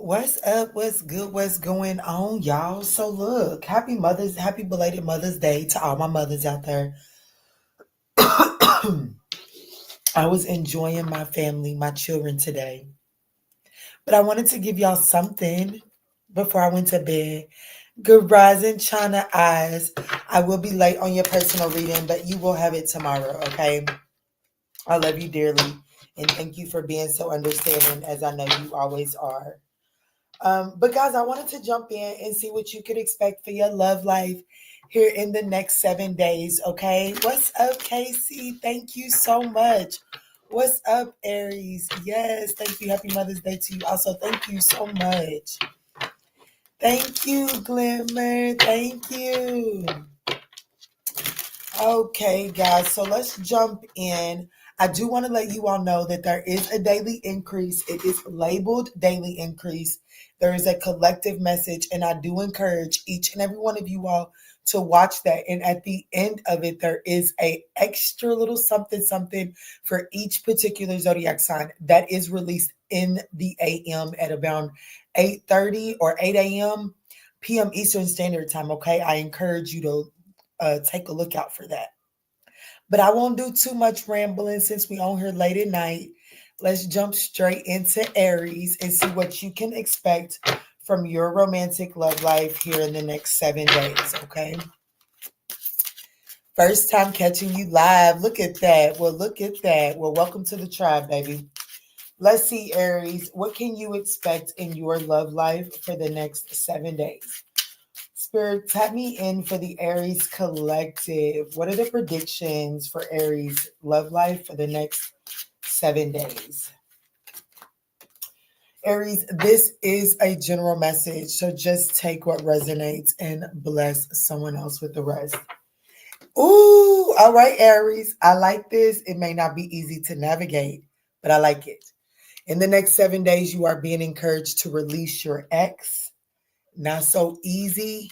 What's up? What's good? What's going on, y'all? So look, happy belated Mother's Day to all my mothers out there. I was enjoying my family, my children today. But I wanted to give y'all something before I went to bed. Good rising, China eyes. I will be late on your personal reading, but you will have it tomorrow, okay? I love you dearly. And thank you for being so understanding as I know you always are. But guys, I wanted to jump in and see what you could expect for your love life here in the next 7 days. Okay. What's up, Casey? Thank you so much. What's up, Aries? Yes, thank you. Happy Mother's Day to you. Also, thank you so much. Thank you, Glimmer. Thank you. Okay, guys, so let's jump in. I do want to let you all know that there is a daily increase. It is labeled daily increase. There is a collective message, and I do encourage each and every one of you all to watch that. And at the end of it, there is a extra little something for each particular zodiac sign that is released in the AM at around 8:30 or 8 a.m. p.m. Eastern Standard Time. Okay, I encourage you to take a look out for that. But I won't do too much rambling since we on here late at night. Let's jump straight into Aries and see what you can expect from your romantic love life here in the next 7 days, okay? First time catching you live. Look at that. Well, look at that. Well, welcome to the tribe, baby. Let's see, Aries. What can you expect in your love life for the next 7 days? Spirit, tap me in for the Aries collective. What are the predictions for Aries love life for the next 7 days? Aries, this is a general message, so just take what resonates and bless someone else with the rest. Ooh, all right, Aries. I like this. It may not be easy to navigate, but I like it. In the next 7 days, you are being encouraged to release your ex. Not so easy,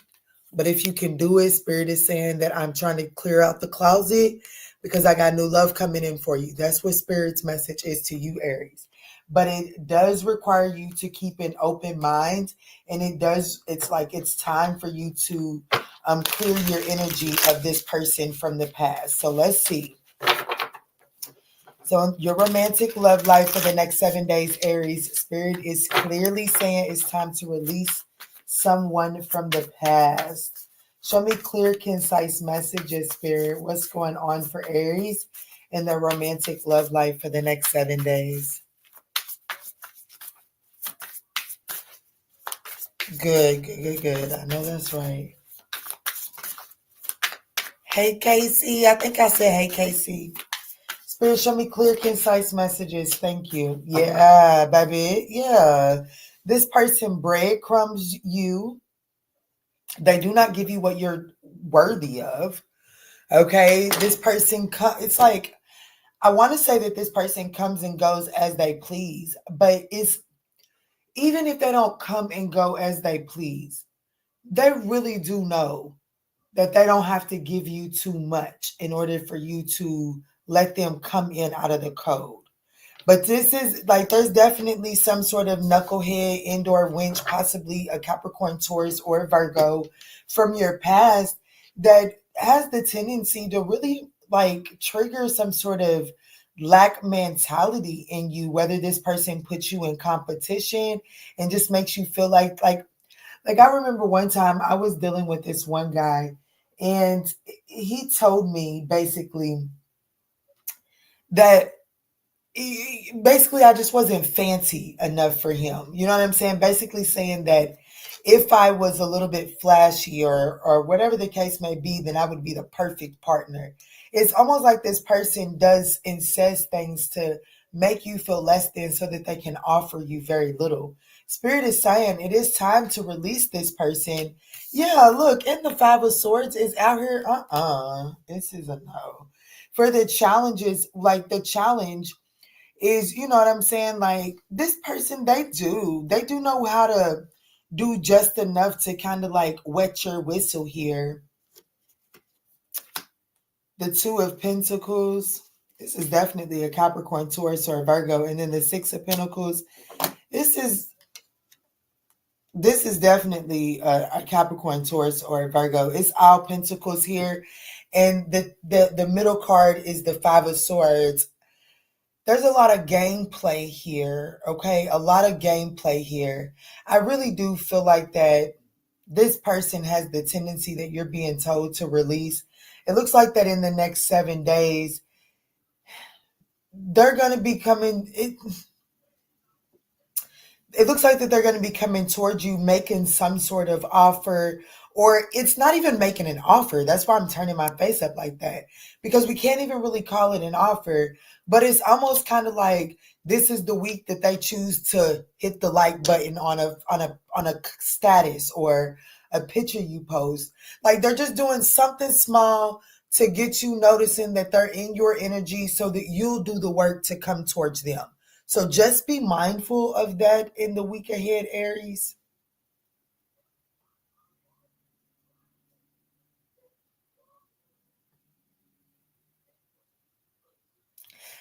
but if you can do it, Spirit is saying that I'm trying to clear out the closet because I got new love coming in for you. That's what Spirit's message is to you, Aries. But it does require you to keep an open mind, and it's like it's time for you to clear your energy of this person from the past. So let's see. So your romantic love life for the next 7 days, Aries, Spirit is clearly saying it's time to release someone from the past. Show me clear, concise messages, Spirit. What's going on for Aries in their romantic love life for the next 7 days? Good. I know that's right. Hey, Casey. I think I said, hey, Casey. Spirit, show me clear, concise messages. Thank you. Yeah, baby. Yeah. This person breadcrumbs you. They do not give you what you're worthy of. Okay. This person, it's like, I want to say that this person comes and goes as they please, but it's even if they don't come and go as they please, they really do know that they don't have to give you too much in order for you to let them come in out of the code. But this is like, there's definitely some sort of knucklehead, indoor winch, possibly a Capricorn, Taurus, or Virgo from your past that has the tendency to really like trigger some sort of lack mentality in you, whether this person puts you in competition and just makes you feel like I remember one time I was dealing with this one guy, and he told me basically that basically I just wasn't fancy enough for him. You know what I'm saying? Basically saying that if I was a little bit flashy or whatever the case may be, then I would be the perfect partner. It's almost like this person does and says things to make you feel less than so that they can offer you very little. Spirit is saying it is time to release this person. Yeah, look, and the Five of Swords is out here. This is a no. For the challenges, like the challenge is, you know what I'm saying? Like this person, they do know how to do just enough to kind of like wet your whistle here. The Two of Pentacles. This is definitely a Capricorn, Taurus, or a Virgo. And then the Six of Pentacles. This is This is definitely a Capricorn, Taurus, or a Virgo. It's all Pentacles here. And the middle card is the Five of Swords. There's a lot of gameplay here, okay? A lot of gameplay here. I really do feel like that this person has the tendency that you're being told to release. It looks like that in the next 7 days, they're going to be coming. It looks like that they're going to be coming towards you, making some sort of offer, or it's not even making an offer. That's why I'm turning my face up like that, because we can't even really call it an offer, but it's almost kind of like this is the week that they choose to hit the like button on a status or a picture you post. Like they're just doing something small to get you noticing that they're in your energy so that you'll do the work to come towards them. So just be mindful of that in the week ahead, Aries.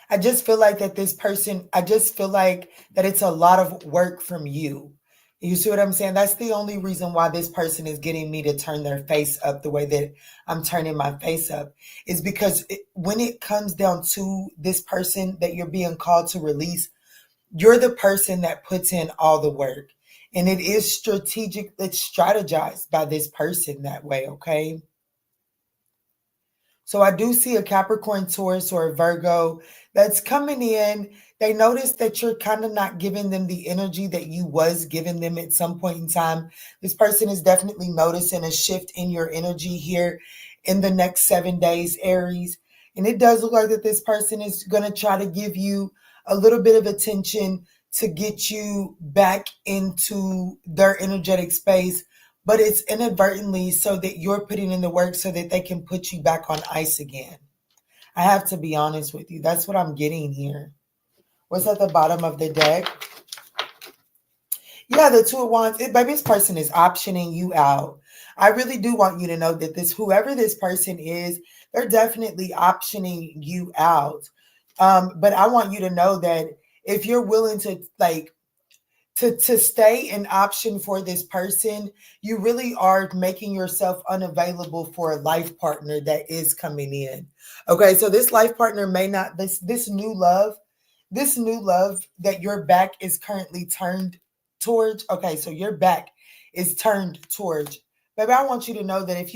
I just feel like that this person, I just feel like that it's a lot of work from you. You see what I'm saying? That's the only reason why this person is getting me to turn their face up the way that I'm turning my face up, is because when it comes down to this person that you're being called to release, you're the person that puts in all the work. And it is strategic, it's strategized by this person that way, okay? So I do see a Capricorn, Taurus, or a Virgo that's coming in. They notice that you're kind of not giving them the energy that you was giving them at some point in time. This person is definitely noticing a shift in your energy here in the next 7 days, Aries. And it does look like that this person is going to try to give you a little bit of attention to get you back into their energetic space, but it's inadvertently so that you're putting in the work so that they can put you back on ice again. I have to be honest with you. That's what I'm getting here. What's at the bottom of the deck? Yeah, the Two of Wands. Baby, this person is optioning you out. I really do want you to know that whoever this person is, they're definitely optioning you out. But I want you to know that if you're willing to to stay an option for this person, you really are making yourself unavailable for a life partner that is coming in. Okay, so this life partner may not, this new love that your back is currently turned towards. Okay, so your back is turned towards. Baby, I want you to know that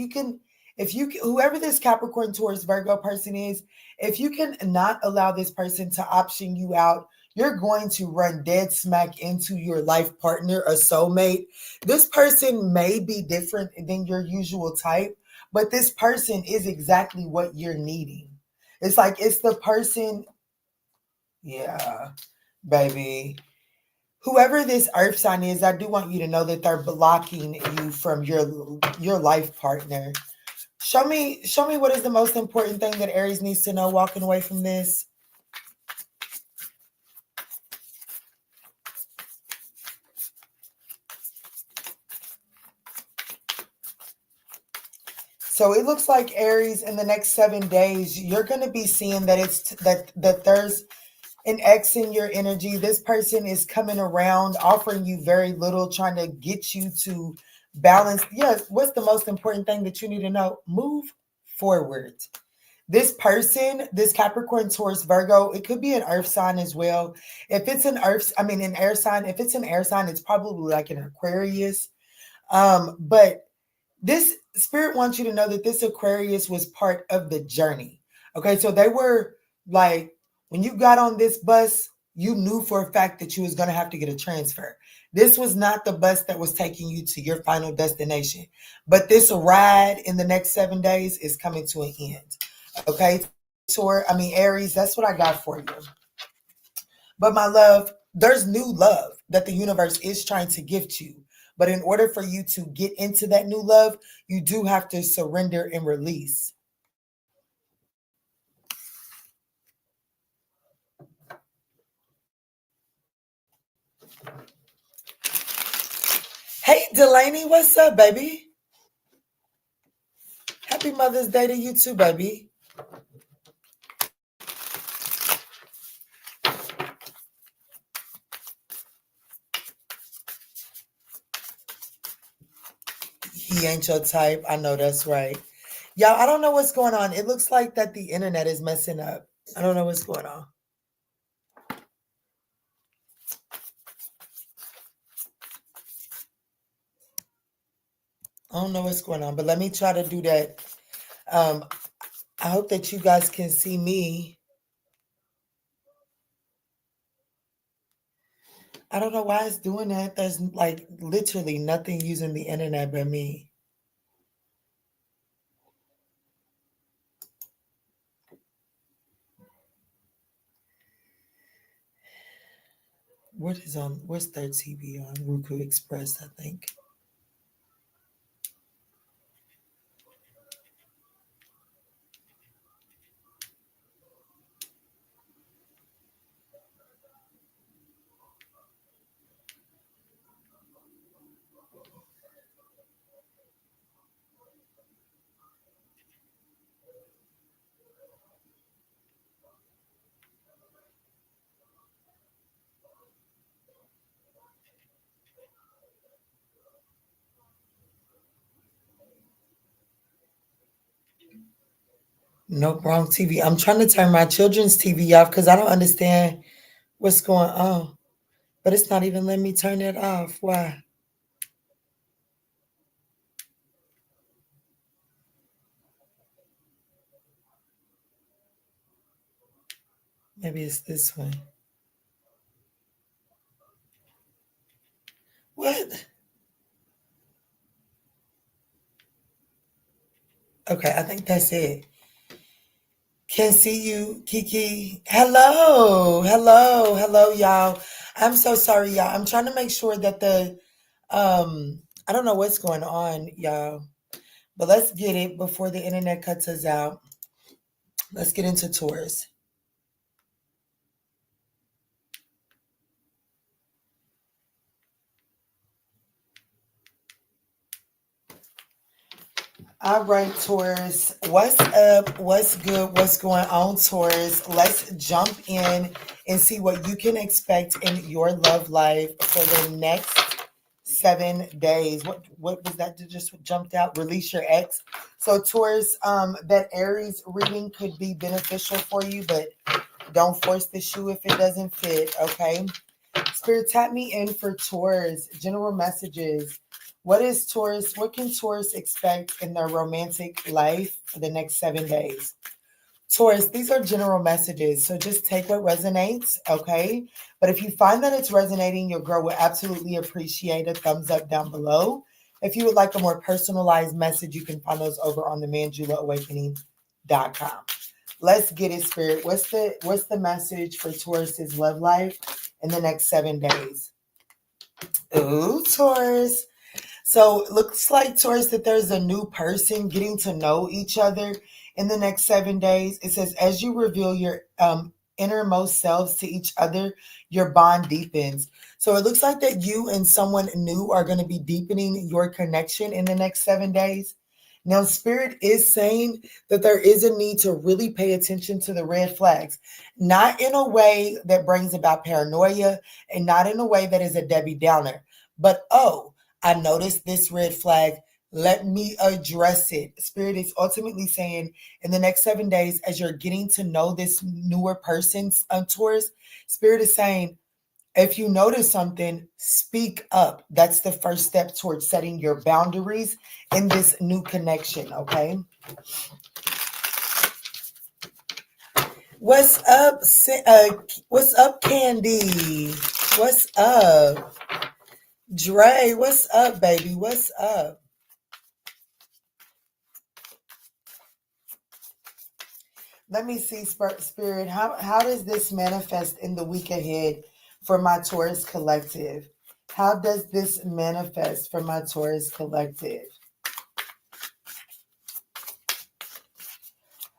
whoever this Capricorn, Taurus, Virgo person is, if you can not allow this person to option you out, you're going to run dead smack into your life partner, a soulmate. This person may be different than your usual type, but this person is exactly what you're needing. It's like it's the person, yeah, baby. Whoever this earth sign is, I do want you to know that they're blocking you from your life partner. Show me what is the most important thing that Aries needs to know walking away from this. So it looks like Aries, in the next 7 days, you're going to be seeing that that there's an X in your energy. This person is coming around, offering you very little, trying to get you to balance. Yes, what's the most important thing that you need to know? Move forward. This person, this Capricorn, Taurus, Virgo, it could be an earth sign as well. If it's an air sign, if it's an air sign, it's probably like an Aquarius. But this spirit wants you to know that this Aquarius was part of the journey. Okay, so they were like, when you got on this bus, you knew for a fact that you was going to have to get a transfer. This was not the bus that was taking you to your final destination, but this ride in the next 7 days is coming to an end. Okay, Aries, that's what I got for you. But my love, there's new love that the universe is trying to gift you. But in order for you to get into that new love, you do have to surrender and release. Hey, Delaney, what's up, baby? Happy Mother's Day to you too, baby. He ain't your type. I know that's right. Y'all, I don't know what's going on. It looks like that the internet is messing up. I don't know what's going on. I don't know what's going on, but let me try to do that. I hope that you guys can see me. I don't know why it's doing that. There's like literally nothing using the internet but me. What is on? What's their TV on? Roku Express, I think. Nope, wrong TV. I'm trying to turn my children's TV off because I don't understand what's going on. But it's not even letting me turn it off. Why? Maybe it's this one. What? Okay, I think that's it. Can see you, Kiki. Hello, y'all. I'm so sorry, y'all. I'm trying to make sure that I don't know what's going on, y'all. But let's get it before the internet cuts us out. Let's get into Taurus. All right, Taurus. What's up? What's good? What's going on, Taurus? Let's jump in and see what you can expect in your love life for the next 7 days. What was that that just jumped out? Release your ex. So, Taurus, that Aries reading could be beneficial for you, but don't force the shoe if it doesn't fit, okay? Spirit, tap me in for Taurus. General messages. What is Taurus? What can Taurus expect in their romantic life for the next 7 days? Taurus, these are general messages, so just take what resonates, okay? But if you find that it's resonating, your girl would absolutely appreciate a thumbs up down below. If you would like a more personalized message, you can find those over on the ManjulaAwakening.com. Let's get it, Spirit. What's the message for Taurus's love life in the next 7 days? Ooh, Taurus. So it looks like, Taurus, that there's a new person getting to know each other in the next 7 days. It says, as you reveal your innermost selves to each other, your bond deepens. So it looks like that you and someone new are going to be deepening your connection in the next 7 days. Now, Spirit is saying that there is a need to really pay attention to the red flags, not in a way that brings about paranoia and not in a way that is a Debbie Downer, but I noticed this red flag. Let me address it. Spirit is ultimately saying in the next 7 days, as you're getting to know this newer person's Taurus, Spirit is saying, if you notice something, speak up. That's the first step towards setting your boundaries in this new connection, okay? What's up, Candy? What's up? Dre, what's up, baby? What's up? Let me see, Spirit. How does this manifest in the week ahead for my Taurus collective? How does this manifest for my Taurus collective?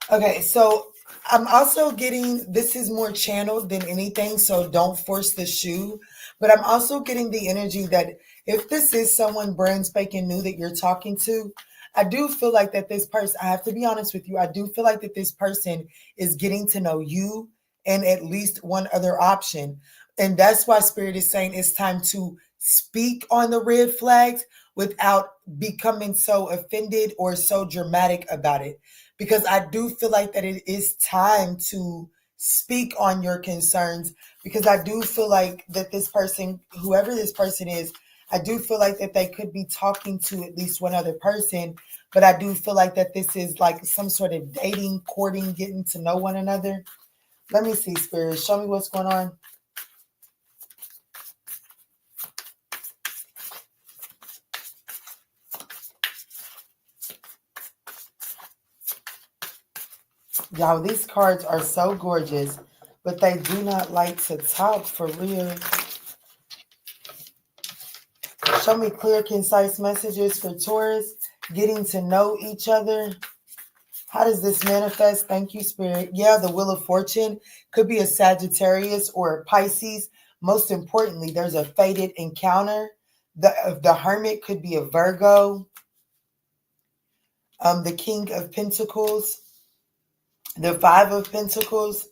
Okay, so I'm also getting, this is more channeled than anything, so don't force the shoe. But I'm also getting the energy that if this is someone brand spanking new that you're talking to, I do feel like that this person, I have to be honest with you, I do feel like that this person is getting to know you and at least one other option. And that's why Spirit is saying it's time to speak on the red flags without becoming so offended or so dramatic about it. Because I do feel like that it is time to speak on your concerns, because I do feel like that this person, whoever this person is, I do feel like that they could be talking to at least one other person, but I do feel like that this is like some sort of dating, courting, getting to know one another. Let me see, Spirit. Show me what's going on. Y'all, these cards are so gorgeous, but they do not like to talk for real. Show me clear, concise messages for Taurus. Getting to know each other. How does this manifest? Thank you, Spirit. Yeah, the Wheel of Fortune could be a Sagittarius or a Pisces. Most importantly, there's a fated encounter. The Hermit could be a Virgo. The King of Pentacles. The Five of Pentacles.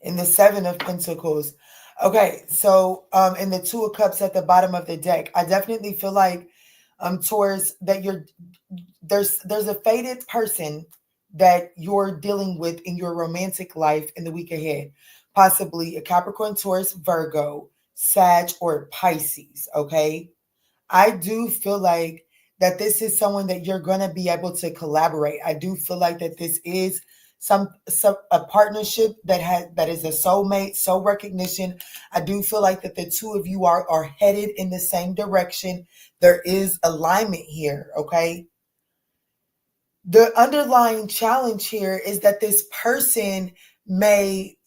And the Seven of Pentacles. Okay, so and the Two of Cups at the bottom of the deck. I definitely feel like Taurus, that there's a fated person that you're dealing with in your romantic life in the week ahead. Possibly a Capricorn, Taurus, Virgo, Sag, or Pisces. Okay. I do feel like that this is someone that you're going to be able to collaborate. I do feel like that this is some a partnership that is a soulmate, soul recognition. I do feel like that the two of you are headed in the same direction. There is alignment here, okay? The underlying challenge here is that this person may,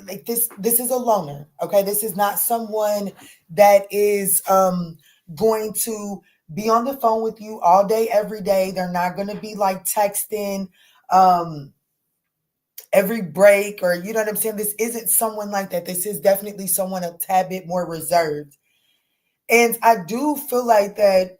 like this is a loner, okay? This is not someone that is going to be on the phone with you all day, every day. They're not going to be like texting every break, or you know what I'm saying? This isn't someone like that. This is definitely someone a tad bit more reserved. And I do feel like that,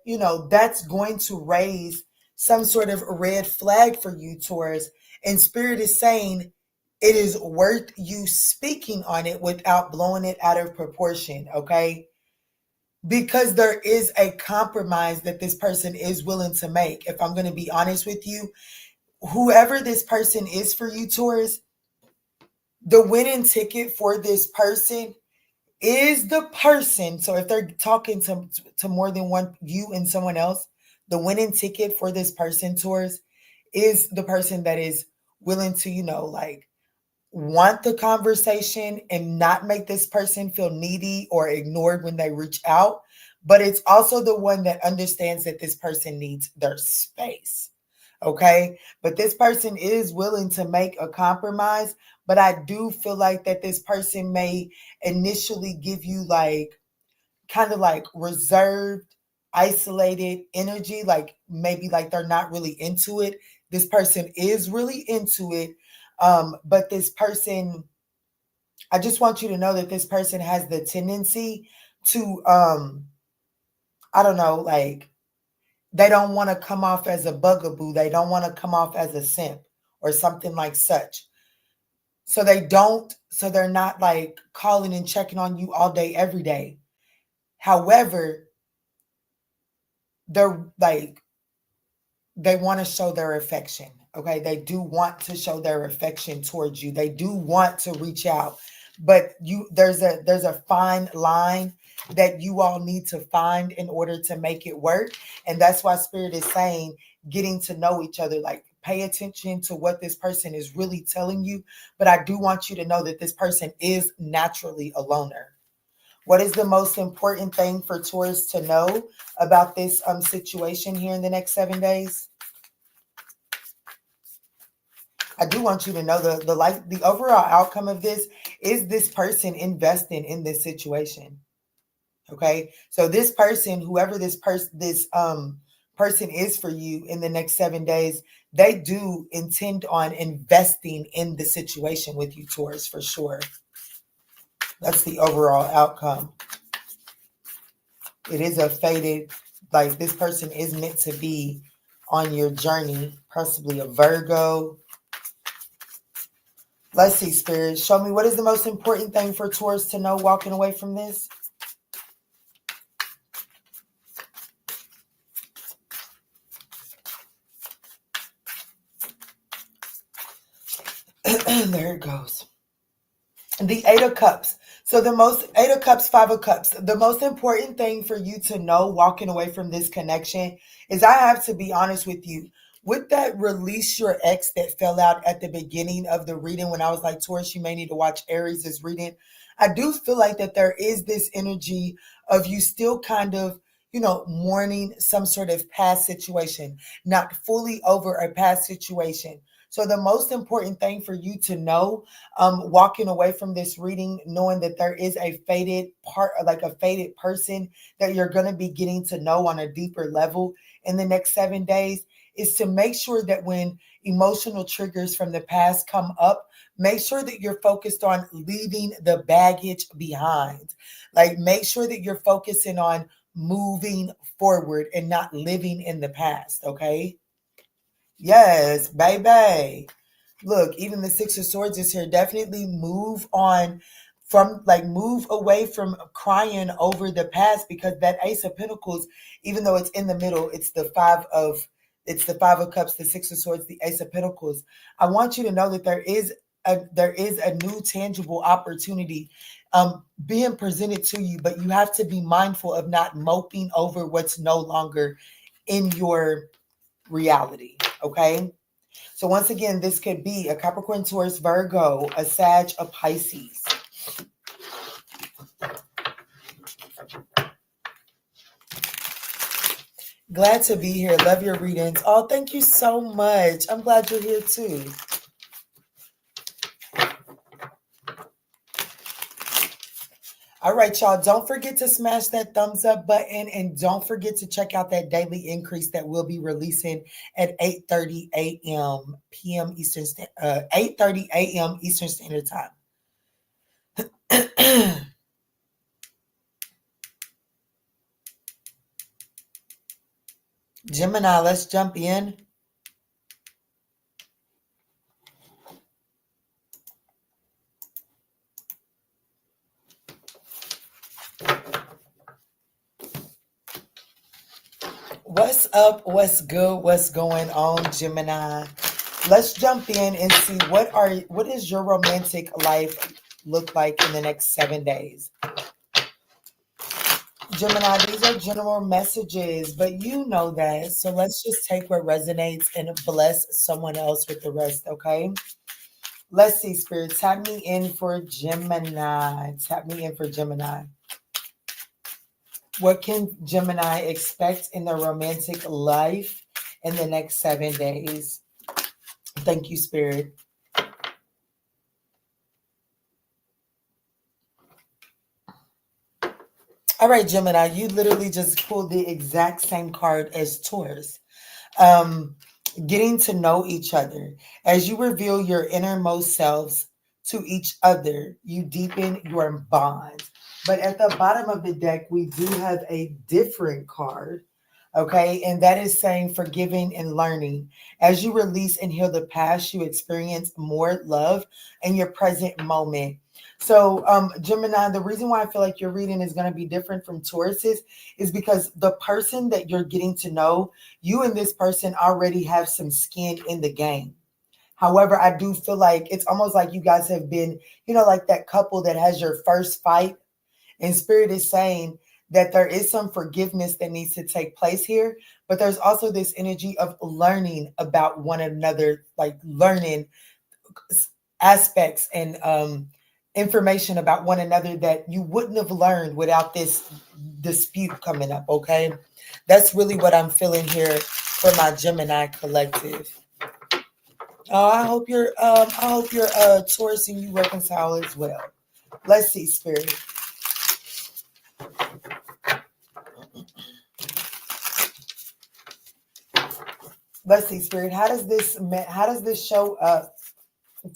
that's going to raise some sort of red flag for you, Taurus. And Spirit is saying it is worth you speaking on it without blowing it out of proportion, okay? Because there is a compromise that this person is willing to make. If I'm going to be honest with you, whoever this person is for you, Taurus, the winning ticket for this person is the person. So if they're talking to more than one, you and someone else, the winning ticket for this person, Taurus, is the person that is willing to, like want the conversation and not make this person feel needy or ignored when they reach out. But it's also the one that understands that this person needs their space. Okay. But this person is willing to make a compromise. But I do feel like that this person may initially give you like kind of like reserved, isolated energy, like maybe like they're not really into it. This person is really into it. But this person, I just want you to know that this person has the tendency to, I don't know, like they don't want to come off as a bugaboo. They don't want to come off as a simp or something like such. So they're not like calling and checking on you all day, every day. However, they're like, they want to show their affection. Okay. They do want to show their affection towards you. They do want to reach out, but there's a fine line that you all need to find in order to make it work. And that's why Spirit is saying, getting to know each other, like pay attention to what this person is really telling you. But I do want you to know that this person is naturally a loner. What is the most important thing for Taurus to know about this situation here in the next 7 days? I do want you to know the overall outcome of this is this person investing in this situation. Okay, so this person, whoever this person is for you in the next 7 days, they do intend on investing in the situation with you, Taurus, for sure. That's the overall outcome. It is a fated, like this person is meant to be on your journey, possibly a Virgo. Let's see, Spirit. Show me, what is the most important thing for Taurus to know walking away from this? There it goes. The Eight of Cups. So Eight of Cups, Five of Cups. The most important thing for you to know walking away from this connection is, I have to be honest with you. With that release your ex that fell out at the beginning of the reading, when I was like, Taurus, you may need to watch Aries' reading. I do feel like that there is this energy of you still kind of, mourning some sort of past situation, not fully over a past situation. So the most important thing for you to know, walking away from this reading, knowing that there is a faded part, like a faded person that you're going to be getting to know on a deeper level in the next 7 days, is to make sure that when emotional triggers from the past come up, make sure that you're focused on leaving the baggage behind. Like, make sure that you're focusing on moving forward and not living in the past, okay? Yes, baby. Look, even the Six of Swords is here. Definitely move on move away from crying over the past, because that Ace of Pentacles, even though it's in the middle, it's the Five of Cups, the Six of Swords, the Ace of Pentacles. I want you to know that there is a new tangible opportunity being presented to you, but you have to be mindful of not moping over what's no longer in your reality. Okay. So once again, this could be a Capricorn, Taurus, Virgo, a Sag, a Pisces. Glad to be here. Love your readings. Oh, thank you so much. I'm glad you're here too. All right, y'all. Don't forget to smash that thumbs up button, and don't forget to check out that daily increase that we'll be releasing at 8:30 a.m. p.m. Eastern 8:30 a.m. Eastern Standard Time. Gemini, let's jump in. What's up? What's good? What's going on, Gemini? Let's jump in and see what is your romantic life look like in the next 7 days. Gemini, these are general messages, but you know that. So let's just take what resonates and bless someone else with the rest, okay? Let's see, Spirit. Tap me in for Gemini. Tap me in for Gemini. What can Gemini expect in their romantic life in the next 7 days? Thank you, Spirit. All right, Gemini, you literally just pulled the exact same card as Taurus. Getting to know each other. As you reveal your innermost selves to each other, you deepen your bond. But at the bottom of the deck, we do have a different card, okay? And that is saying forgiving and learning. As you release and heal the past, you experience more love in your present moment. So, Gemini, the reason why I feel like your reading is going to be different from Taurus's is because the person that you're getting to know, you and this person already have some skin in the game. However, I do feel like it's almost like you guys have been, like that couple that has your first fight. And Spirit is saying that there is some forgiveness that needs to take place here, but there's also this energy of learning about one another, like learning aspects and information about one another that you wouldn't have learned without this dispute coming up, okay? That's really what I'm feeling here for my Gemini collective. Oh, I hope your Taurus and you reconcile as well. Let's see, Spirit. Let's see, Spirit. How does this show up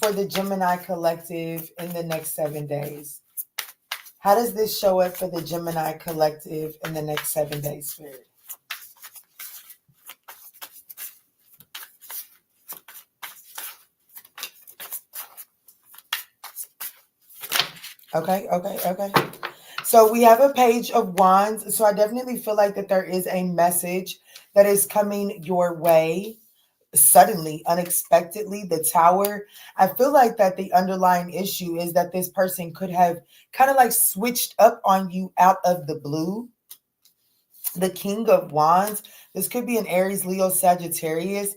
for the Gemini collective in the next 7 days? How does this show up for the Gemini collective in the next 7 days, Spirit? Okay. So we have a Page of Wands. So I definitely feel like that there is a message that is coming your way. suddenly, unexpectedly, the Tower. I feel like that the underlying issue is that this person could have kind of like switched up on you out of the blue. The King of Wands. This could be an Aries, Leo, Sagittarius.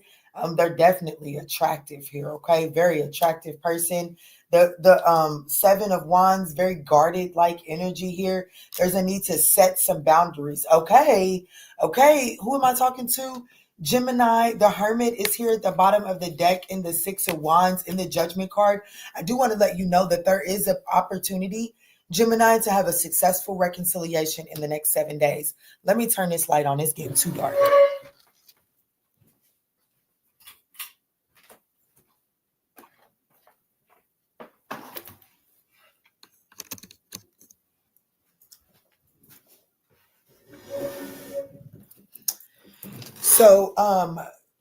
They're definitely attractive here. Okay, very attractive person. The Seven of Wands, very guarded like energy here. There's a need to set some boundaries. Okay, okay. Who am I talking to? Gemini. The Hermit is here at the bottom of the deck in the Six of Wands in the Judgment card. I do want to let you know that there is an opportunity, Gemini, to have a successful reconciliation in the next 7 days. Let me turn this light on. It's getting too dark. So,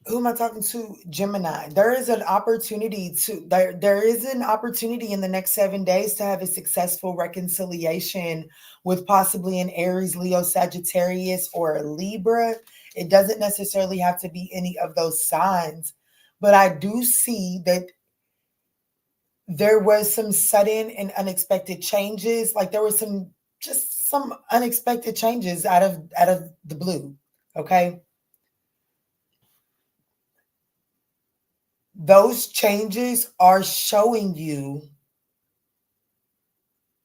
who am I talking to? Gemini. There is an opportunity there is an opportunity in the next 7 days to have a successful reconciliation with possibly an Aries, Leo, Sagittarius, or a Libra. It doesn't necessarily have to be any of those signs, but I do see that there was some sudden and unexpected changes. Like there was some unexpected changes out of the blue. Okay. Those changes are showing you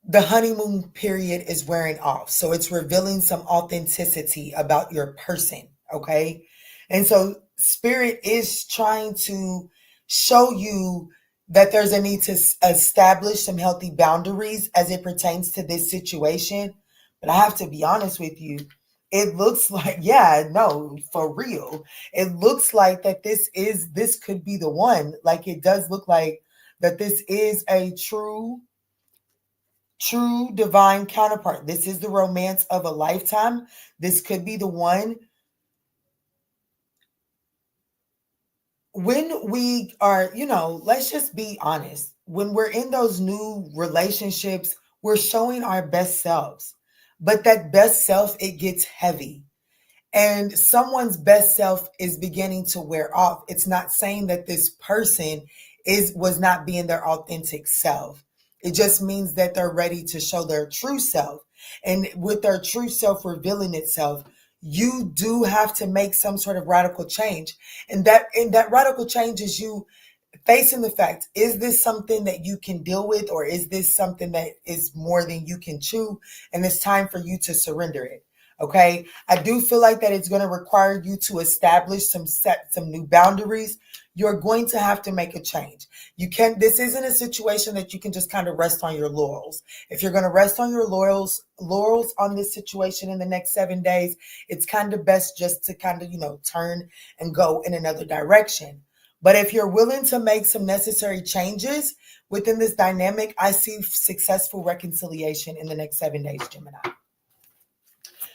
the honeymoon period is wearing off. So it's revealing some authenticity about your person. Okay. And so spirit is trying to show you that there's a need to establish some healthy boundaries as it pertains to this situation. But I have to be honest with you. It looks like, yeah, no, for real. It looks like that this could be the one. Like it does look like that this is a true divine counterpart. This is the romance of a lifetime. This could be the one. When we are, let's just be honest. When we're in those new relationships, we're showing our best selves. But that best self, it gets heavy. And someone's best self is beginning to wear off. It's not saying that this person was not being their authentic self. It just means that they're ready to show their true self. And with their true self revealing itself, you do have to make some sort of radical change. And that radical change is you facing the fact, is this something that you can deal with, or is this something that is more than you can chew? And it's time for you to surrender it. Okay. I do feel like that it's going to require you to establish some new boundaries. You're going to have to make a change. This isn't a situation that you can just kind of rest on your laurels. If you're going to rest on your laurels on this situation in the next 7 days, it's kind of best just to kind of, turn and go in another direction. But if you're willing to make some necessary changes within this dynamic, I see successful reconciliation in the next 7 days, Gemini.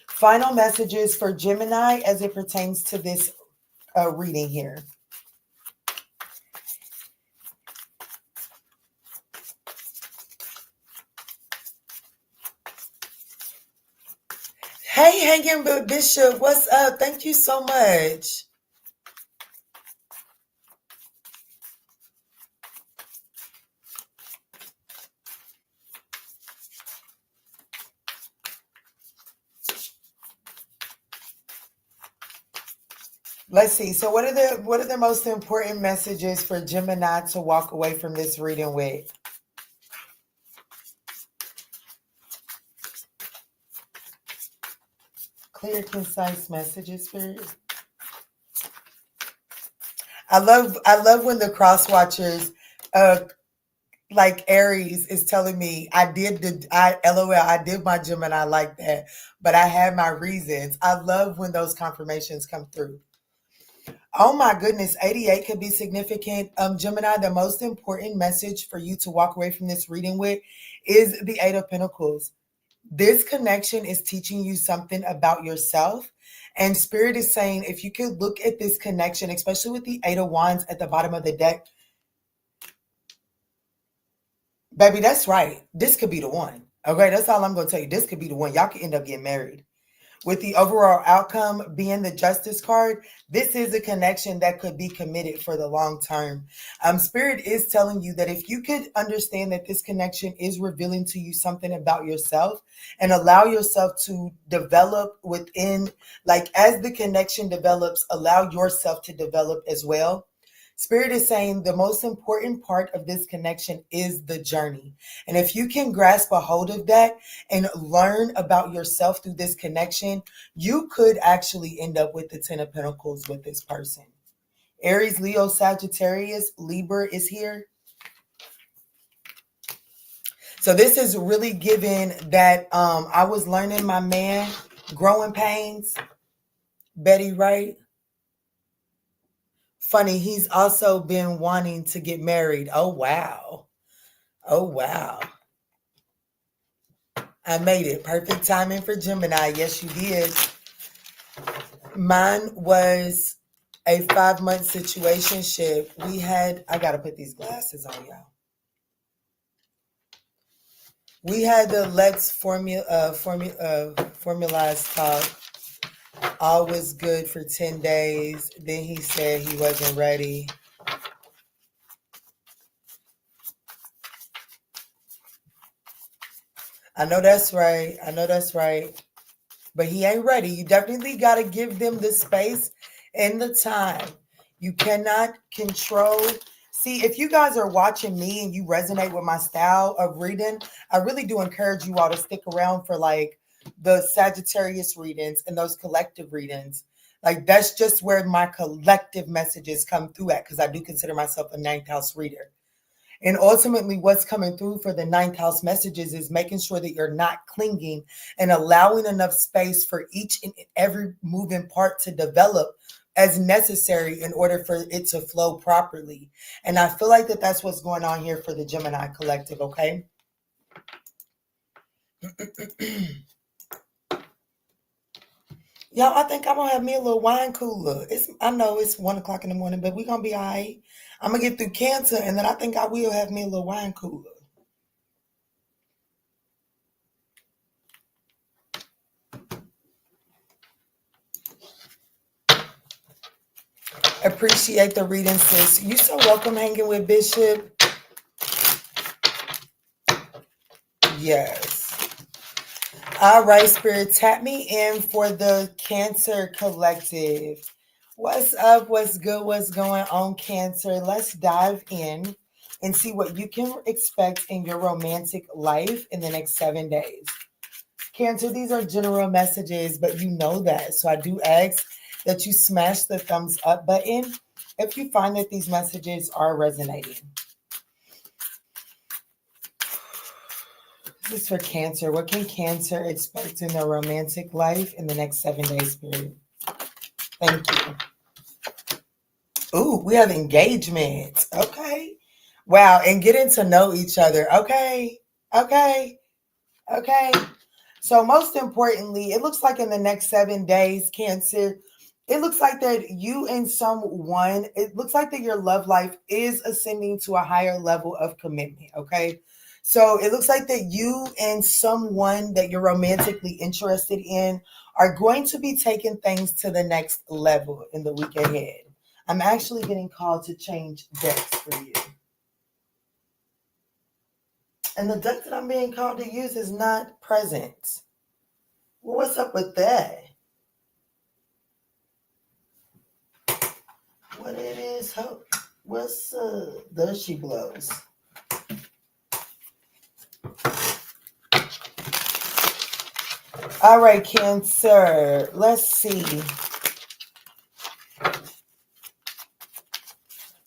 Final messages for Gemini as it pertains to this reading here. Hey, Hanging Bishop, what's up? Thank you so much. Let's see. So what are the most important messages for Gemini to walk away from this reading with? Clear, concise messages, Spirit. I love when the cross watchers like Aries is telling me I did my Gemini like that, but I had my reasons. I love when those confirmations come through. Oh my goodness, 88 could be significant. Gemini, the most important message for you to walk away from this reading with is the Eight of Pentacles. This connection is teaching you something about yourself. And Spirit is saying, if you could look at this connection, especially with the Eight of Wands at the bottom of the deck, baby, that's right. This could be the one. Okay, that's all I'm going to tell you. This could be the one. Y'all could end up getting married. With the overall outcome being the Justice card, this is a connection that could be committed for the long term. Spirit is telling you that if you could understand that this connection is revealing to you something about yourself and allow yourself to develop within, like as the connection develops, allow yourself to develop as well. Spirit is saying the most important part of this connection is the journey. And if you can grasp a hold of that and learn about yourself through this connection, you could actually end up with the 10 of Pentacles with this person. Aries, Leo, Sagittarius, Libra is here. So this is really giving that I was learning my man, growing pains. Betty Wright. Funny, he's also been wanting to get married. Oh, wow. Oh, wow. I made it. Perfect timing for Gemini. Yes, you did. Mine was a 5-month situationship. We had, I got to put these glasses on, y'all. We had the Let's formalize talk. All was good for 10 days. Then he said he wasn't ready. I know that's right. I know that's right. But he ain't ready. You definitely got to give them the space and the time. You cannot control. See, if you guys are watching me and you resonate with my style of reading, I really do encourage you all to stick around for like the Sagittarius readings and those collective readings. Like that's just where my collective messages come through at, because I do consider myself a 9th house reader. And ultimately, what's coming through for the 9th house messages is making sure that you're not clinging and allowing enough space for each and every moving part to develop as necessary in order for it to flow properly. And I feel like that's what's going on here for the Gemini collective, okay? Y'all, I think I'm going to have me a little wine cooler. I know it's 1 o'clock in the morning, but we're going to be all right. I'm going to get through Cancer, and then I think I will have me a little wine cooler. Appreciate the reading, sis. You so welcome hanging with Bishop. Yes. All right, Spirit, tap me in for the Cancer collective. What's up? What's good? What's going on, Cancer? Let's dive in and see what you can expect in your romantic life in the next 7 days. Cancer, these are general messages, but you know that. So I do ask that you smash the thumbs up button if you find that these messages are resonating. This is for Cancer. What can Cancer expect in their romantic life in the next 7 days, Spirit? Thank you. Ooh, we have engagement. Okay. Wow. And getting to know each other. Okay. Okay. Okay. So most importantly, it looks like in the next 7 days, Cancer, it looks like that you and someone, it looks like that your love life is ascending to a higher level of commitment. Okay. So it looks like that you and someone that you're romantically interested in are going to be taking things to the next level in the week ahead. I'm actually getting called to change decks for you. And the deck that I'm being called to use is not present. Well, what's up with that? What it is? What's there she blows. All right, Cancer. Let's see.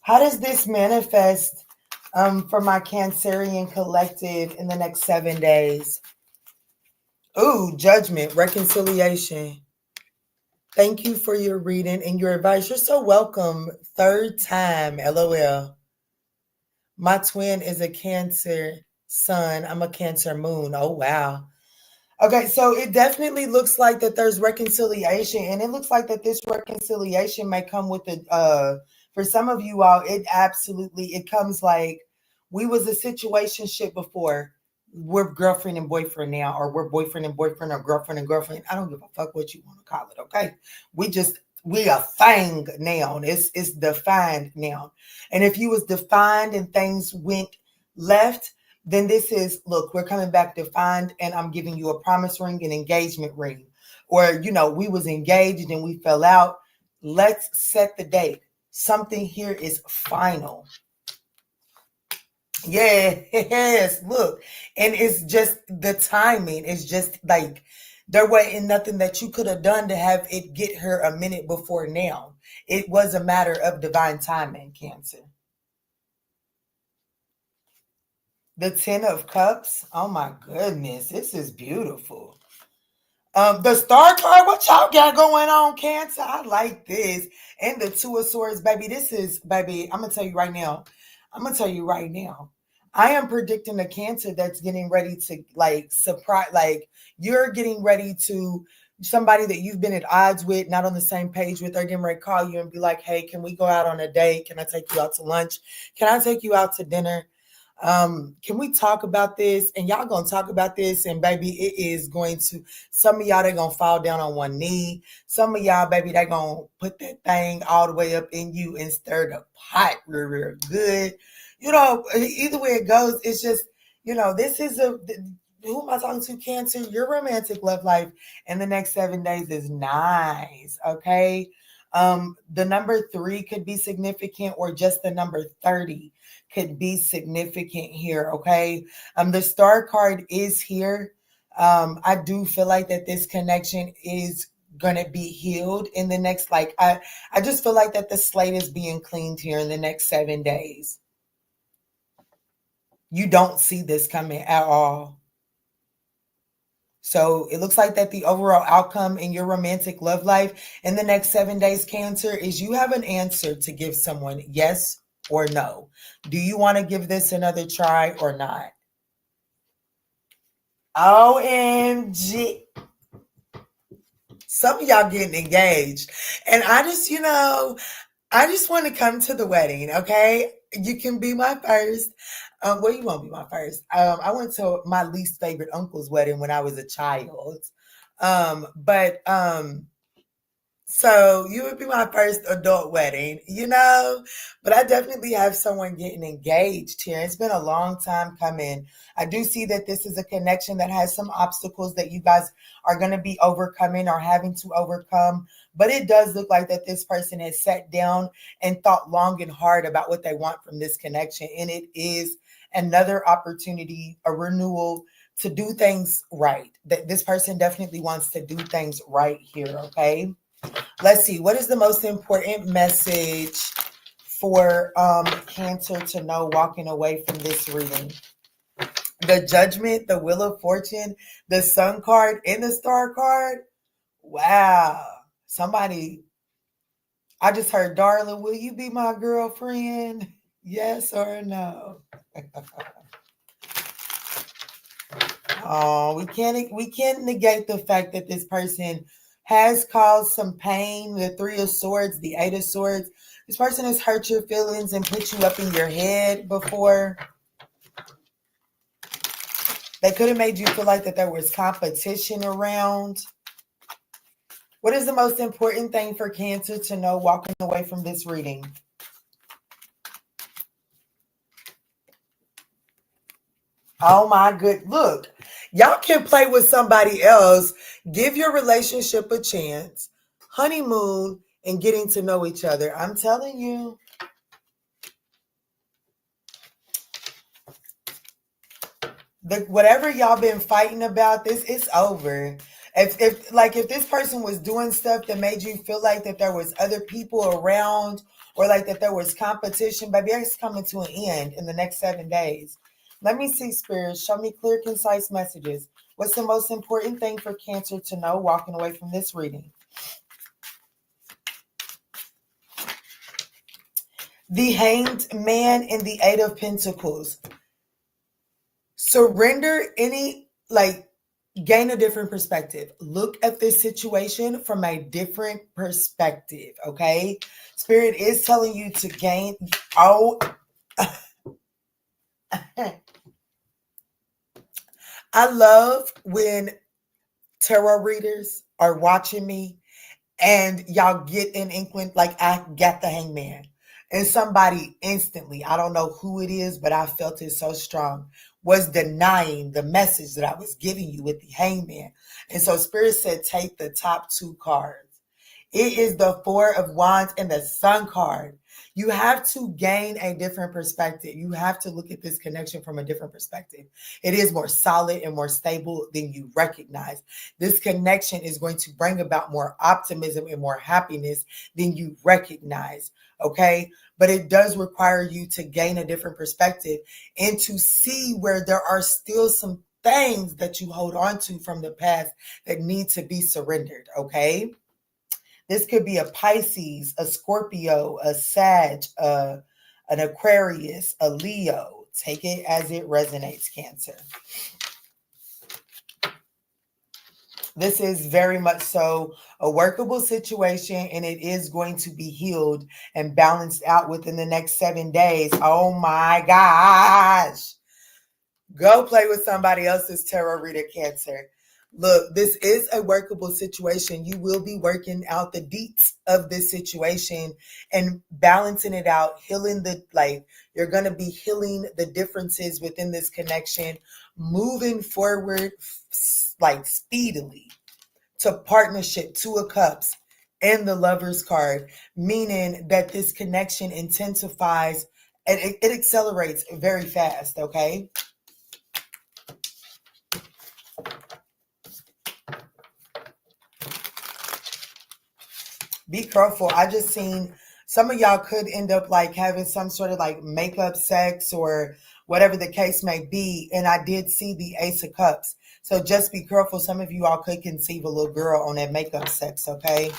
How does this manifest for my Cancerian collective in the next 7 days? Ooh, judgment, reconciliation. Thank you for your reading and your advice. You're so welcome. 3rd time, LOL. My twin is a Cancer sun. I'm a Cancer moon. Oh, wow. Okay, so it definitely looks like that there's reconciliation, and it looks like that this reconciliation may come with for some of you all, it comes like we was a situationship before. we're girlfriend and boyfriend now, or we're boyfriend and boyfriend, or girlfriend and girlfriend. I don't give a fuck what you want to call it, okay? We a thing now. It's defined now. And if you was defined and things went left, then this is, look, we're coming back defined, and I'm giving you a promise ring, an engagement ring. Or, we was engaged and we fell out. Let's set the date. Something here is final. Yes, look. And it's just the timing. It's just like there wasn't nothing that you could have done to have it get her a minute before now. It was a matter of divine timing, Cancer. The Ten of Cups. Oh my goodness. This is beautiful. The Star card, what y'all got going on, Cancer? I like this. And the Two of Swords, baby. This is, baby, I'm going to tell you right now. I am predicting a Cancer that's getting ready to, like, surprise, like, you're getting ready to, somebody that you've been at odds with, not on the same page with, they're getting ready to call you and be like, hey, can we go out on a date? Can I take you out to lunch? Can I take you out to dinner? Can we talk about this? And y'all gonna talk about this, and baby, it is going to, some of y'all, they gonna fall down on one knee. Some of y'all, baby, they gonna put that thing all the way up in you and stir the pot real, real good. Either way it goes, it's just, this is who am I talking to, Cancer? Your romantic love life in the next 7 days is nice, okay? The number 3 could be significant, or just the number 30 could be significant here, okay? The Star card is here. I do feel like that this connection is gonna be healed in the next, like, I just feel like that the slate is being cleaned here in the next 7 days. You don't see this coming at all. So it looks like that the overall outcome in your romantic love life in the next 7 days, Cancer, is you have an answer to give someone, yes or no. Do you want to give this another try or not? OMG. Some of y'all getting engaged. And I just want to come to the wedding, okay? You can be my first. Well, you won't be my first. I went to my least favorite uncle's wedding when I was a child. So you would be my first adult wedding, but I definitely have someone getting engaged here. It's been a long time coming. I do see that this is a connection that has some obstacles that you guys are going to be overcoming or having to overcome. But it does look like that this person has sat down and thought long and hard about what they want from this connection. And it is another opportunity, a renewal to do things right. That this person definitely wants to do things right here, okay? Let's see. What is the most important message for Cancer to know walking away from this reading? The Judgment, the Wheel of Fortune, the Sun card, and the Star card. Wow. Somebody, I just heard, darling, will you be my girlfriend? Yes or no? Oh, we can't negate the fact that this person has caused some pain. The 3 of Swords, the 8 of Swords. This person has hurt your feelings and put you up in your head before. They could have made you feel like that there was competition around. What is the most important thing for Cancer to know walking away from this reading? Oh my good. Look, y'all can play with somebody else. Give your relationship a chance. Honeymoon and getting to know each other. I'm telling you. Whatever y'all been fighting about, this is over. If this person was doing stuff that made you feel like that there was other people around, or like that there was competition, baby, it's coming to an end in the next 7 days. Let me see, Spirit. Show me clear, concise messages. What's the most important thing for Cancer to know walking away from this reading? The Hanged Man and the 8 of Pentacles. Surrender any, gain a different perspective. Look at this situation from a different perspective, okay? Spirit is telling you to gain, I love when tarot readers are watching me and y'all get an inkling, like I got the hangman. And somebody instantly, I don't know who it is, but I felt it so strong, was denying the message that I was giving you with the hangman. And so Spirit said, take the top two cards. It is the Four of Wands and the Sun card. You have to gain a different perspective. You have to look at this connection from a different perspective. It is more solid and more stable than you recognize. This connection is going to bring about more optimism and more happiness than you recognize. Okay. But it does require you to gain a different perspective and to see where there are still some things that you hold on to from the past that need to be surrendered. Okay. This could be a Pisces, a Scorpio, a Sag, an Aquarius, a Leo. Take it as it resonates, Cancer. This is very much so a workable situation, and it is going to be healed and balanced out within the next 7 days. Oh my gosh. Go play with somebody else's tarot reader, Cancer. Look, this is a workable situation. You will be working out the deets of this situation and balancing it out, healing you're going to be healing the differences within this connection, moving forward like speedily to partnership, Two of Cups, and the Lover's card, meaning that this connection intensifies and it accelerates very fast, okay? Be careful. I just seen some of y'all could end up like having some sort of like makeup sex or whatever the case may be. And I did see the Ace of Cups. So just be careful. Some of you all could conceive a little girl on that makeup sex, okay?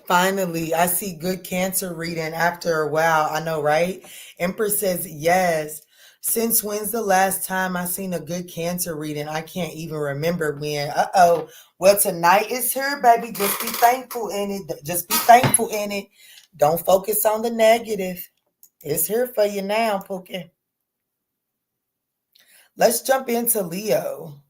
Finally, I see good Cancer reading after a while. I know, right? Empress says yes. Since when's the last time I seen a good Cancer reading? I can't even remember when. Uh-oh. Well, tonight is here, baby. Just be thankful in it. Just be thankful in it. Don't focus on the negative. It's here for you now, Pookie. Let's jump into Leo.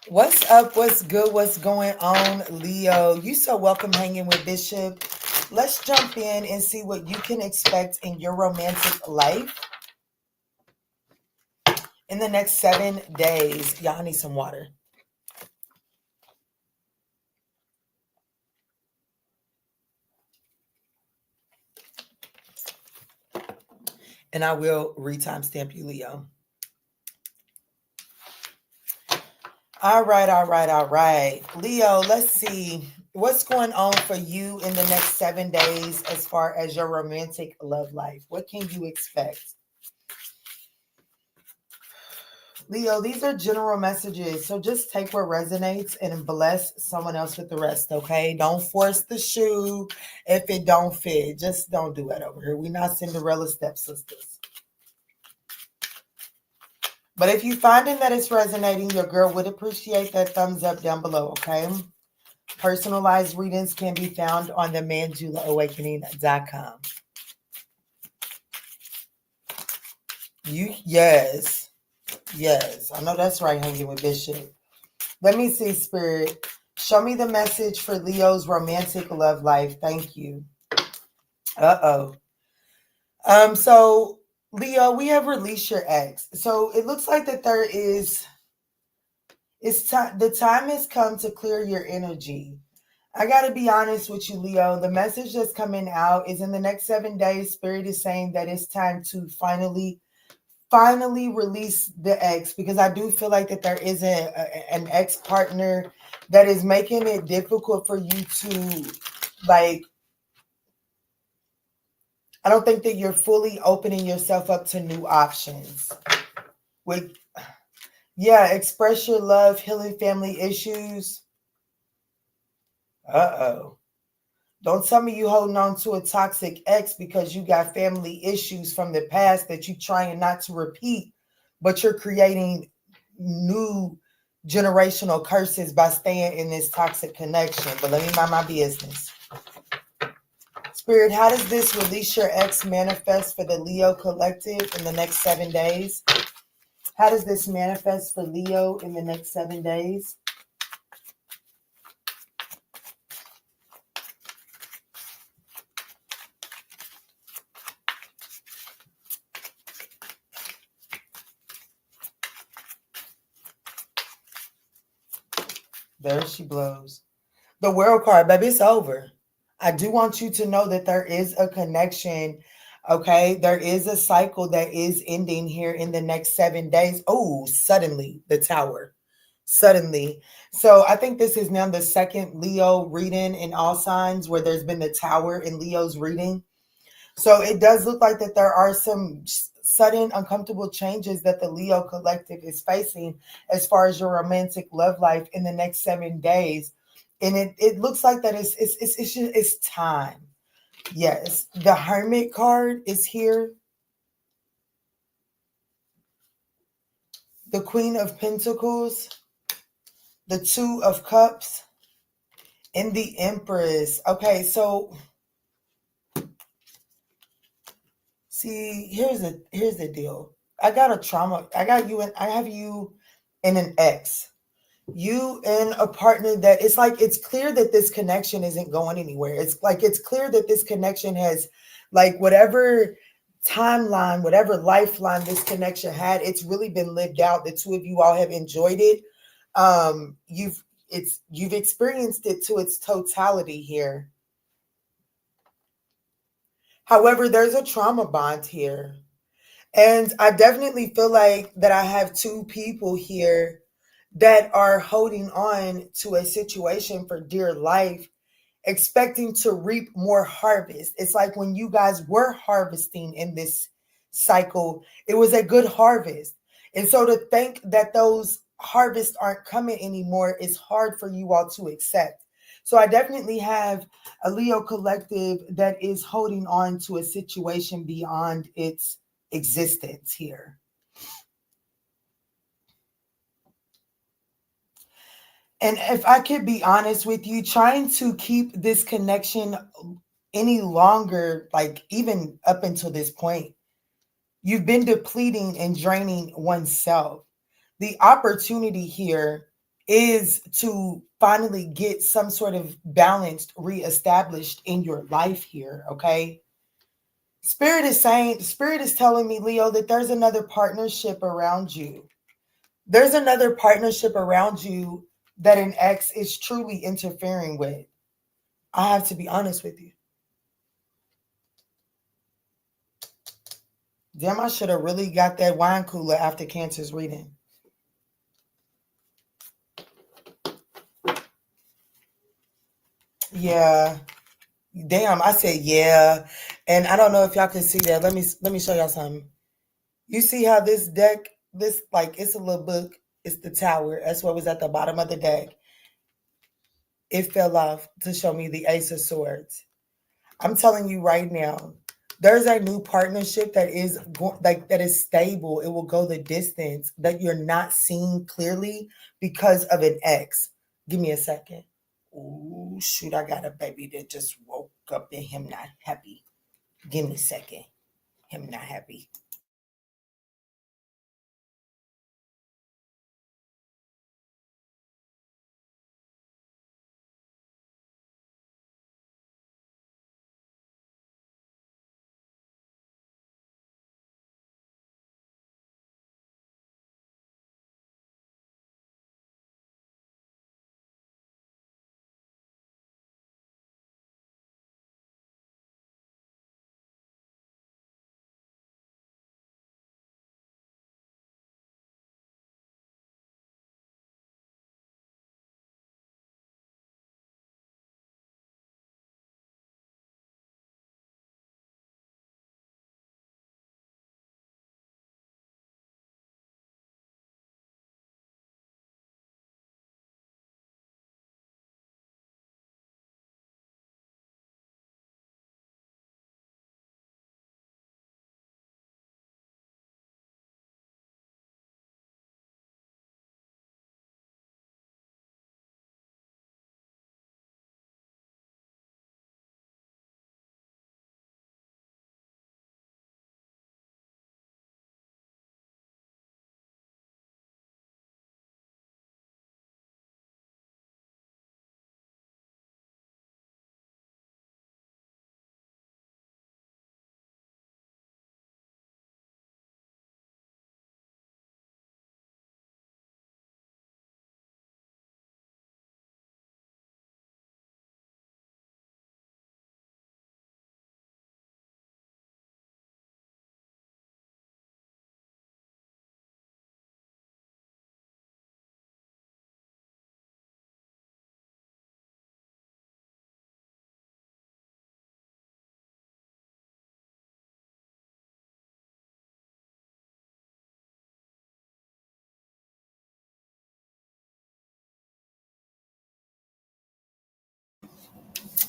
What's up? What's good? What's going on, Leo? You so welcome hanging with Bishop. Let's jump in and see what you can expect in your romantic life in the next 7 days. Y'all need some water. And I will re-timestamp you, Leo. All right. Leo, let's see. What's going on for you in the next 7 days as far as your romantic love life? What can you expect? Leo, these are general messages, so just take what resonates and bless someone else with the rest, okay? Don't force the shoe if it don't fit. Just don't do that over here. We're not Cinderella stepsisters. But if you're finding that it's resonating, your girl would appreciate that thumbs up down below, okay? Personalized readings can be found on the ManjulaAwakening.com. Yes. I know that's right, hanging with Bishop. Let me see, Spirit. Show me the message for Leo's romantic love life. Thank you. Uh-oh. So Leo, we have released your ex. So it looks like that the time has come to clear your energy. I got to be honest with you, Leo. The message that's coming out is in the next 7 days, Spirit is saying that it's time to finally release the ex, because I do feel like that there is an ex partner that is making it difficult for you to, like, I don't think that you're fully opening yourself up to new options. Express your love, healing family issues. Uh-oh. Don't tell me you holding on to a toxic ex because you got family issues from the past that you trying not to repeat, but you're creating new generational curses by staying in this toxic connection. But let me mind my business. Spirit, how does this release your ex manifest for the Leo collective in the next 7 days? How does this manifest for Leo in the next 7 days? There she blows. The World card, baby, it's over. I do want you to know that there is a connection. Okay, there is a cycle that is ending here in the next 7 days. Oh, suddenly the Tower. Suddenly. So I think this is now the second Leo reading in all signs where there's been the Tower in Leo's reading. So it does look like that there are some sudden uncomfortable changes that the Leo collective is facing as far as your romantic love life in the next 7 days. And it looks like that it's time. Yes. The Hermit card is here. The Queen of Pentacles, the Two of Cups, and the Empress. Okay, so see, here's the deal. I got a trauma. I have you and an ex. You and a partner that it's like it's clear that this connection isn't going anywhere. It's like it's clear that this connection has like whatever timeline, whatever lifeline this connection had, it's really been lived out. The two of you all have enjoyed it. You've experienced it to its totality here. However, there's a trauma bond here. And I definitely feel like that I have two people here that are holding on to a situation for dear life, expecting to reap more harvest. It's like when you guys were harvesting in this cycle, it was a good harvest. And so to think that those harvests aren't coming anymore is hard for you all to accept. So I definitely have a Leo collective that is holding on to a situation beyond its existence here. And if I could be honest with you, trying to keep this connection any longer, like even up until this point, you've been depleting and draining oneself. The opportunity here is to finally get some sort of balanced reestablished in your life here, okay? Spirit is telling me, Leo, that there's another partnership around you. There's another partnership around you that an ex is truly interfering with. I have to be honest with you. Damn, I should have really got that wine cooler after Cancer's reading. Yeah. Damn, I said yeah. And I don't know if y'all can see that. Let me show y'all something. You see how this deck, this like it's a little book, it's the Tower. That's what was at the bottom of the deck. It fell off to show me the Ace of Swords. I'm telling you right now, there's a new partnership that is that is stable. It will go the distance that you're not seeing clearly because of an ex. Give me a second. Oh shoot, I got a baby that just woke up and him not happy. Give me a second. Him not happy.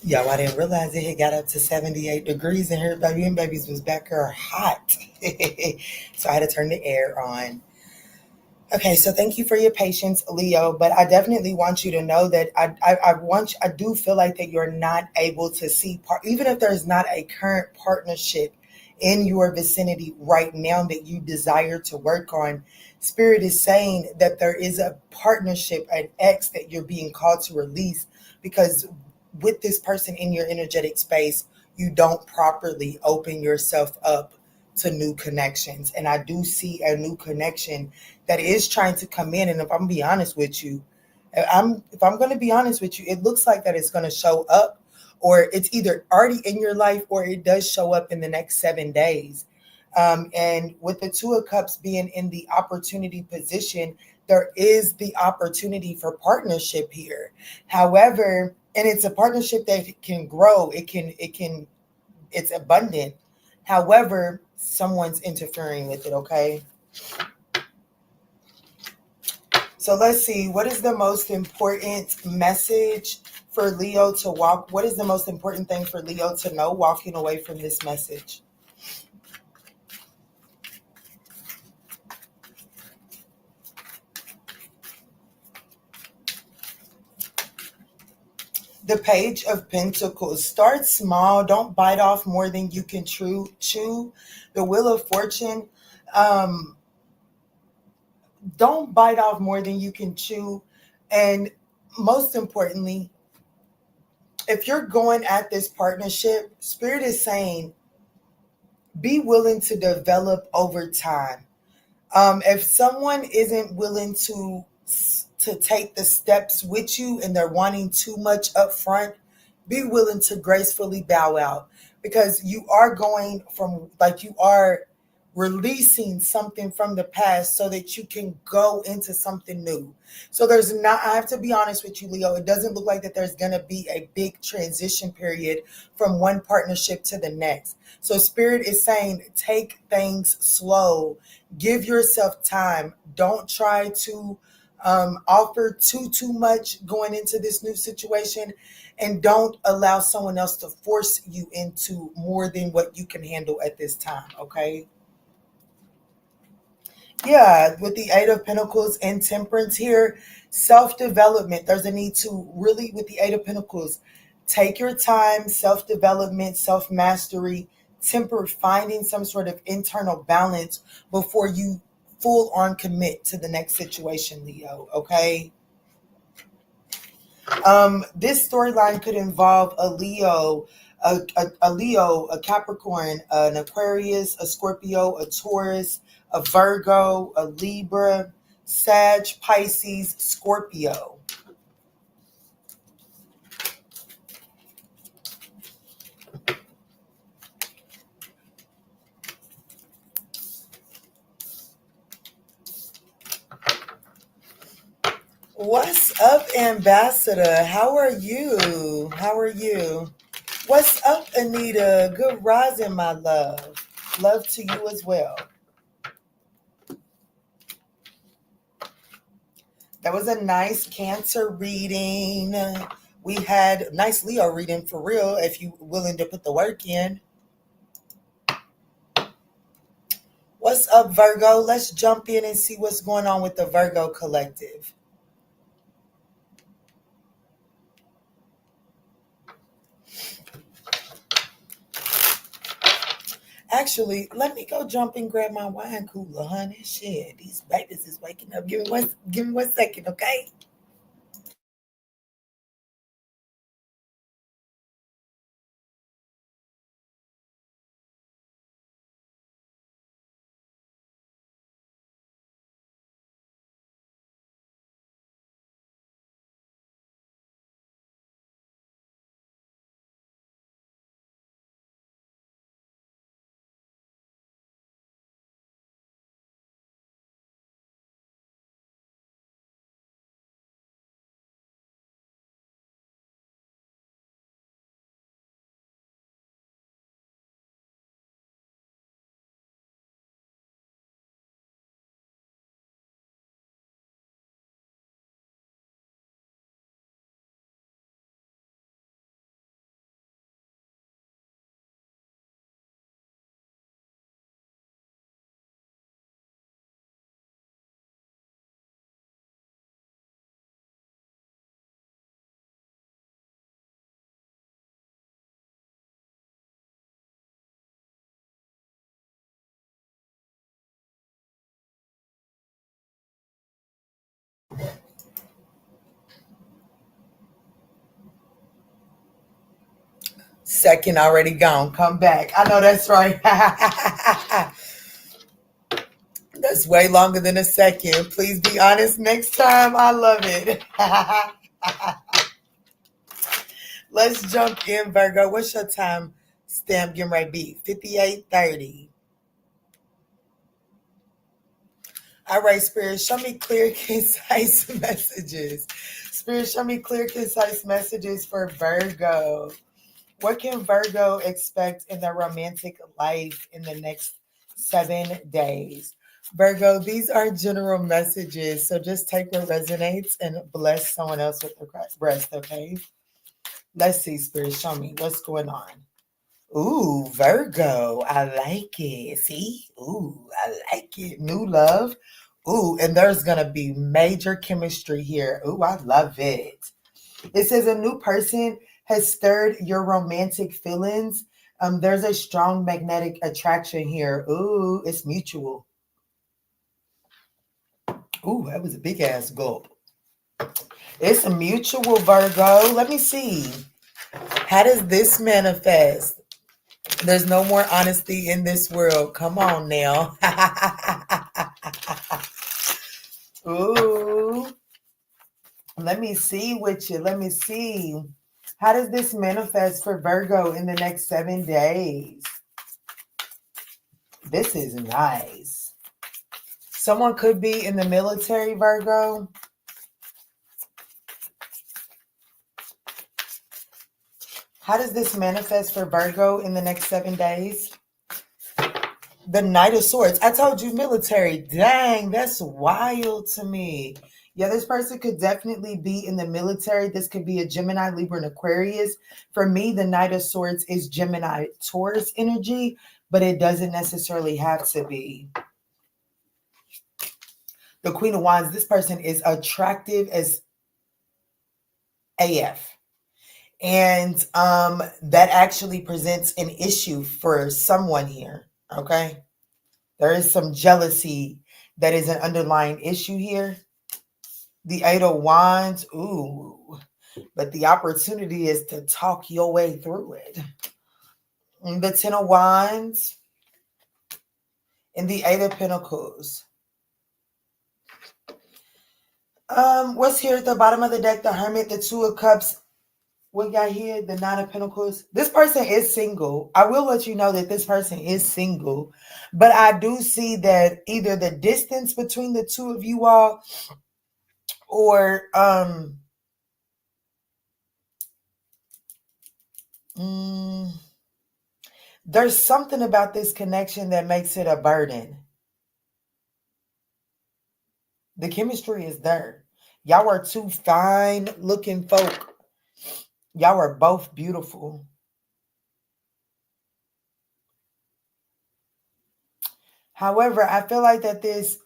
Yo, I didn't realize it had got up to 78 degrees in here, baby, and babies was back here hot. So I had to turn the air on. Okay, so thank you for your patience, Leo. But I definitely want you to know that I do feel like that you're not able to see even if there's not a current partnership in your vicinity right now that you desire to work on. Spirit is saying that there is a partnership, an X that you're being called to release because with this person in your energetic space, you don't properly open yourself up to new connections. And I do see a new connection that is trying to come in. And if I'm gonna be honest with you, if I'm gonna be honest with you, it looks like that it's gonna show up, or it's either already in your life or it does show up in the next 7 days. And with the Two of Cups being in the opportunity position, there is the opportunity for partnership here. However, and it's a partnership that can grow. It's abundant. However, someone's interfering with it, okay? So let's see, what is the most important message for Leo to walk? What is the most important thing for Leo to know walking away from this message? The Page of Pentacles. Start small. Don't bite off more than you can chew. The Wheel of Fortune. Um, don't bite off more than you can chew. And most importantly, if you're going at this partnership, Spirit is saying, be willing to develop over time. If someone isn't willing to take the steps with you and they're wanting too much up front, be willing to gracefully bow out, because you are going from, like, you are releasing something from the past so that you can go into something new. So there's not, I have to be honest with you, Leo, it doesn't look like that there's going to be a big transition period from one partnership to the next. So Spirit is saying, take things slow, give yourself time. Don't try to offer too much going into this new situation, and don't allow someone else to force you into more than what you can handle at this time, okay? Yeah, with the Eight of Pentacles and Temperance here, self-development. There's a need to really, with the Eight of Pentacles, take your time, self-development, self-mastery, temper, finding some sort of internal balance before you full on commit to the next situation, Leo, okay? This storyline could involve a Leo, a Capricorn, an Aquarius, a Scorpio, a Taurus, a Virgo, a Libra, Sag, Pisces, Scorpio. What's up, Ambassador? How are you? How are you? What's up, Anita? Good rising, my love. Love to you as well. That was a nice Cancer reading. We had a nice Leo reading for real, if you willing to put the work in. What's up, Virgo? Let's jump in and see what's going on with the Virgo collective. Actually, let me go jump and grab my wine cooler, honey. Shit, these babies is waking up. Give me 1 second, okay? Second already gone. Come back. I know that's right. That's way longer than a second. Please be honest next time. I love it. Let's jump in, Virgo. What's your time stamp getting ready to be? 58:30. All right, Spirit, show me clear, concise messages. Spirit, show me clear, concise messages for Virgo. What can Virgo expect in their romantic life in the next 7 days? Virgo, these are general messages, so just take what resonates and bless someone else with the rest, okay? Let's see, Spirit, show me what's going on. Ooh, Virgo, I like it. See? Ooh, I like it. New love. Ooh, and there's going to be major chemistry here. Ooh, I love it. It says a new person has stirred your romantic feelings. There's a strong magnetic attraction here. Ooh, it's mutual. Ooh, that was a big ass gulp. It's a mutual, Virgo. Let me see. How does this manifest? There's no more honesty in this world. Come on now. Ooh. Let me see with you. Let me see. How does this manifest for Virgo in the next 7 days? This is nice. Someone could be in the military, Virgo. How does this manifest for Virgo in the next 7 days? The Knight of Swords. I told you military. Dang, that's wild to me. Yeah, this person could definitely be in the military. This could be a Gemini, Libra, and Aquarius. For me, the Knight of Swords is Gemini, Taurus energy, but it doesn't necessarily have to be. The Queen of Wands, this person is attractive as AF. And that actually presents an issue for someone here, okay? There is some jealousy that is an underlying issue here. The Eight of Wands, ooh, but the opportunity is to talk your way through it. And the Ten of Wands and the Eight of Pentacles. What's here at the bottom of the deck? The Hermit, the Two of Cups. We got here the Nine of Pentacles. This person is single. I will let you know that this person is single, but I do see that either the distance between the two of you all, or there's something about this connection that makes it a burden. The chemistry is there. Y'all are two fine looking folk. Y'all are both beautiful. However, I feel like that this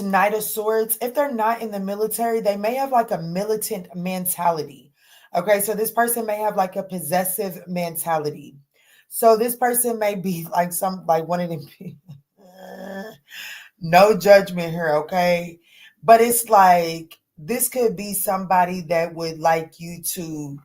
Knight of Swords, if they're not in the military, they may have like a militant mentality. Okay, so this person may have like a possessive mentality. So this person may be like one of them. No judgment here, okay? But it's like this could be somebody that would like you to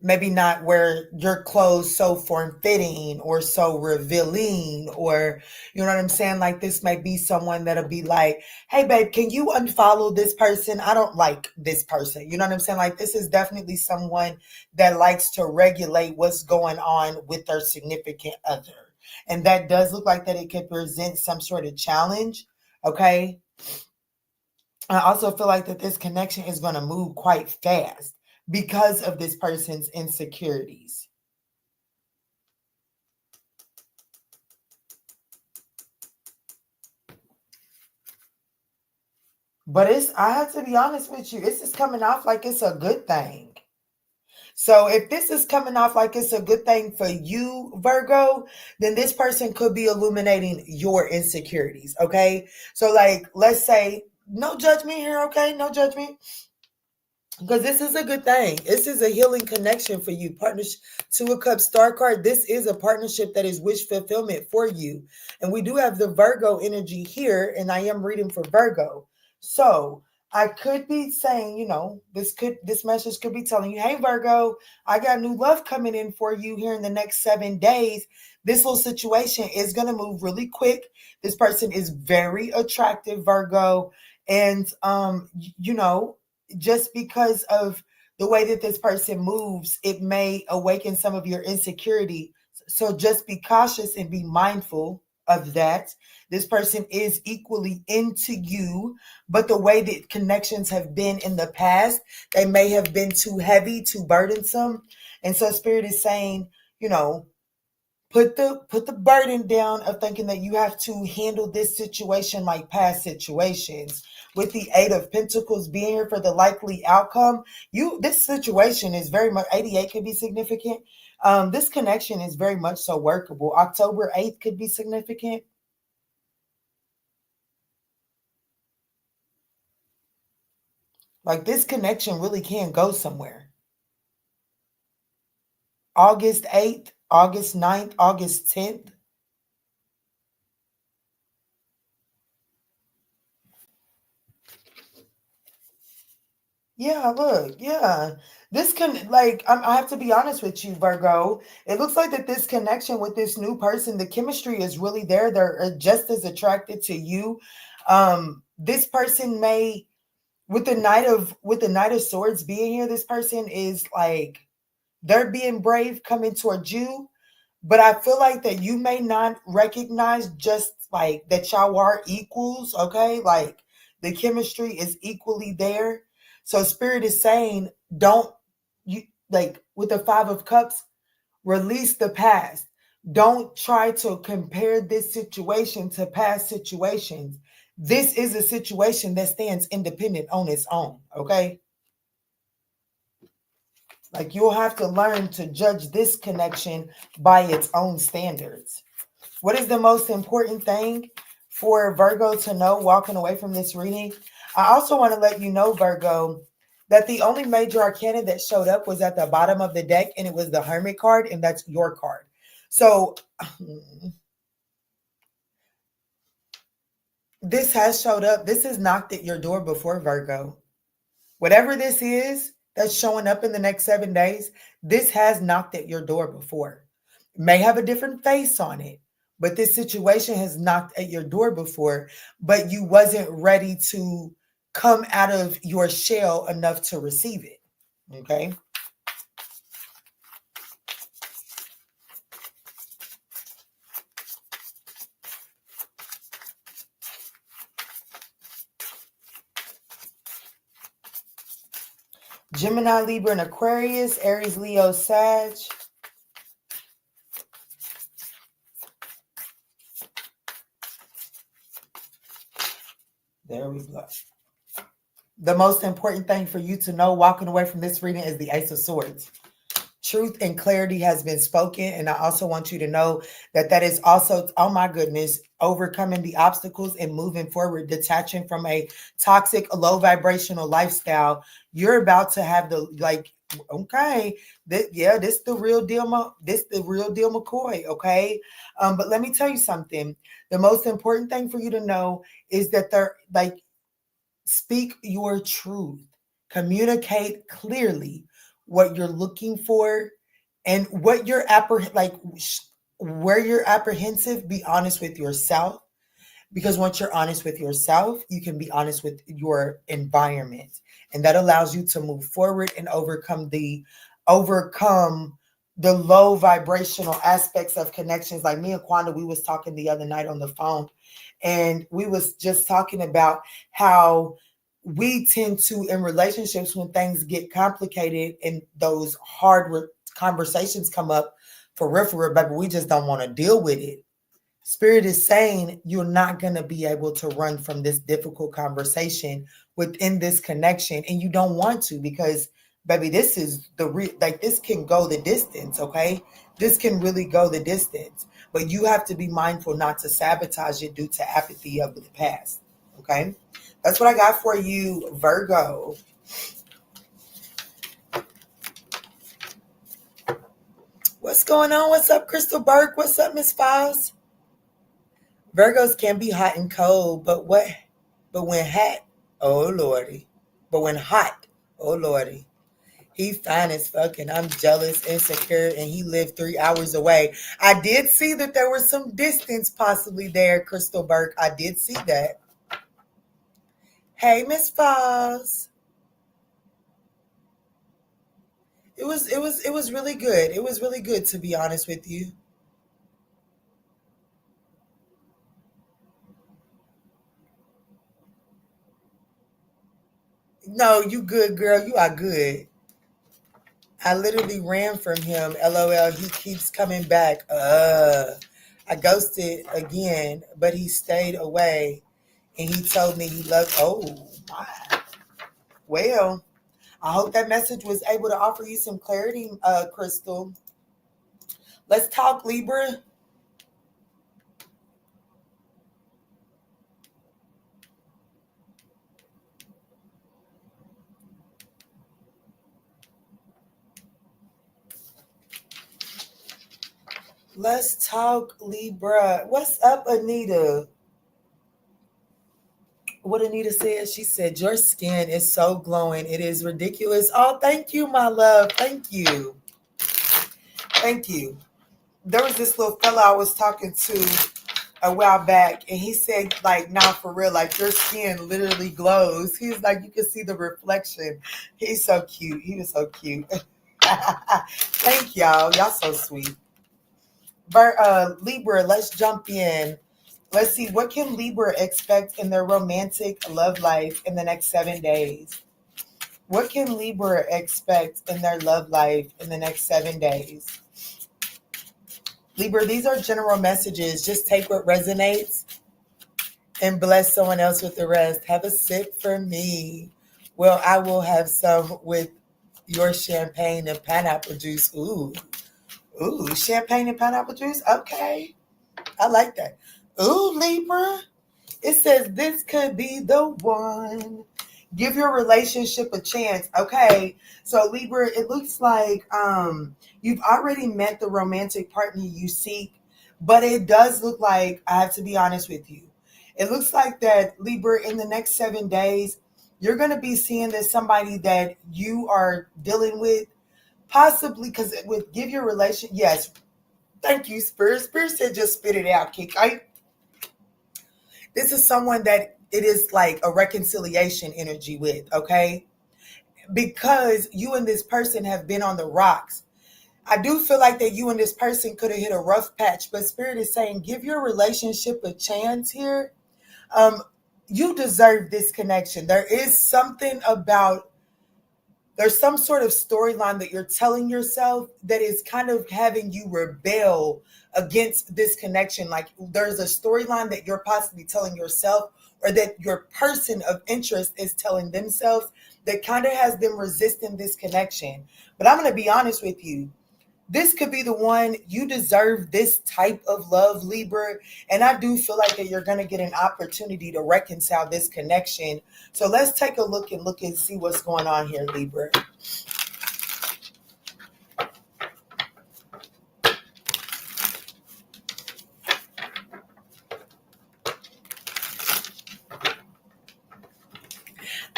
maybe not wear your clothes so form-fitting or so revealing, or you know what I'm saying? Like this might be someone that'll be like, hey babe, can you unfollow this person? I don't like this person. You know what I'm saying? Like this is definitely someone that likes to regulate what's going on with their significant other. And that does look like that it could present some sort of challenge. Okay. I also feel like that this connection is going to move quite fast because of this person's insecurities. But I have to be honest with you, this is coming off like it's a good thing. So if this is coming off like it's a good thing for you, Virgo, then this person could be illuminating your insecurities, okay? So like, let's say, no judgment here, okay? No judgment. Because this is a good thing. This is a healing connection for you. Partnership, Two of Cups, Star card. This is a partnership that is wish fulfillment for you. And we do have the Virgo energy here, and I am reading for Virgo. So I could be saying, this message could be telling you, hey, Virgo, I got new love coming in for you here in the next 7 days. This little situation is going to move really quick. This person is very attractive, Virgo. And, just because of the way that this person moves, it may awaken some of your insecurity. So just be cautious and be mindful of that. This person is equally into you, but the way that connections have been in the past, they may have been too heavy, too burdensome. And so Spirit is saying, put the burden down of thinking that you have to handle this situation like past situations. With the 8 of Pentacles being here for the likely outcome, this situation is very much, 88 could be significant. This connection is very much so workable. October 8th could be significant. Like, this connection really can go somewhere. August 8th, August 9th, August 10th. Yeah, look, yeah. I have to be honest with you, Virgo. It looks like that this connection with this new person, the chemistry is really there. They're just as attracted to you. This person may, with the Knight of Swords being here, this person is like, they're being brave coming towards you. But I feel like that you may not recognize just like that y'all are equals, okay? Like, the chemistry is equally there. So Spirit is saying, don't, you like, with the 5 of Cups, release the past. Don't try to compare this situation to past situations. This is a situation that stands independent on its own, okay? Like, you'll have to learn to judge this connection by its own standards. What is the most important thing for Virgo to know walking away from this reading? I also want to let you know, Virgo, that the only major arcana that showed up was at the bottom of the deck, and it was the Hermit card, and that's your card. So this has showed up. This has knocked at your door before, Virgo. Whatever this is that's showing up in the next 7 days, this has knocked at your door before. It may have a different face on it, but this situation has knocked at your door before, but you wasn't ready to come out of your shell enough to receive it. Okay. Gemini, Libra, and Aquarius, Aries, Leo, Sag. There we go. The most important thing for you to know walking away from this reading is the Ace of Swords. Truth and clarity has been spoken. And I also want you to know that is also, oh my goodness, overcoming the obstacles and moving forward, detaching from a toxic, low vibrational lifestyle. You're about to have okay, this the real deal. This the real deal, McCoy. Okay. But let me tell you something. The most important thing for you to know is that speak your truth, communicate clearly what you're looking for and what you're where you're apprehensive. Be honest with yourself, because once you're honest with yourself, you can be honest with your environment, and that allows you to move forward and overcome the low vibrational aspects of connections. Like me and Kwanda, we was talking the other night on the phone, and we was just talking about how we tend to, in relationships, when things get complicated and those hard conversations come up, for real, baby, we just don't want to deal with it. Spirit is saying you're not going to be able to run from this difficult conversation within this connection, and you don't want to, because baby, this is this can go the distance, okay? This can really go the distance, but you have to be mindful not to sabotage it due to apathy of the past, okay? That's what I got for you, Virgo. What's going on? What's up, Crystal Burke? What's up, Miss Files? Virgos can be hot and cold, but when hot, Oh Lordy. But when hot, oh Lordy. He fine as fuck and I'm jealous, insecure, and he lived 3 hours away. I did see that there was some distance possibly there, Crystal Burke. I did see that. Hey, Miss Foss. It was really good. It was really good, to be honest with you. No, you good, girl. You are good. I literally ran from him. LOL. He keeps coming back. I ghosted again, but he stayed away and he told me he loved. Oh, my. Well, I hope that message was able to offer you some clarity, Crystal. Let's talk, Libra. Let's talk, Libra. What's up, Anita? What Anita said, she said, your skin is so glowing. It is ridiculous. Oh, thank you, my love. Thank you. Thank you. There was this little fella I was talking to a while back, and he said, like, nah, for real, like, your skin literally glows. He's like, you can see the reflection. He's so cute. He was so cute. Thank y'all. Y'all so sweet. Libra, let's jump in. Let's see, what can Libra expect in their romantic love life in the next 7 days? What can Libra expect in their love life in the next 7 days? Libra, these are general messages. Just take what resonates and bless someone else with the rest. Have a sip for me. Well, I will have some with your champagne and pineapple juice. Ooh, champagne and pineapple juice? Okay. I like that. Ooh, Libra. It says this could be the one. Give your relationship a chance. Okay. So Libra, it looks like you've already met the romantic partner you seek, but it does look like, I have to be honest with you. It looks like that Libra, in the next 7 days, you're going to be seeing that somebody that you are dealing with, possibly because with give your relation. Yes. Thank you, Spirit. Spirit said just spit it out, Kick. This is someone that it is like a reconciliation energy with, okay? Because you and this person have been on the rocks. I do feel like that you and this person could have hit a rough patch, but Spirit is saying give your relationship a chance here. Um, you deserve this connection. There's some sort of storyline that you're telling yourself that is kind of having you rebel against this connection. Like there's a storyline that you're possibly telling yourself, or that your person of interest is telling themselves, that kind of has them resisting this connection. But I'm going to be honest with you. This could be the one. You deserve this type of love, Libra. And I do feel like that you're going to get an opportunity to reconcile this connection. So let's take a look and see what's going on here, Libra.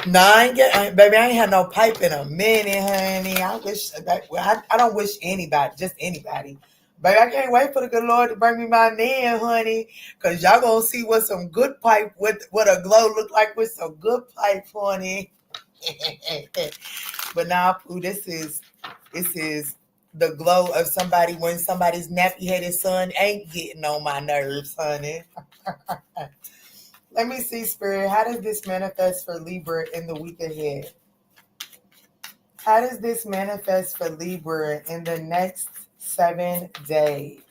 Baby, I ain't had no pipe in a minute, honey. I don't wish anybody, just anybody. Baby, I can't wait for the good Lord to bring me my man, honey. Because y'all going to see what some good pipe, what a glow look like with some good pipe, honey. But now, Pooh, this is the glow of somebody when somebody's nappy-headed son ain't getting on my nerves, honey. Let me see, Spirit. How does this manifest for Libra in the week ahead? How does this manifest for Libra in the next 7 days?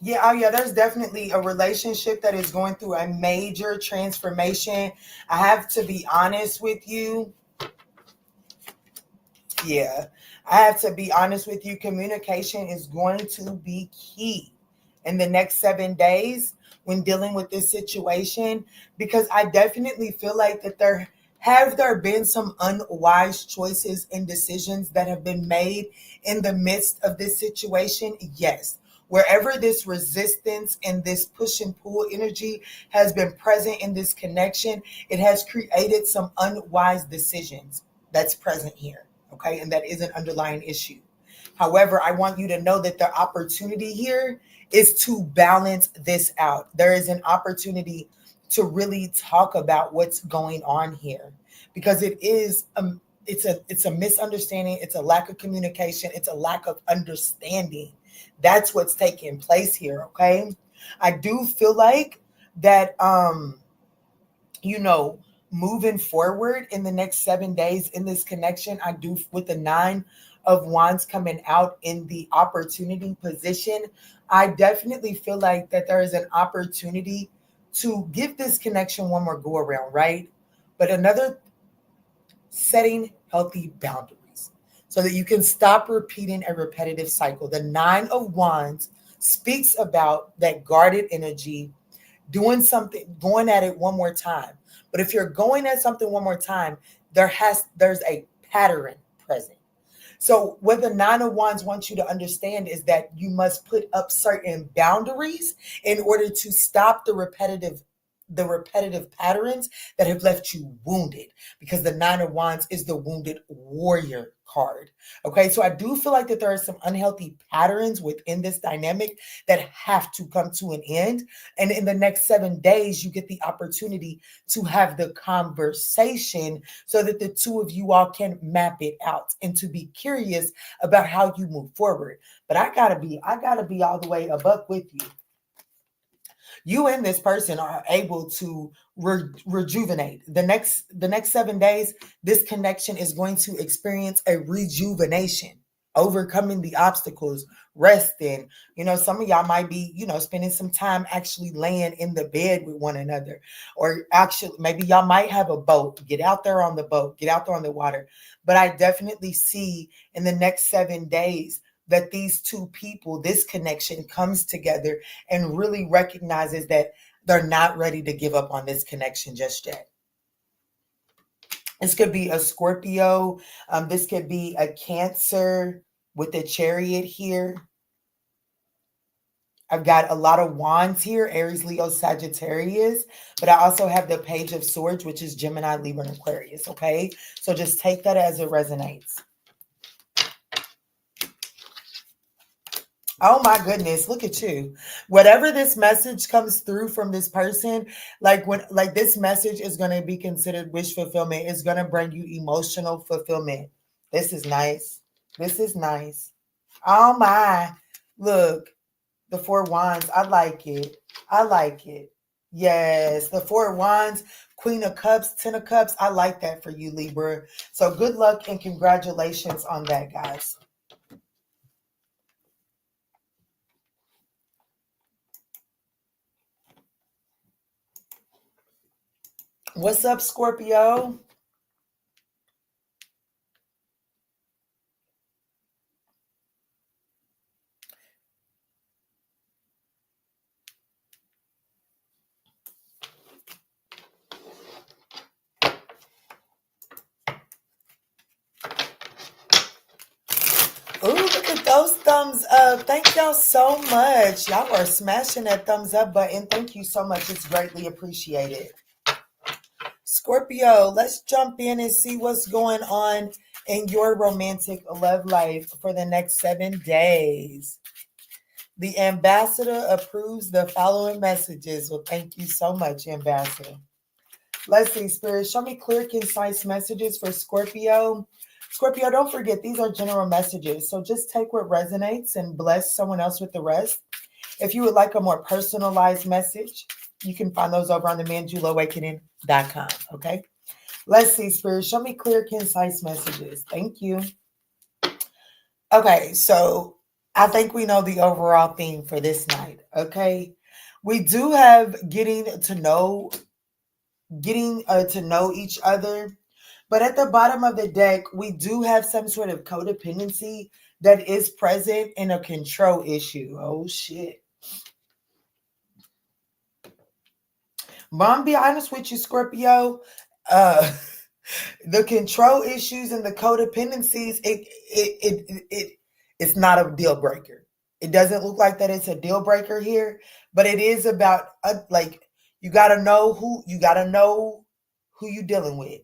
Yeah, oh yeah, there's definitely a relationship that is going through a major transformation. I have to be honest with you. Yeah, I have to be honest with you. Communication is going to be key in the next 7 days when dealing with this situation, because I definitely feel like that there been some unwise choices and decisions that have been made in the midst of this situation. Yes. Wherever this resistance and this push and pull energy has been present in this connection, it has created some unwise decisions that's present here. Okay. And that is an underlying issue. However, I want you to know that the opportunity here is to balance this out. There is an opportunity to really talk about what's going on here, because it is it's a misunderstanding, it's a lack of communication, it's a lack of understanding. That's what's taking place here. Okay. I do feel like that moving forward in the next 7 days in this connection, I do, with the 9 of Wands coming out in the opportunity position, I definitely feel like that there is an opportunity to give this connection one more go around, right? But another, setting healthy boundaries so that you can stop repeating a repetitive cycle. The 9 of Wands speaks about that guarded energy, doing something, going at it one more time. But if you're going at something one more time, there's a pattern present. So what the 9 of Wands wants you to understand is that you must put up certain boundaries in order to stop the repetitive patterns that have left you wounded, because the 9 of Wands is the wounded warrior card. Okay, so I do feel like that there are some unhealthy patterns within this dynamic that have to come to an end. And in the next 7 days, you get the opportunity to have the conversation so that the two of you all can map it out and to be curious about how you move forward. But I gotta be all the way a buck with you. You and this person are able to rejuvenate. The next 7 days, this connection is going to experience a rejuvenation, overcoming the obstacles, resting. Some of y'all might be, spending some time actually laying in the bed with one another, or actually maybe y'all might have a boat. Get out there on the boat, get out there on the water. But I definitely see in the next 7 days that these two people, this connection comes together and really recognizes that they're not ready to give up on this connection just yet. This could be a Scorpio. This could be a Cancer with the Chariot here. I've got a lot of Wands here, Aries, Leo, Sagittarius, but I also have the Page of Swords, which is Gemini, Libra, and Aquarius, okay? So just take that as it resonates. Oh my goodness, look at you. Whatever this message comes through from this person, like this message is going to be considered wish fulfillment. It's going to bring you emotional fulfillment. This is nice. This is nice. Oh my. Look, the 4 Wands. I like it. I like it. Yes, the 4 Wands, Queen of Cups, 10 of Cups. I like that for you, Libra. So good luck and congratulations on that, guys. What's up, Scorpio? Ooh, look at those thumbs up. Thank y'all so much. Y'all are smashing that thumbs up button. Thank you so much. It's greatly appreciated. Scorpio, let's jump in and see what's going on in your romantic love life for the next 7 days. The ambassador approves the following messages. Well, thank you so much, ambassador. Let's see, Spirit. Show me clear, concise messages for Scorpio. Scorpio, don't forget, these are general messages. So just take what resonates and bless someone else with the rest. If you would like a more personalized message, you can find those over on the ManjulaAwakening.com. Okay. Let's see, Spirit. Show me clear, concise messages. Thank you. Okay. So I think we know the overall theme for this night. Okay. We do have getting to know each other. But at the bottom of the deck, we do have some sort of codependency that is present in a control issue. Oh, shit. But I'm be honest with you, Scorpio. The control issues and the codependencies, it's not a deal breaker. It doesn't look like that it's a deal breaker here, but it is about like you got to know who you're dealing with.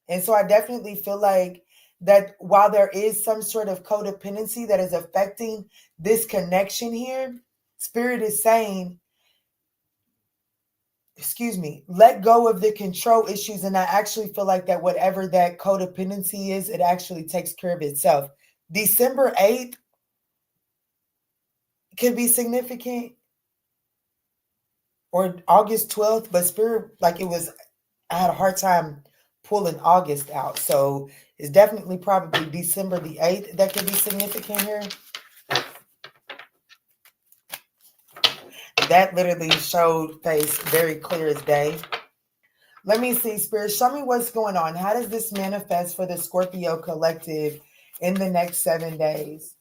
And so I definitely feel like that while there is some sort of codependency that is affecting this connection here, Spirit is saying, excuse me, let go of the control issues. And I actually feel like that whatever that codependency is, it actually takes care of itself. December 8th could be significant, or August 12th, but Spirit, like I had a hard time pulling August out. So it's definitely probably December the 8th that could be significant here. That literally showed face very clear as day. Let me see, Spirit, show me what's going on. How does this manifest for the Scorpio collective in the next 7 days?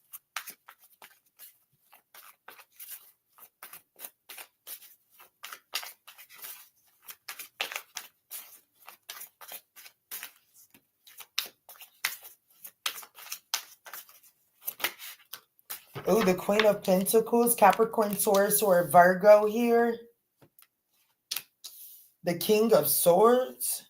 Ooh, the Queen of Pentacles, Capricorn, Taurus, or Virgo here. The King of Swords.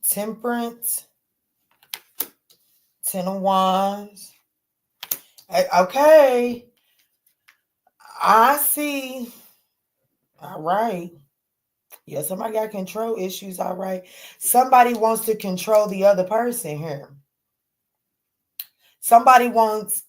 Temperance. Ten of Wands. Okay. I see. All right. Yeah, somebody got control issues. All right. Somebody wants to control the other person here. Somebody wants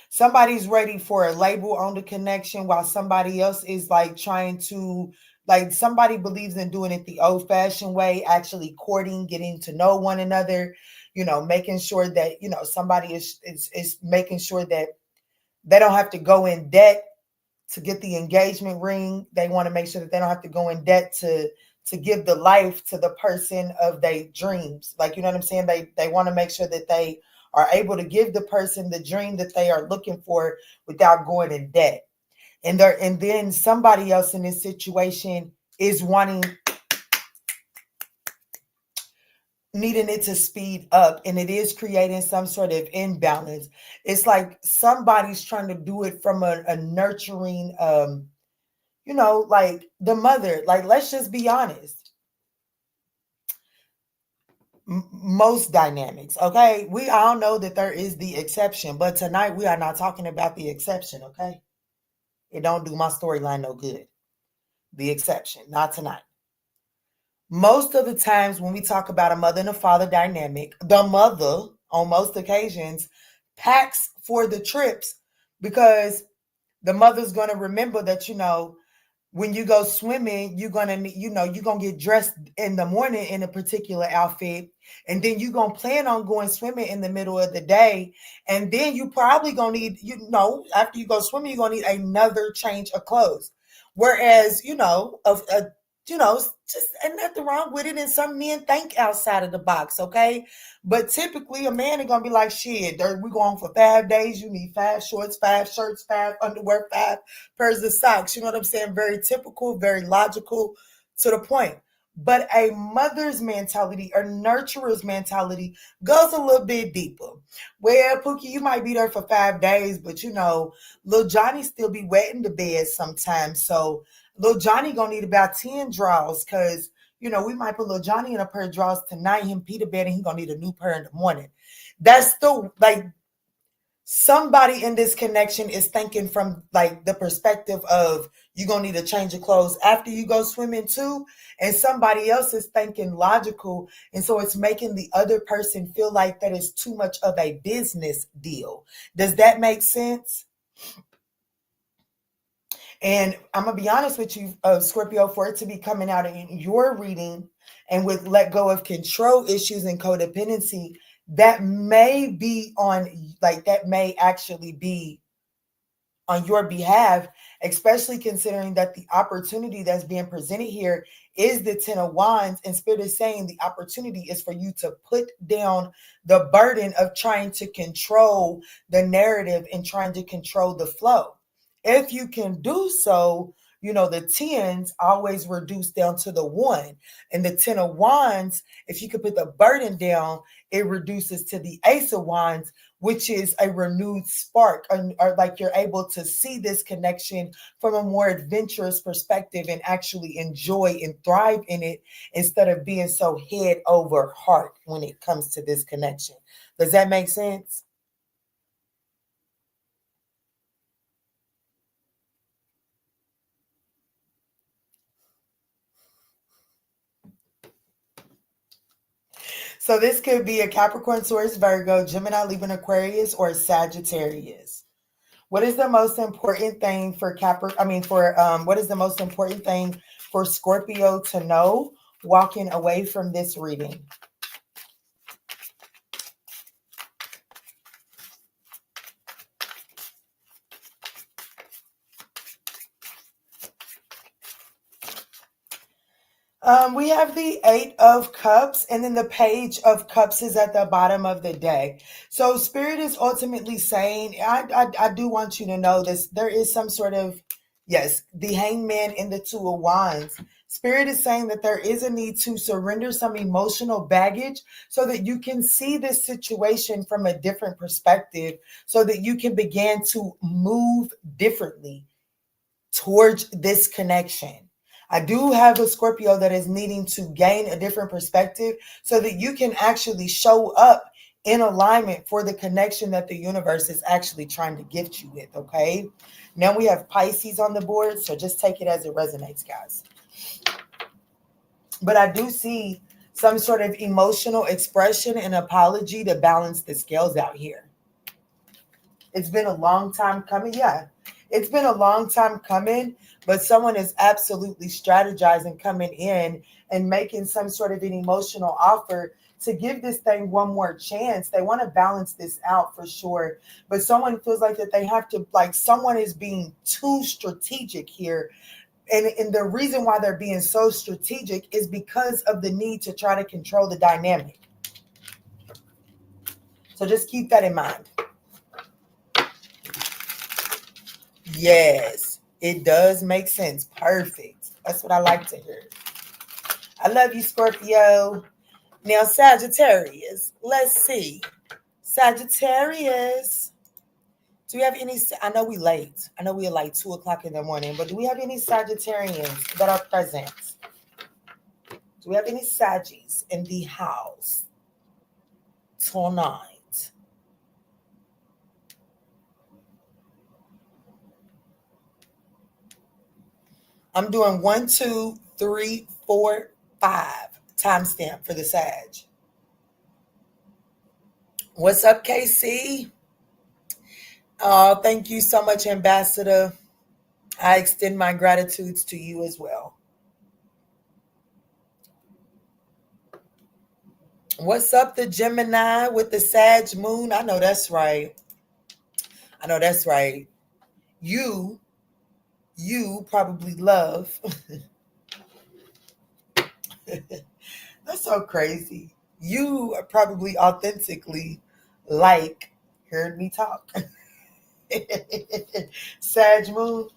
somebody's ready for a label on the connection, while somebody else is like trying to, like, somebody believes in doing it the old-fashioned way, actually courting, getting to know one another, making sure that, somebody is making sure that they don't have to go in debt to get the engagement ring. They want to make sure that they don't have to go in debt to give the life to the person of their dreams. Like, you know what I'm saying? They want to make sure that they are able to give the person the dream that they are looking for without going in debt. And then somebody else in this situation is needing it to speed up, and it is creating some sort of imbalance. It's like somebody's trying to do it from a nurturing, like the mother. Like, let's just be honest. Most dynamics, okay? We all know that there is the exception, but tonight we are not talking about the exception, okay? It don't do my storyline no good. The exception, not tonight. Most of the times when we talk about a mother and a father dynamic, the mother, on most occasions, packs for the trips, because the mother's going to remember that, when you go swimming, you're going to get dressed in the morning in a particular outfit. And then you're going to plan on going swimming in the middle of the day. And then you probably going to need, after you go swimming, you're going to need another change of clothes. Whereas, just ain't nothing wrong with it. And some men think outside of the box, okay? But typically a man is going to be like, shit, we're going for 5 days. You need 5 shorts, 5 shirts, 5 underwear, 5 pairs of socks. You know what I'm saying? Very typical, very logical, to the point. But a mother's mentality, a nurturer's mentality, goes a little bit deeper. Well, Pookie, you might be there for 5 days, but little Johnny still be wet in the bed sometimes. So little Johnny gonna need about 10 draws, because we might put little Johnny in a pair of drawers tonight, him pee to bed, and he gonna need a new pair in the morning. That's still like somebody in this connection is thinking from like the perspective of you're gonna need a change of clothes after you go swimming too, and somebody else is thinking logical, and so it's making the other person feel like that is too much of a business deal. Does that make sense? And I'm going to be honest with you, Scorpio, for it to be coming out in your reading and with let go of control issues and codependency, that may actually be on your behalf, especially considering that the opportunity that's being presented here is the 10 of Wands, and Spirit is saying the opportunity is for you to put down the burden of trying to control the narrative and trying to control the flow. If you can do so, the tens always reduce down to the one. And the 10 of wands, if you could put the burden down, it reduces to the ace of wands, which is a renewed spark, or like you're able to see this connection from a more adventurous perspective and actually enjoy and thrive in it instead of being so head over heart when it comes to this connection. Does that make sense? So this could be a Capricorn, Taurus, Virgo, Gemini, Libra, Aquarius, or Sagittarius. What is the most important thing for what is the most important thing for Scorpio to know walking away from this reading? We have the 8 of Cups, and then the Page of Cups is at the bottom of the deck. So Spirit is ultimately saying, I do want you to know this. There is some sort of, yes, the Hangman and the 2 of Wands. Spirit is saying that there is a need to surrender some emotional baggage so that you can see this situation from a different perspective, so that you can begin to move differently towards this connection. I do have a Scorpio that is needing to gain a different perspective so that you can actually show up in alignment for the connection that the universe is actually trying to gift you with, okay? Now we have Pisces on the board, so just take it as it resonates, guys. But I do see some sort of emotional expression and apology to balance the scales out here. It's been a long time coming. Yeah, it's been a long time coming, but someone is absolutely strategizing, coming in and making some sort of an emotional offer to give this thing one more chance. They want to balance this out for sure, but someone feels like that they have to, like someone is being too strategic here. And the reason why they're being so strategic is because of the need to try to control the dynamic. So just keep that in mind. Yes, it does make sense. Perfect. That's what I like to hear. I love you, Scorpio. Now, Sagittarius. Let's see. Sagittarius. Do we have any? I know we late. I know we're like 2 o'clock in the morning, but do we have any Sagittarians that are present? Do we have any Saggies in the house tonight? I'm doing 1, 2, 3, 4, 5 timestamp for the Sag. What's up, KC? Oh, thank you so much, Ambassador. I extend my gratitudes to you as well. What's up, the Gemini with the Sag moon? I know that's right. I know that's right. You probably love. That's so crazy. You probably authentically like hearing me talk. Sag moon.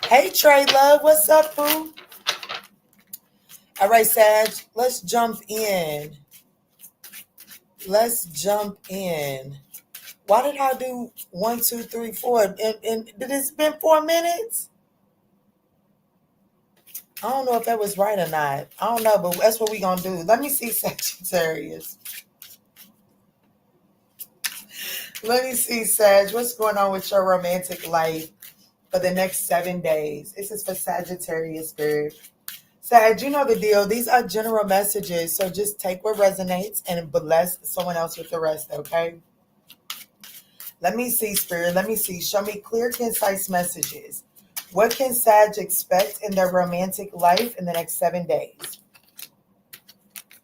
Hey, Trey Love, what's up, boo? All right, Sag, let's jump in. Let's jump in. Why did I do 1, 2, 3, 4? And did it been 4 minutes? I don't know if that was right or not. I don't know, but that's what we're going to do. Let me see, Sagittarius. Let me see, Sag. What's going on with your romantic life for the next 7 days? This is for Sagittarius, Spirit. Sag, you know the deal. These are general messages, so just take what resonates and bless someone else with the rest, okay? Let me see, Spirit. Let me see. Show me clear, concise messages. What can Sag expect in their romantic life in the next 7 days?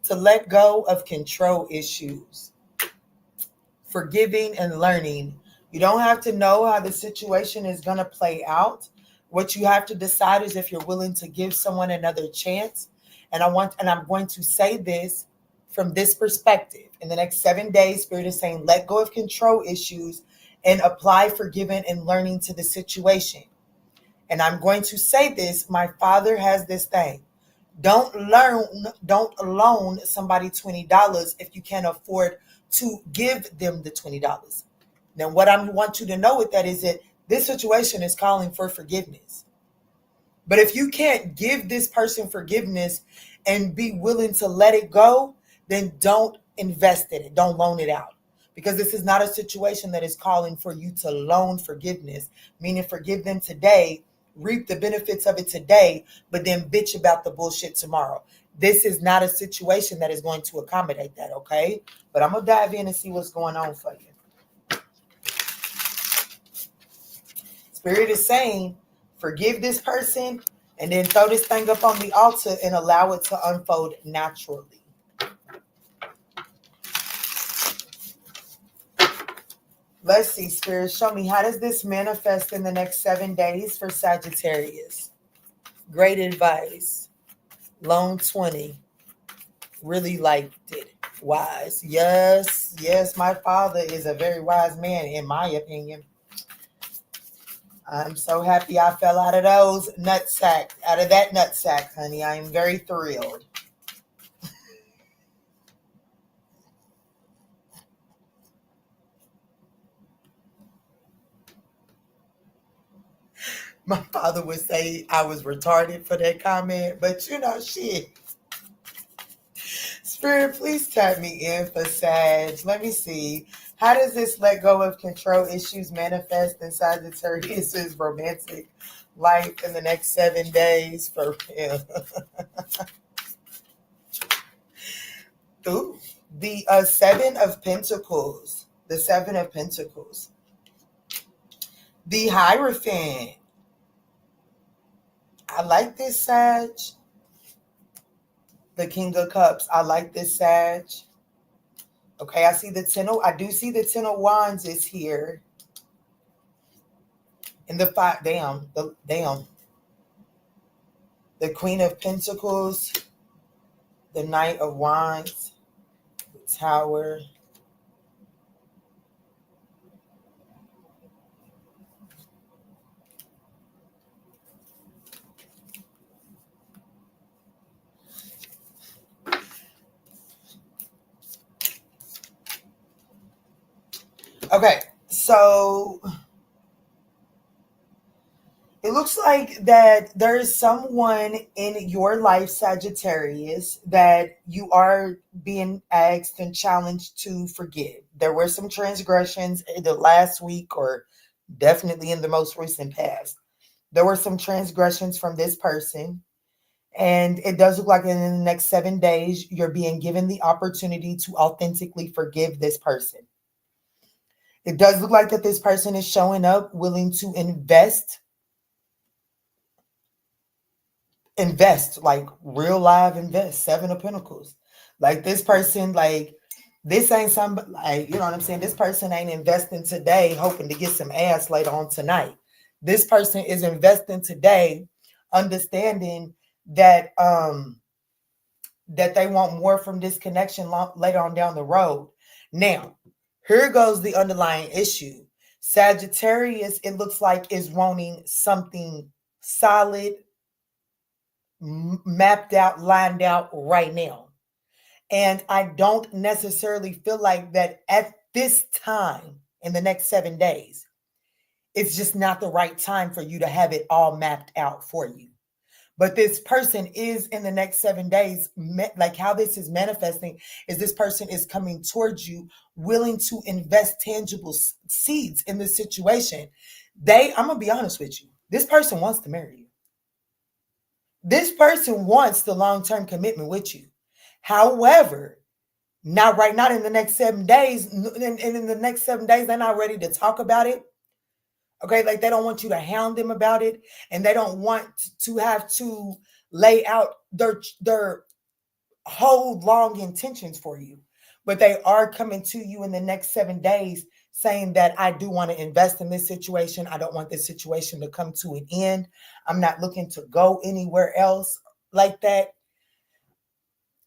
To let go of control issues. Forgiving and learning. You don't have to know how the situation is going to play out. What you have to decide is if you're willing to give someone another chance And I'm going to say this from this perspective. In the next 7 days, Spirit is saying, let go of control issues and apply forgiving and learning to the situation. And I'm going to say this, my father has this thing. Don't loan somebody $20 if you can't afford to give them the $20. Now, what I want you to know with that is that this situation is calling for forgiveness. But if you can't give this person forgiveness and be willing to let it go, then don't invest in it. Don't loan it out. Because this is not a situation that is calling for you to loan forgiveness, meaning forgive them today, reap the benefits of it today, but then bitch about the bullshit tomorrow. This is not a situation that is going to accommodate that, okay? But I'm going to dive in and see what's going on for you. Spirit is saying, forgive this person and then throw this thing up on the altar and allow it to unfold naturally. Let's see, Spirit, show me, how does this manifest in the next 7 days for Sagittarius? Great advice. Loan 20. Really liked it. Wise. Yes, my father is a very wise man, in my opinion. I'm so happy I fell out of that nutsack, honey. I am very thrilled. My father would say I was retarded for that comment, but you know, shit. Spirit, please tap me in for Sag. Let me see. How does this let go of control issues manifest in Sagittarius' romantic life in the next 7 days for real? Ooh, the Seven of Pentacles. The Seven of Pentacles. The Hierophant. I like this, Sag. The King of Cups. I like this, Sag. Okay, I do see the Ten of Wands is here. And the five, the Queen of Pentacles, the Knight of Wands, the Tower. Okay, so it looks like that there is someone in your life, Sagittarius, that you are being asked and challenged to forgive. There were some transgressions either last week or definitely in the most recent past. There were some transgressions from this person. And it does look like in the next 7 days, you're being given the opportunity to authentically forgive this person. It does look like that this person is showing up willing to invest, like real live invest. Seven of Pentacles. Like this person, like this ain't somebody, like, you know what I'm saying? This person ain't investing today hoping to get some ass later on tonight. This person is investing today understanding that that they want more from this connection later on down the road. Now, here goes the underlying issue. Sagittarius, it looks like, is wanting something solid, mapped out, lined out right now. And I don't necessarily feel like that at this time in the next 7 days, it's just not the right time for you to have it all mapped out for you. But this person is in the next 7 days, like how this is manifesting is this person is coming towards you, willing to invest tangible seeds in this situation. I'm going to be honest with you. This person wants to marry you. This person wants the long-term commitment with you. However, not in the next 7 days. And in the next 7 days, they're not ready to talk about it. Okay, like they don't want you to hound them about it, and they don't want to have to lay out their whole long intentions for you. But they are coming to you in the next 7 days saying that I do want to invest in this situation. I don't want this situation to come to an end. I'm not looking to go anywhere else like that.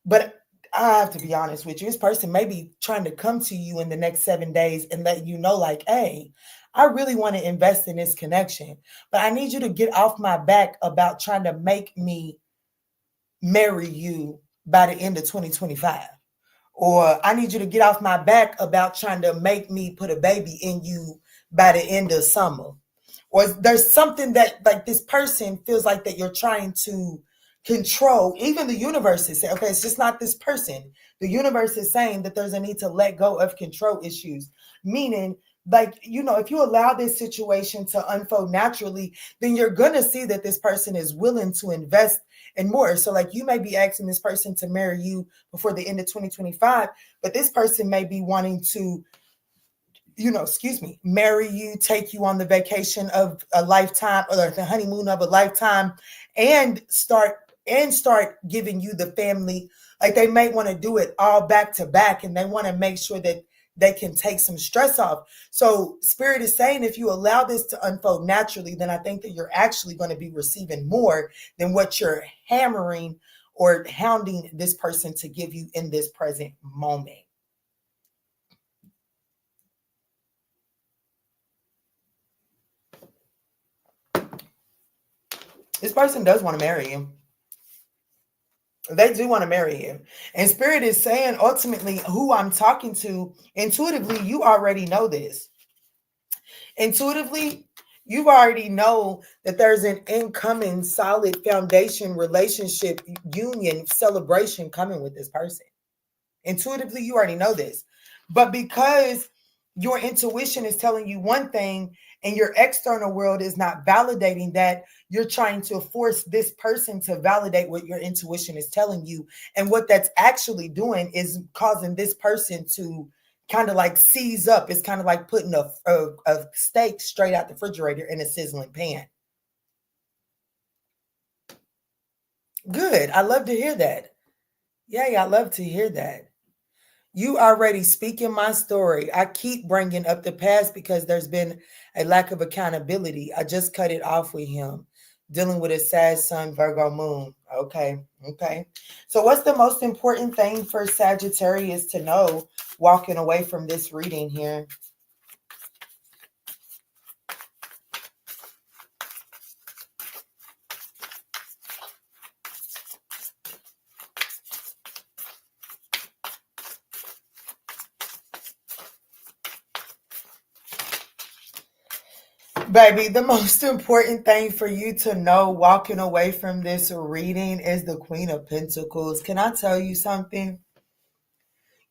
But I have to be honest with you. This person may be trying to come to you in the next 7 days and let you know, like, hey, I really want to invest in this connection, but I need you to get off my back about trying to make me marry you by the end of 2025. Or I need you to get off my back about trying to make me put a baby in you by the end of summer. Or there's something that like this person feels like that you're trying to control. Even the universe is saying, okay, it's just not this person. The universe is saying that there's a need to let go of control issues. Meaning, like, you know, if you allow this situation to unfold naturally, then you're going to see that this person is willing to invest in more. So like you may be asking this person to marry you before the end of 2025, but this person may be wanting to, you know, marry you, take you on the vacation of a lifetime or the honeymoon of a lifetime, and start giving you the family. Like they may want to do it all back to back, and they want to make sure that they can take some stress off. So Spirit is saying if you allow this to unfold naturally, then I think that you're actually going to be receiving more than what you're hammering or hounding this person to give you in this present moment. This person does want to marry you. They do want to marry you. And Spirit is saying ultimately who I'm talking to, intuitively, you already know this. Intuitively, you already know that there's an incoming solid foundation, relationship, union, celebration coming with this person. Intuitively, you already know this. But because your intuition is telling you one thing and your external world is not validating that, you're trying to force this person to validate what your intuition is telling you. And what that's actually doing is causing this person to kind of like seize up. It's kind of like putting a steak straight out the refrigerator in a sizzling pan. Good. I love to hear that. Yeah, I love to hear that. You already speaking my story. I keep bringing up the past because there's been a lack of accountability. I just cut it off with him, dealing with a sad sun, Virgo moon. Okay. So what's the most important thing for Sagittarius to know walking away from this reading here? Baby, the most important thing for you to know walking away from this reading is the Queen of Pentacles. Can I tell you something?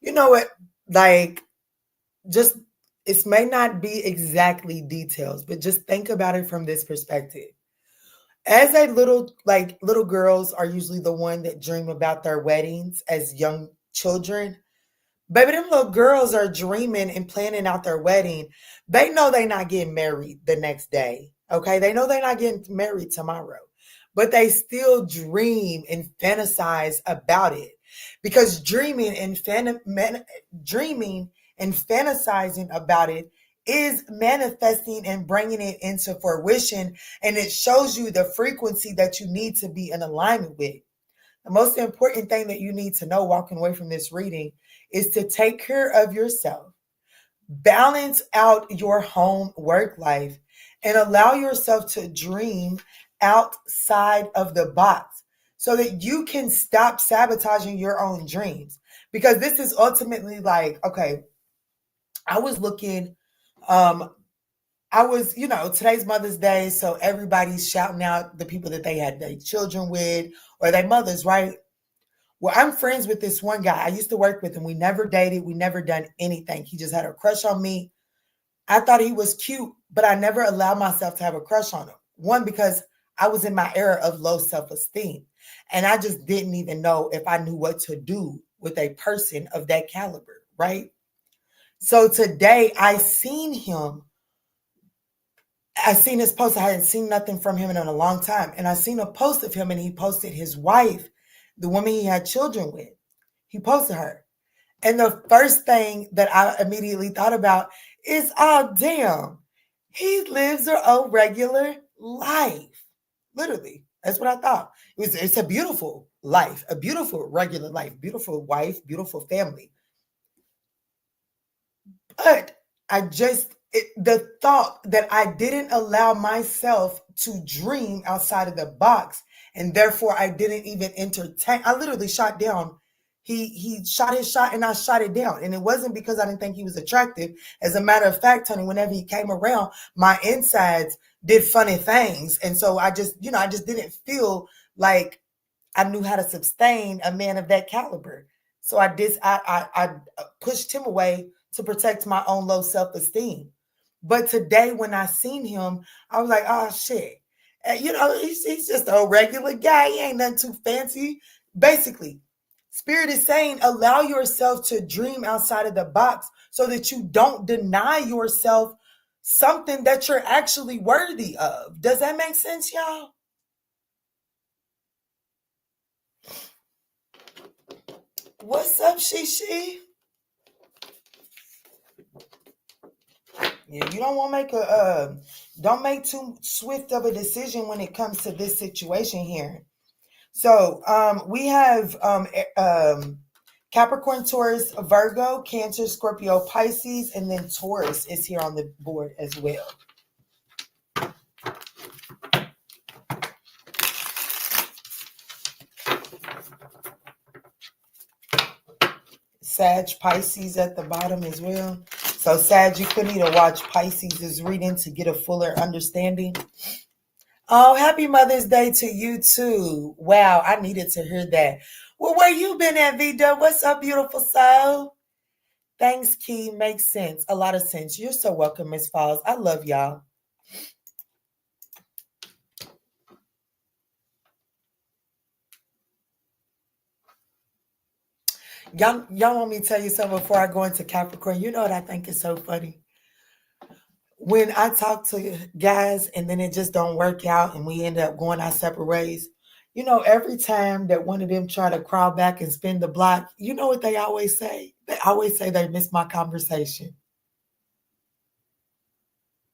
You know what? Like, just, it may not be exactly details, but just think about it from this perspective. As a little girls are usually the one that dream about their weddings as young children. Baby, them little girls are dreaming and planning out their wedding. They know they're not getting married the next day. Okay. They know they're not getting married tomorrow, but they still dream and fantasize about it because dreaming and fantasizing about it is manifesting and bringing it into fruition. And it shows you the frequency that you need to be in alignment with. The most important thing that you need to know walking away from this reading is to take care of yourself, balance out your home work life, and allow yourself to dream outside of the box so that you can stop sabotaging your own dreams. Because this is ultimately like, okay, I was looking, today's Mother's Day, so everybody's shouting out the people that they had their children with or their mothers, right? Well, I'm friends with this one guy. I used to work with him. We never dated. We never done anything. He just had a crush on me. I thought he was cute, but I never allowed myself to have a crush on him. One, because I was in my era of low self-esteem. And I just didn't even know if I knew what to do with a person of that caliber, right? So today I seen him. I seen his post. I hadn't seen nothing from him in a long time. And I seen a post of him and he posted his wife, the woman he had children with. He posted her. And the first thing that I immediately thought about is, oh, damn, he lives a regular life. Literally. That's what I thought. It's a beautiful life, a beautiful regular life, beautiful wife, beautiful family. But the thought that I didn't allow myself to dream outside of the box, and therefore I didn't even entertain. I literally shot down. He shot his shot and I shot it down. And it wasn't because I didn't think he was attractive. As a matter of fact, honey, whenever he came around, my insides did funny things. And so I just didn't feel like I knew how to sustain a man of that caliber. So I pushed him away to protect my own low self-esteem. But today when I seen him, I was like, oh shit. He's just a regular guy. He ain't nothing too fancy. Basically, Spirit is saying, allow yourself to dream outside of the box so that you don't deny yourself something that you're actually worthy of. Does that make sense, y'all? What's up, Shishi? Yeah, you don't want to make don't make too swift of a decision when it comes to this situation here. So we have Capricorn, Taurus, Virgo, Cancer, Scorpio, Pisces, and then Taurus is here on the board as well. Sag, Pisces at the bottom as well. So Sag, you could need to watch Pisces' reading to get a fuller understanding. Oh, happy Mother's Day to you too. Wow, I needed to hear that. Well, where you been at, Vida? What's up, beautiful soul? Thanks, Key. Makes sense. A lot of sense. You're so welcome, Miss Falls. I love y'all. Y'all want me to tell you something before I go into Capricorn? You know what I think is so funny? When I talk to guys and then it just don't work out and we end up going our separate ways, you know, every time that one of them try to crawl back and spin the block, you know what they always say? They always say they missed my conversation.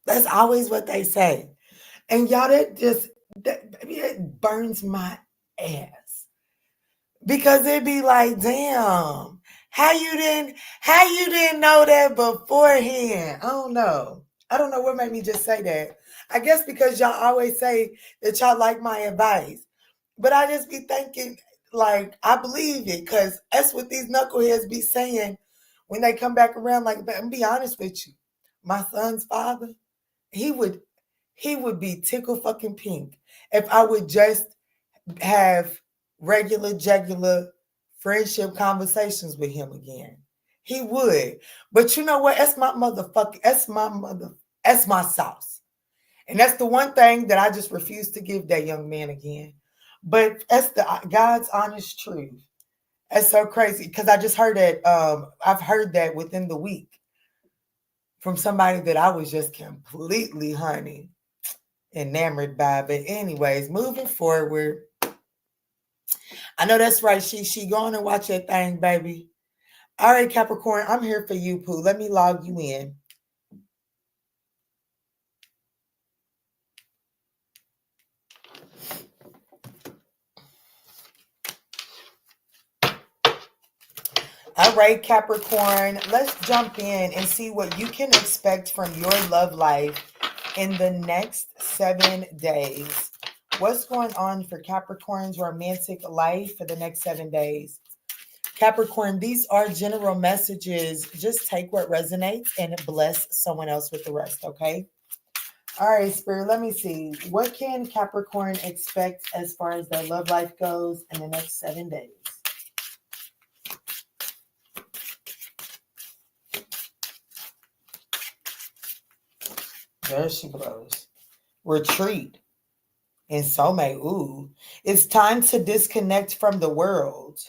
That's always what they say. And y'all, it burns my ass. Because it'd be like, damn, how you didn't know that beforehand? I don't know. I don't know what made me just say that. I guess because y'all always say that y'all like my advice. But I just be thinking, like, I believe it because that's what these knuckleheads be saying when they come back around. Like, I'm be honest with you. My son's father, he would be tickle fucking pink if I would just have regular friendship conversations with him again. He would. But you know what? That's my sauce. And that's the one thing that I just refuse to give that young man again. But that's the God's honest truth. That's so crazy. Because I just heard that, I've heard that within the week from somebody that I was just completely, honey, enamored by. But anyways, moving forward. I know that's right. She go on and watch that thing, baby. All right, Capricorn, I'm here for you, Pooh. Let me log you in. All right, Capricorn, let's jump in and see what you can expect from your love life in the next 7 days. What's going on for Capricorn's romantic life for the next 7 days? Capricorn, these are general messages. Just take what resonates and bless someone else with the rest, okay? All right, Spirit, let me see. What can Capricorn expect as far as their love life goes in the next 7 days? There she goes. Retreat and soulmate. Ooh, it's time to disconnect from the world.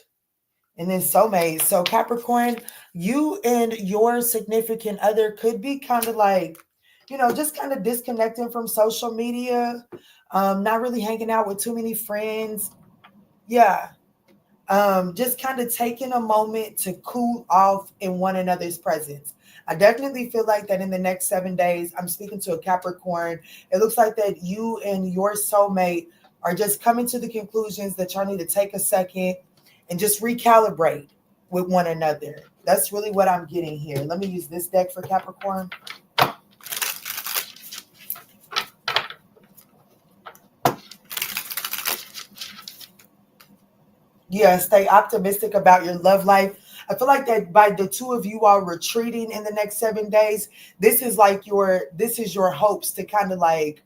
And then soulmate. So Capricorn, you and your significant other could be kind of like, you know, just kind of disconnecting from social media, not really hanging out with too many friends. Yeah. Just kind of taking a moment to cool off in one another's presence. I definitely feel like that in the next 7 days, I'm speaking to a Capricorn. It looks like that you and your soulmate are just coming to the conclusions that y'all need to take a second and just recalibrate with one another. That's really what I'm getting here. Let me use this deck for Capricorn. Yeah, stay optimistic about your love life. I feel like that by the two of you are retreating in the next 7 days, this is your hopes to kind of like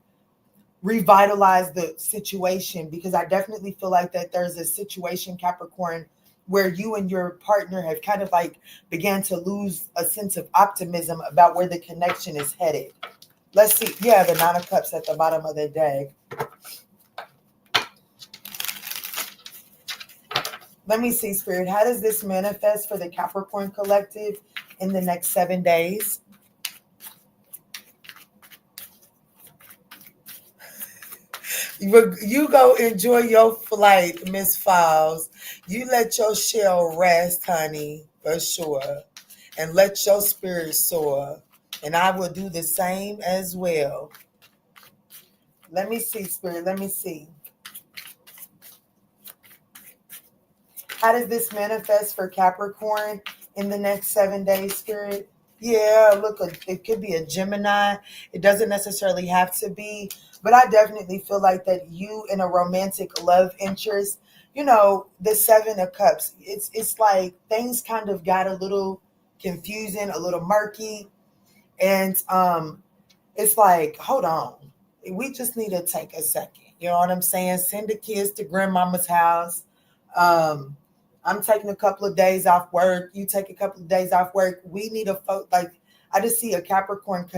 revitalize the situation, because I definitely feel like that there's a situation, Capricorn, where you and your partner have kind of like began to lose a sense of optimism about where the connection is headed. Let's see. Yeah, the Nine of Cups at the bottom of the deck. Let me see, Spirit. How does this manifest for the Capricorn collective in the next 7 days? You go enjoy your flight, Miss Files. You let your shell rest, honey, for sure. And let your spirit soar. And I will do the same as well. Let me see, Spirit. Let me see. How does this manifest for Capricorn in the next 7 days, Spirit? Yeah, look, it could be a Gemini. It doesn't necessarily have to be, but I definitely feel like that you in a romantic love interest, the Seven of Cups, it's like things kind of got a little confusing, a little murky. And it's like, hold on. We just need to take a second. You know what I'm saying? Send the kids to grandmama's house. I'm taking a couple of days off work. You take a couple of days off work. We need I just see a Capricorn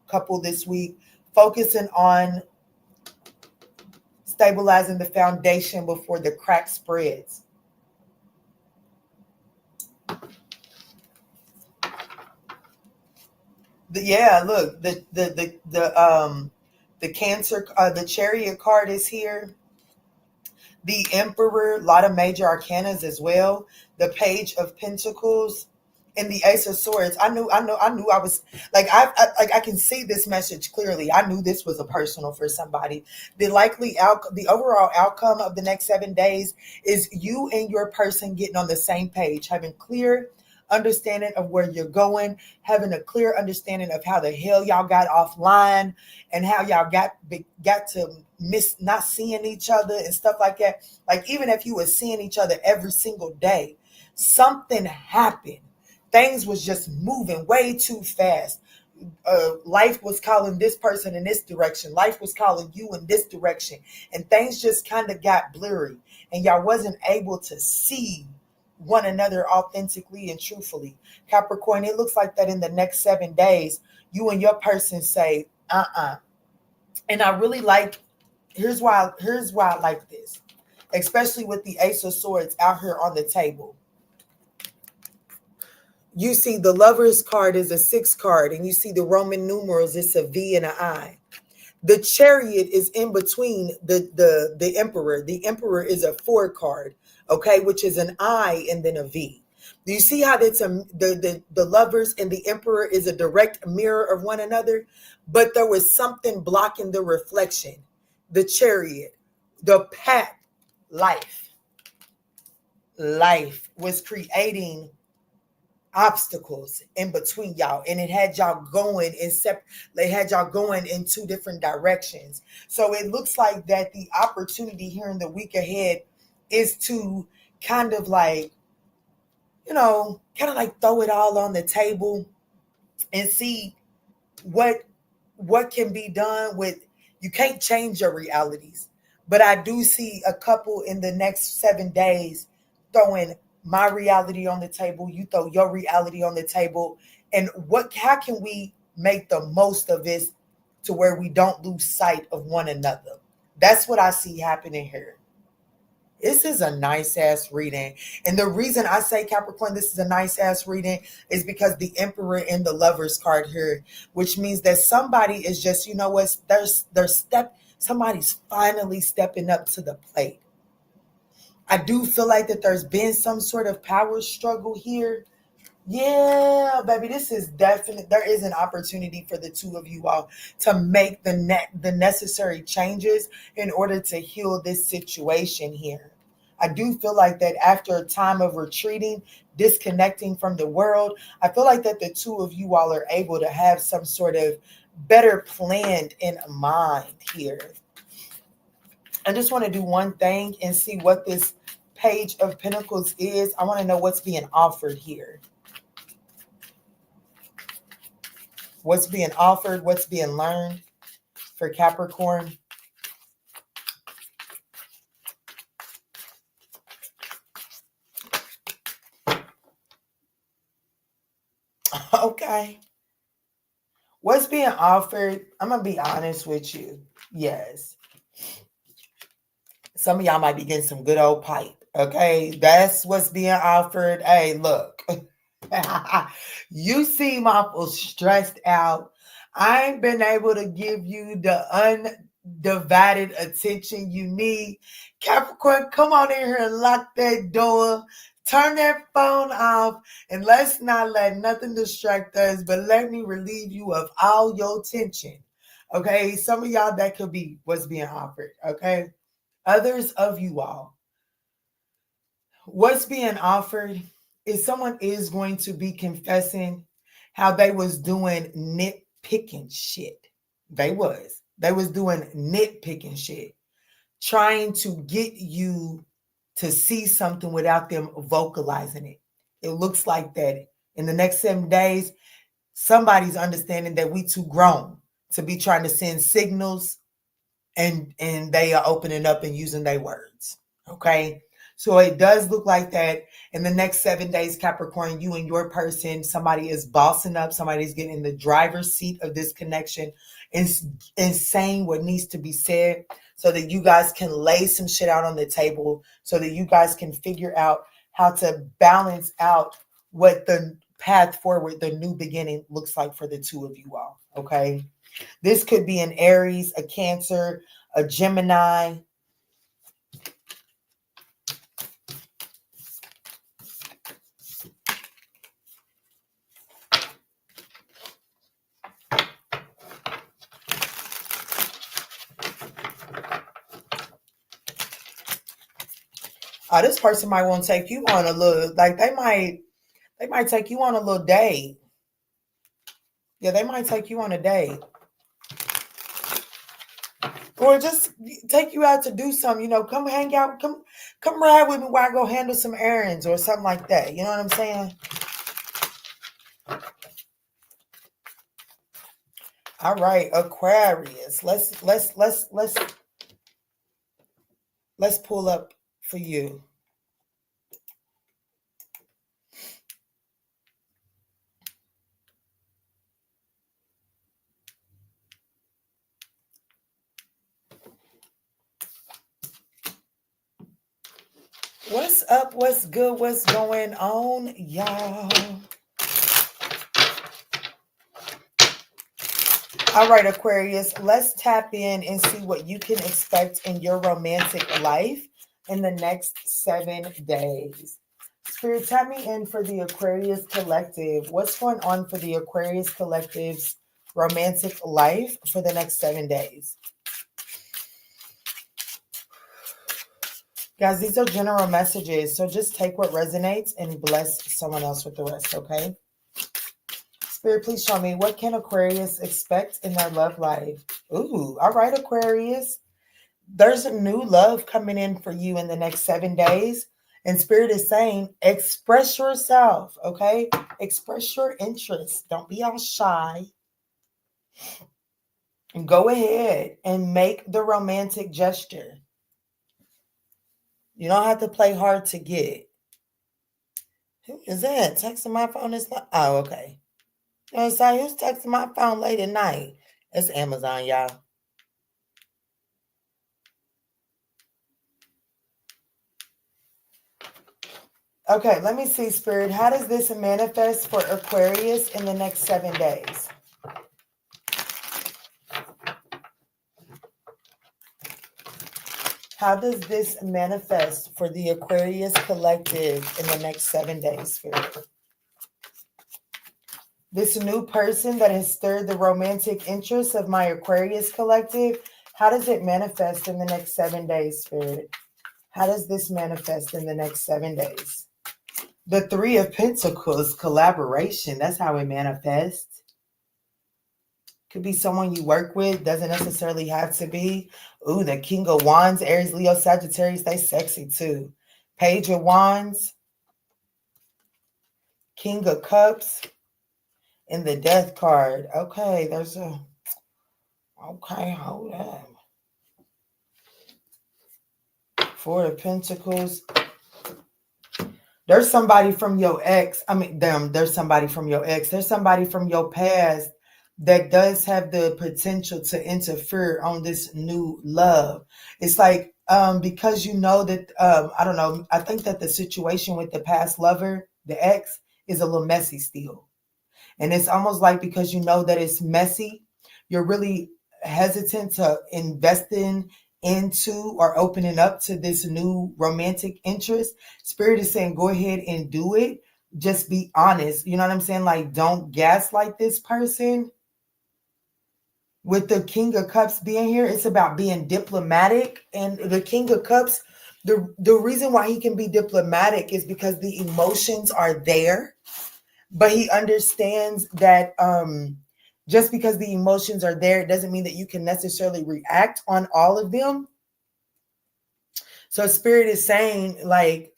couple this week focusing on stabilizing the foundation before the crack spreads. Look, the Cancer, the Chariot card is here. The Emperor, a lot of major arcanas as well. The Page of Pentacles and the Ace of Swords. I knew I was like, I can see this message clearly. I knew this was a personal for somebody. The overall outcome of the next 7 days is you and your person getting on the same page, having clear understanding of where you're going, having a clear understanding of how the hell y'all got offline and how y'all got to miss not seeing each other and stuff like that. Like, even if you were seeing each other every single day, something happened. Things was just moving way too fast. Life was calling this person in this direction. Life was calling you in this direction. And things just kind of got blurry. And y'all wasn't able to see one another authentically and truthfully. Capricorn, it looks like that in the next 7 days, you and your person say, And I really like, here's why I like this, especially with the Ace of Swords out here on the table. You see the Lover's card is a 6 card, and you see the Roman numerals, it's a V and an I. The Chariot is in between the Emperor. The Emperor is a 4 card, okay, which is an I and then a V. Do you see how that's the Lovers and the Emperor is a direct mirror of one another? But there was something blocking the reflection. The Chariot, the path, life was creating obstacles in between y'all, and it had y'all going in 2 different directions. So it looks like that the opportunity here in the week ahead is to kind of like, throw it all on the table and see what can be done with. You can't change your realities, but I do see a couple in the next 7 days throwing my reality on the table, you throw your reality on the table, and how can we make the most of this to where we don't lose sight of one another? That's what I see happening here. This is a nice ass reading. And the reason I say, Capricorn, this is a nice ass reading is because the Emperor and the Lover's card here, which means that somebody is just, somebody's finally stepping up to the plate. I do feel like that there's been some sort of power struggle here. Yeah, baby, this is definite. There is an opportunity for the two of you all to make the necessary changes in order to heal this situation here. I do feel like that after a time of retreating, disconnecting from the world, I feel like that the two of you all are able to have some sort of better planned in mind here. I just want to do one thing and see what this Page of Pentacles is. I want to know what's being offered here. What's being offered, what's being learned for Capricorn. Okay. What's being offered, I'm going to be honest with you. Yes. Some of y'all might be getting some good old pipe. Okay. That's what's being offered. Hey, look. You seem awful stressed out. I ain't been able to give you the undivided attention you need. Capricorn, come on in here and lock that door. Turn that phone off and let's not let nothing distract us, but let me relieve you of all your tension. Okay, some of y'all, that could be what's being offered. Okay, others of you all, what's being offered is someone is going to be confessing how they was doing nitpicking shit. They was doing nitpicking shit, trying to get you to see something without them vocalizing it. It looks like that in the next 7 days, somebody's understanding that we too grown to be trying to send signals, and they are opening up and using their words. Okay. So it does look like that in the next 7 days, Capricorn, you and your person, somebody is bossing up, somebody's getting in the driver's seat of this connection and saying what needs to be said so that you guys can lay some shit out on the table, so that you guys can figure out how to balance out what the path forward, the new beginning looks like for the two of you all. Okay. This could be an Aries, a Cancer, a Gemini. Oh, this person might want to take you on a little, like they might take you on a little date. Yeah, they might take you on a date. Or just take you out to do something, come hang out, come ride with me while I go handle some errands or something like that. You know what I'm saying? All right, Aquarius. Let's pull up for you. What's up? What's good? What's going on, y'all? All right, Aquarius, let's tap in and see what you can expect in your romantic life in the next 7 days. Spirit, tap me in for the Aquarius Collective. What's going on for the Aquarius Collective's romantic life for the next 7 days? Guys, these are general messages, so just take what resonates and bless someone else with the rest, okay? Spirit, please show me, what can Aquarius expect in their love life? Ooh, all right, Aquarius. There's a new love coming in for you in the next 7 days. And Spirit is saying, express yourself, okay? Express your interest. Don't be all shy. And go ahead and make the romantic gesture. You don't have to play hard to get. Who is that? Texting my phone is not. Oh, okay. You know what I'm saying? Who's texting my phone late at night? It's Amazon, y'all. Okay, let me see, Spirit. How does this manifest for Aquarius in the next 7 days? How does this manifest for the Aquarius Collective in the next 7 days, Spirit? This new person that has stirred the romantic interest of my Aquarius collective, how does it manifest in the next 7 days, Spirit? How does this manifest in the next 7 days? The Three of Pentacles, collaboration. That's how it manifests. Could be someone you work with. Doesn't necessarily have to be. Ooh, the King of Wands, Aries, Leo, Sagittarius. They sexy too. Page of Wands. King of Cups. And the Death card. Okay, there's a... Okay, hold on. Four of Pentacles. There's somebody from your ex. I mean, there's somebody from your ex. There's somebody from your past that does have the potential to interfere on this new love. It's like, because you know that, I don't know, I think that the situation with the past lover, the ex, is a little messy still. And it's almost like because you know that it's messy, you're really hesitant to invest into or opening up to this new romantic interest. Spirit is saying, go ahead and do it. Just be honest. You know what I'm saying? Like, don't gaslight this person. With the King of Cups being here, it's about being diplomatic. And the King of Cups, the reason why he can be diplomatic is because the emotions are there. But he understands that just because the emotions are there, it doesn't mean that you can necessarily react on all of them. So Spirit is saying, like,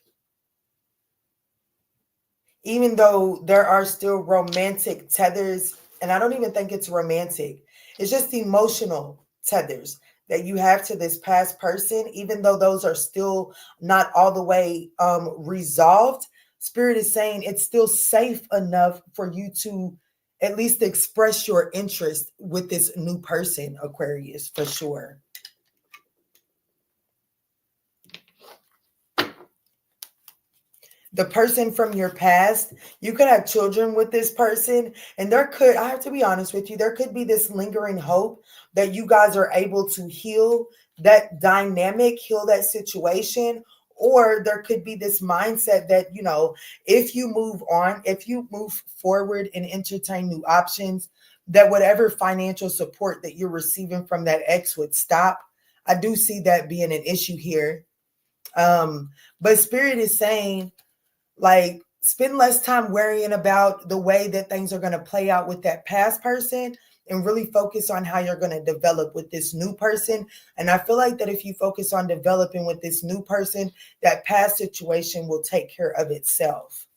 even though there are still romantic tethers, and I don't even think it's romantic, it's just emotional tethers that you have to this past person, even though those are still not all the way resolved, Spirit is saying it's still safe enough for you to at least express your interest with this new person, Aquarius, for sure. The person from your past, you could have children with this person, and there could, I have to be honest with you, there could be this lingering hope that you guys are able to heal that dynamic, heal that situation, or there could be this mindset that, you know, if you move on, if you move forward and entertain new options, that whatever financial support that you're receiving from that ex would stop. I do see that being an issue here. But Spirit is saying, like, spend less time worrying about the way that things are going to play out with that past person and really focus on how you're going to develop with this new person. And I feel like that if you focus on developing with this new person, that past situation will take care of itself.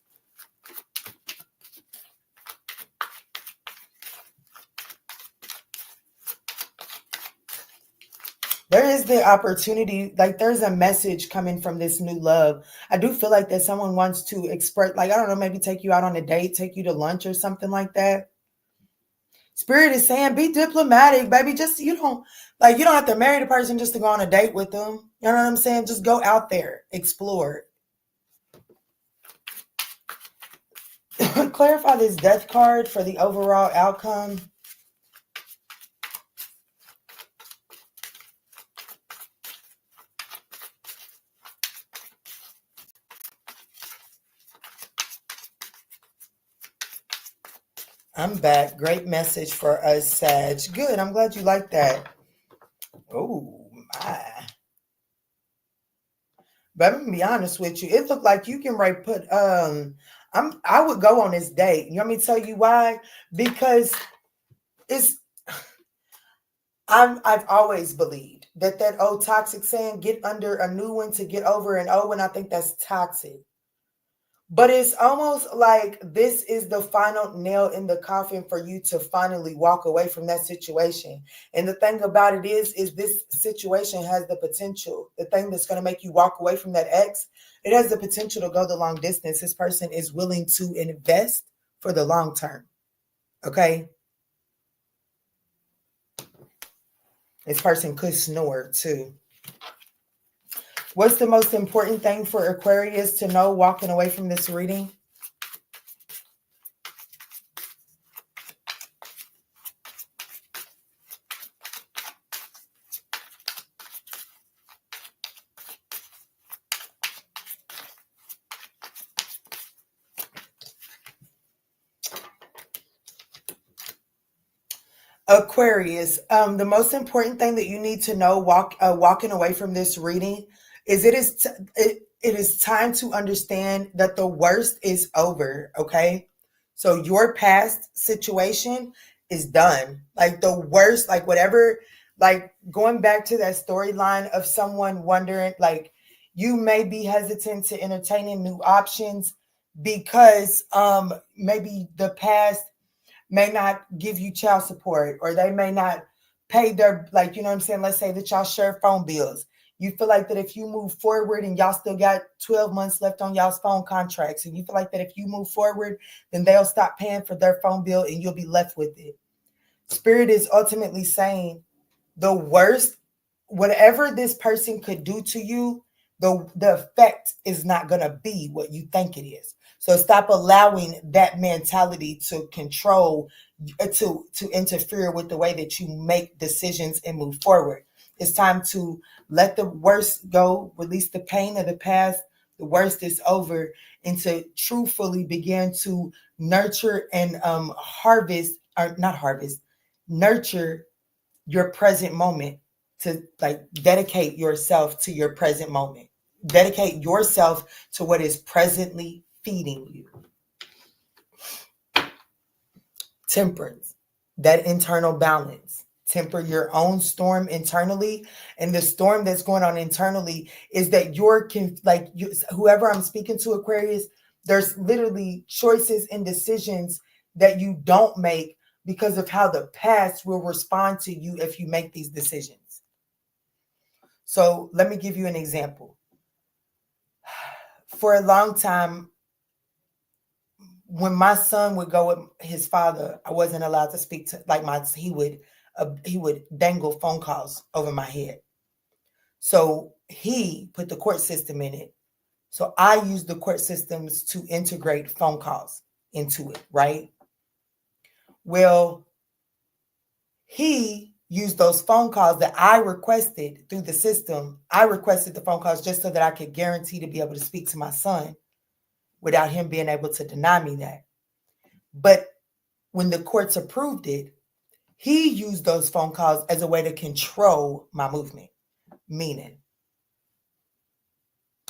There is the opportunity, like there's a message coming from this new love. I do feel like that someone wants to express, like, I don't know, maybe take you out on a date, take you to lunch or something like that. Spirit is saying, be diplomatic, baby. Just, you don't have to marry the person just to go on a date with them. You know what I'm saying? Just go out there, explore. Clarify this Death card for the overall outcome. I'm back. Great message for us, Sag. Good. I'm glad you like that. Oh, my. But I'm gonna be honest with you. It looked like you can put I would go on this date. You want me to tell you why? Because I've always believed that old toxic saying, get under a new one to get over an old one, I think that's toxic. But it's almost like this is the final nail in the coffin for you to finally walk away from that situation. And the thing about it is this situation has the potential, the thing that's going to make you walk away from that ex, it has the potential to go the long distance. This person is willing to invest for the long term. Okay? This person could snore too. What's the most important thing for Aquarius to know walking away from this reading? Aquarius, the most important thing that you need to know walking away from this reading is it is time to understand that the worst is over, okay? So your past situation is done. Like the worst, like whatever, like going back to that storyline of someone wondering, like you may be hesitant to entertaining new options because maybe the past may not give you child support, or they may not pay their, like, you know what I'm saying? Let's say that y'all share phone bills. You feel like that if you move forward and y'all still got 12 months left on y'all's phone contracts, and you feel like that if you move forward, then they'll stop paying for their phone bill and you'll be left with it. Spirit is ultimately saying the worst, whatever this person could do to you, the effect is not going to be what you think it is. So stop allowing that mentality to control, to interfere with the way that you make decisions and move forward. It's time to let the worst go, release the pain of the past. The worst is over, and to truthfully begin to nurture and harvest, or not harvest, nurture your present moment, to like dedicate yourself to your present moment. Dedicate yourself to what is presently feeding you. Temperance, that internal balance. Temper your own storm internally. And the storm that's going on internally is that whoever I'm speaking to, Aquarius, there's literally choices and decisions that you don't make because of how the past will respond to you if you make these decisions. So let me give you an example. For a long time, when my son would go with his father, I wasn't allowed to speak to, he would dangle phone calls over my head. So he put the court system in it. So I used the court systems to integrate phone calls into it, right? Well, he used those phone calls that I requested through the system. I requested the phone calls just so that I could guarantee to be able to speak to my son without him being able to deny me that. But when the courts approved it, he used those phone calls as a way to control my movement. Meaning,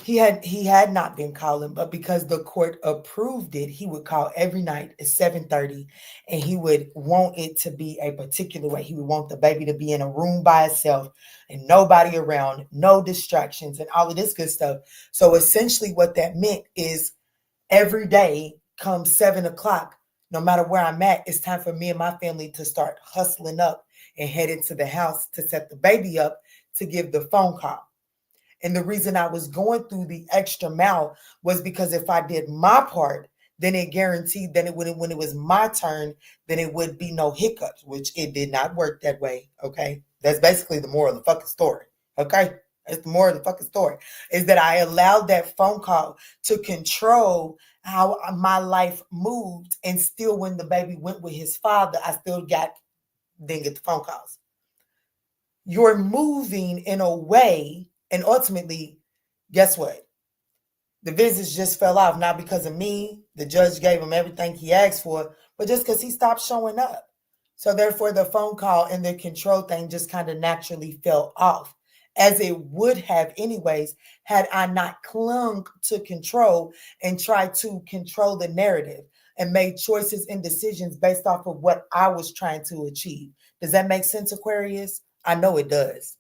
he had not been calling, but because the court approved it, he would call every night at 7:30, and he would want it to be a particular way. He would want the baby to be in a room by itself and nobody around, no distractions, and all of this good stuff. So essentially what that meant is every day come 7:00, no matter where I'm at, it's time for me and my family to start hustling up and head into the house to set the baby up to give the phone call. And the reason I was going through the extra mile was because if I did my part, then it guaranteed that when it was my turn, then it would be no hiccups, which it did not work that way. Okay. That's basically the moral of the fucking story. Okay. That's the moral of the fucking story, is that I allowed that phone call to control how my life moved. And still, when the baby went with his father, I still didn't get the phone calls. You're moving in a way, and ultimately, guess what? The visits just fell off, not because of me. The judge gave him everything he asked for, but just because he stopped showing up. So therefore, the phone call and the control thing just kind of naturally fell off, as it would have anyways, had I not clung to control and tried to control the narrative and made choices and decisions based off of what I was trying to achieve. Does that make sense, Aquarius? I know it does.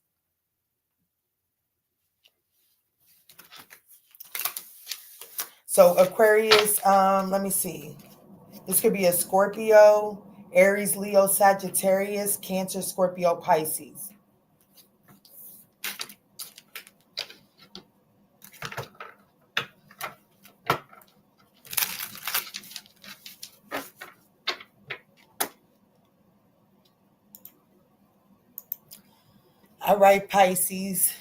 So Aquarius, let me see. This could be a Scorpio, Aries, Leo, Sagittarius, Cancer, Scorpio, Pisces. All right, Pisces.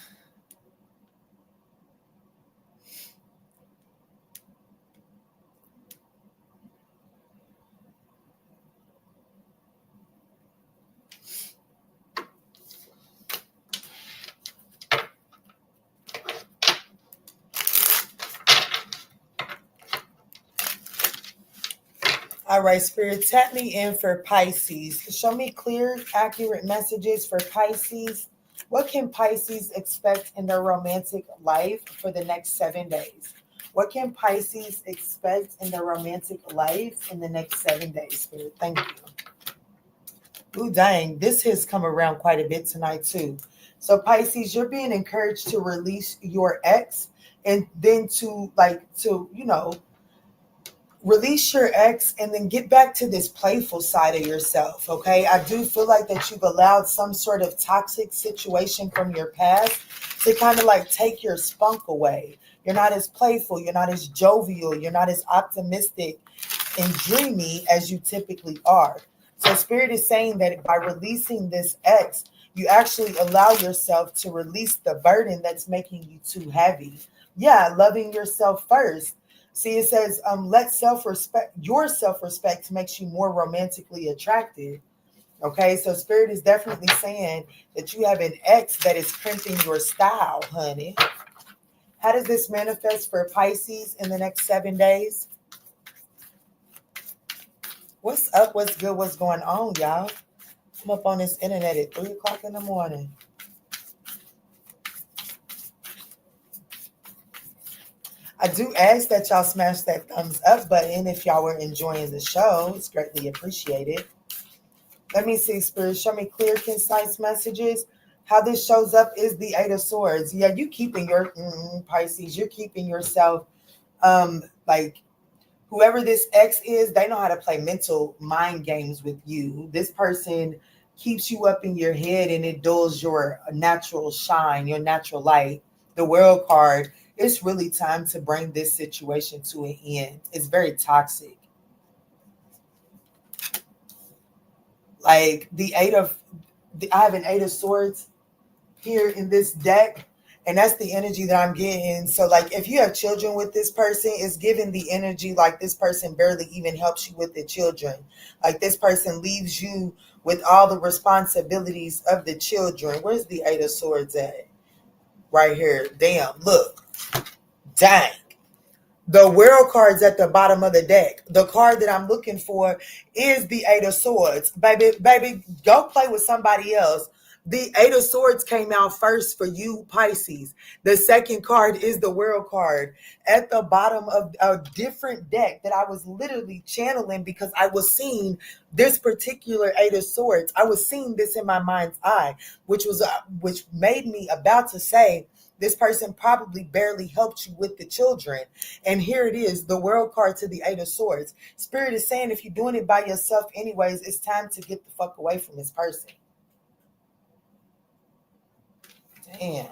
All right, Spirit, tap me in for Pisces. Show me clear, accurate messages for Pisces. What can Pisces expect in their romantic life for the next 7 days? What can Pisces expect in their romantic life in the next 7 days, Spirit? Thank you. Ooh, dang. This has come around quite a bit tonight, too. So, Pisces, you're being encouraged to release your ex and then release your ex and then get back to this playful side of yourself. Okay, I do feel like that you've allowed some sort of toxic situation from your past to kind of like take your spunk away. You're not as playful, you're not as jovial, you're not as optimistic and dreamy as you typically are. So Spirit is saying that by releasing this ex, you actually allow yourself to release the burden that's making you too heavy. Yeah, loving yourself first. See, it says, let your self-respect makes you more romantically attractive. Okay, so Spirit is definitely saying that you have an ex that is crimping your style, honey. How does this manifest for Pisces in the next 7 days? What's up? What's good? What's going on, y'all? I'm up on this internet at 3 o'clock in the morning. I do ask that y'all smash that thumbs up button if y'all were enjoying the show. It's greatly appreciated. Let me see, Spirit. Show me clear, concise messages. How this shows up is the Eight of Swords. Yeah, you keeping your Pisces. You're keeping yourself like whoever this ex is, they know how to play mental mind games with you. This person keeps you up in your head and it dulls your natural shine, your natural light. The World card, it's really time to bring this situation to an end. It's very toxic. Like I have an Eight of Swords here in this deck, and that's the energy that I'm getting. So like if you have children with this person, it's giving the energy like this person barely even helps you with the children. Like this person leaves you with all the responsibilities of the children. Where's the Eight of Swords at? Right here. Damn, look. Dang. The World card's at the bottom of the deck. The card that I'm looking for is the Eight of Swords. Baby, go play with somebody else. The Eight of Swords came out first for you, Pisces. The second card is the World card at the bottom of a different deck that I was literally channeling because I was seeing this particular Eight of Swords. I was seeing this in my mind's eye, which made me about to say, this person probably barely helped you with the children. And here it is, the World card to the Eight of Swords. Spirit is saying if you're doing it by yourself anyways, it's time to get the fuck away from this person. Damn.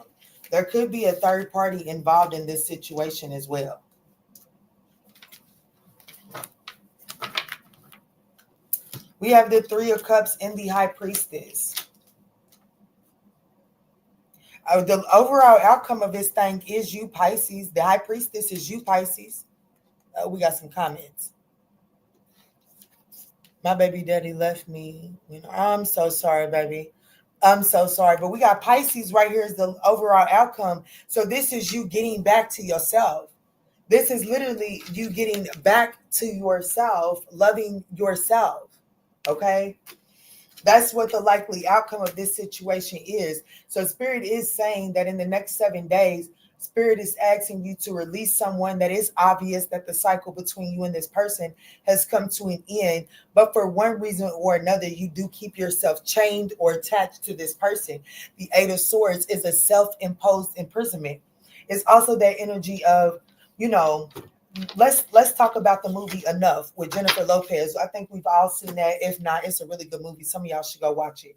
There could be a third party involved in this situation as well. We have the Three of Cups and the High Priestess. The overall outcome of this thing is you, Pisces. The High Priestess is you, Pisces. We got some comments. My baby daddy left me. I'm so sorry, baby. I'm so sorry. But we got Pisces right here as the overall outcome. So this is you getting back to yourself. This is literally you getting back to yourself, loving yourself. Okay? That's what the likely outcome of this situation is. So Spirit is saying that in the next 7 days, Spirit is asking you to release someone that is obvious that the cycle between you and this person has come to an end. But for one reason or another, you do keep yourself chained or attached to this person. The Eight of Swords is a self-imposed imprisonment. It's also that energy of, let's talk about the movie Enough with Jennifer Lopez. I think we've all seen that. If not, it's a really good movie. Some of y'all should go watch it.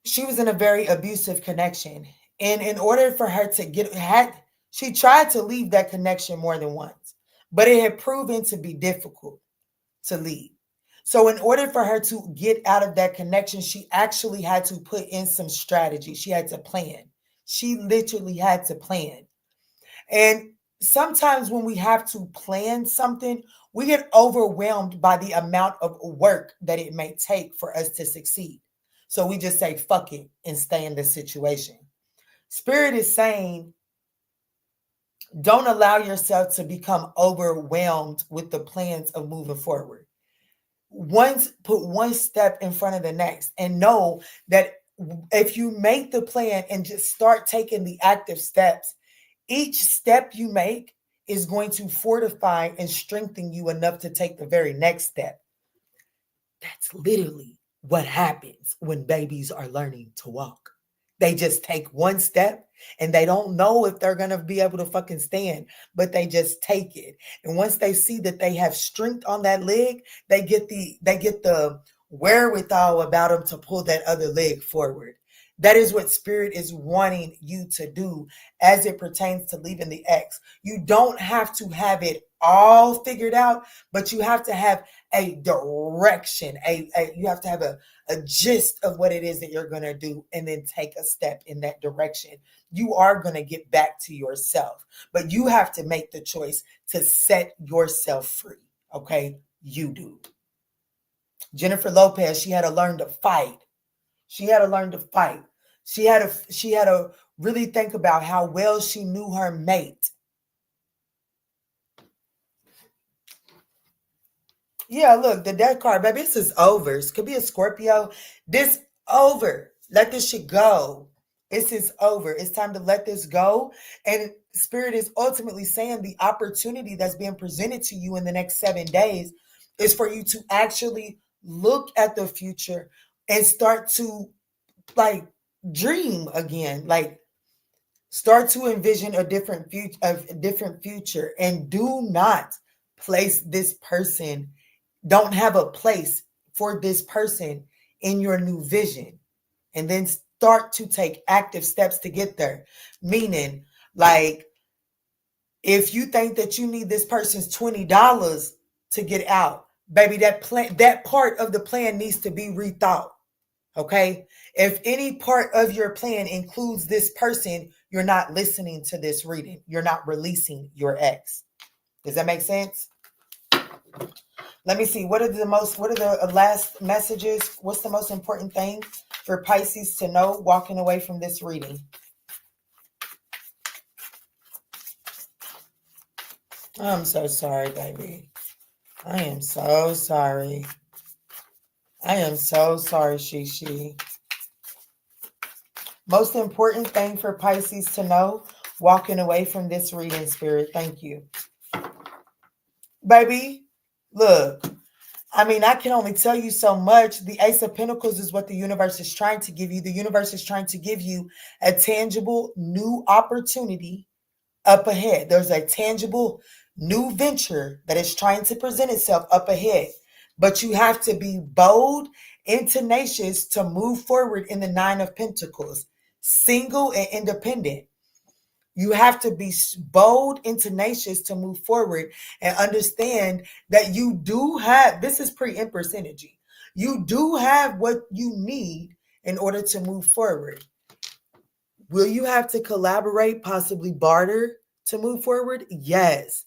She was in a very abusive connection. And in order for her to she tried to leave that connection more than once, but it had proven to be difficult to leave. So in order for her to get out of that connection, she actually had to put in some strategy. She had to plan. She literally had to plan. And sometimes when we have to plan something, we get overwhelmed by the amount of work that it may take for us to succeed. So we just say, fuck it, and stay in this situation. Spirit is saying Don't allow yourself to become overwhelmed with the plans of moving forward. Once put one step in front of the next and know that if you make the plan and just start taking the active steps, each step you make is going to fortify and strengthen you enough to take the very next step. That's literally what happens when babies are learning to walk. They just take one step and they don't know if they're going to be able to fucking stand, but they just take it. And once they see that they have strength on that leg, they get the wherewithal about them to pull that other leg forward. That is what Spirit is wanting you to do as it pertains to leaving the ex. You don't have to have it all figured out, but you have to have a direction. You have to have a gist of what it is that you're going to do, and then take a step in that direction. You are going to get back to yourself, but you have to make the choice to set yourself free. Okay? You do. Jennifer Lopez, she had to learn to fight. She had to learn to fight. She had to really think about how well she knew her mate. Yeah, look, the death card, baby, this is over. It could be a Scorpio. This over. Let this shit go. This is over. It's time to let this go. And Spirit is ultimately saying the opportunity that's being presented to you in the next 7 days is for you to actually look at the future and start to dream again. Start to envision a different future, and do not place this person. Don't have a place for this person in your new vision, and then start to take active steps to get there. Meaning, if you think that you need this person's $20 to get out, baby, that part of the plan needs to be rethought. Okay? If any part of your plan includes this person, you're not listening to this reading. You're not releasing your ex. Does that make sense? Let me see. What are the last messages? What's the most important thing for Pisces to know walking away from this reading? I'm so sorry, baby. I am so sorry. I am so sorry, Shishi. Most important thing for Pisces to know walking away from this reading, Spirit. Thank you. Baby, look, I can only tell you so much. The Ace of Pentacles is what the universe is trying to give you. The universe is trying to give you a tangible new opportunity up ahead. There's a tangible new venture that is trying to present itself up ahead. But you have to be bold and tenacious to move forward in the Nine of Pentacles. Single and independent. You have to be bold and tenacious to move forward and understand that you do have, this is pre-Empress energy. You do have what you need in order to move forward. Will you have to collaborate, possibly barter to move forward? Yes.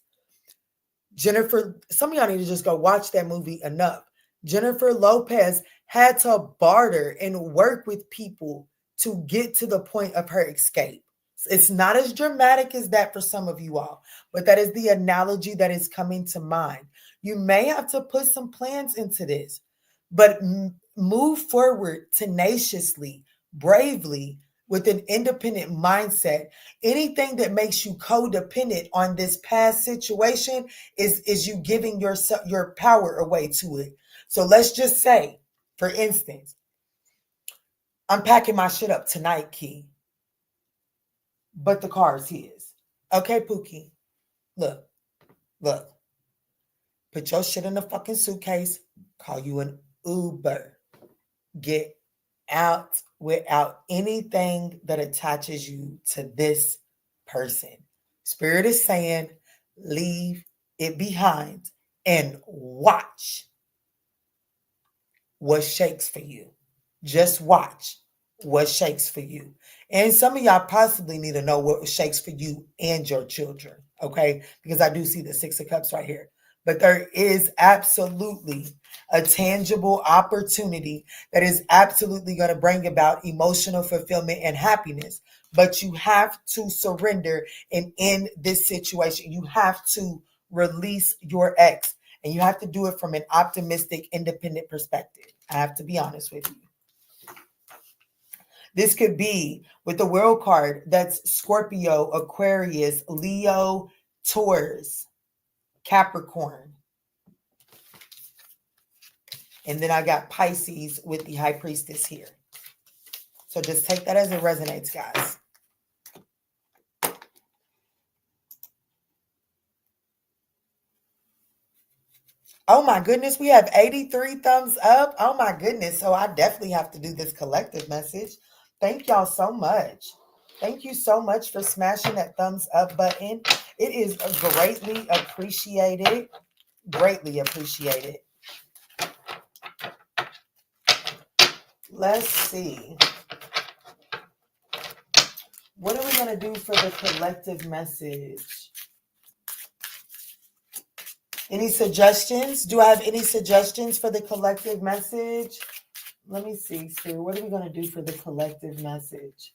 Jennifer, some of y'all need to just go watch that movie enough. Jennifer Lopez had to barter and work with people to get to the point of her escape. It's not as dramatic as that for some of you all, but that is the analogy that is coming to mind. You may have to put some plans into this, but move forward tenaciously, bravely, with an independent mindset. Anything that makes you codependent on this past situation is you giving yourself your power away to it. So let's just say, for instance, I'm packing my shit up tonight, Key, but the car is his. Okay, Pookie, look, put your shit in the fucking suitcase, call you an Uber, get out without anything that attaches you to this person. Spirit is saying, leave it behind and watch what shakes for you. Just watch what shakes for you. And some of y'all possibly need to know what shakes for you and your children, okay? Because I do see the Six of Cups right here. But there is absolutely a tangible opportunity that is absolutely going to bring about emotional fulfillment and happiness but you have to surrender and end this situation. You have to release your ex, and you have to do it from an optimistic, independent perspective. I have to be honest with you. This could be with the World card. That's Scorpio, Aquarius, Leo, Taurus, Capricorn. And then I got Pisces with the High Priestess here. So just take that as it resonates, guys. Oh my goodness, we have 83 thumbs up. Oh my goodness. So I definitely have to do this collective message. Thank y'all so much. Thank you so much for smashing that thumbs up button. It is greatly appreciated. Greatly appreciated. Let's see. What are we going to do for the collective message? Any suggestions? Do I have any suggestions for the collective message? Let me see, Sue. What are we going to do for the collective message?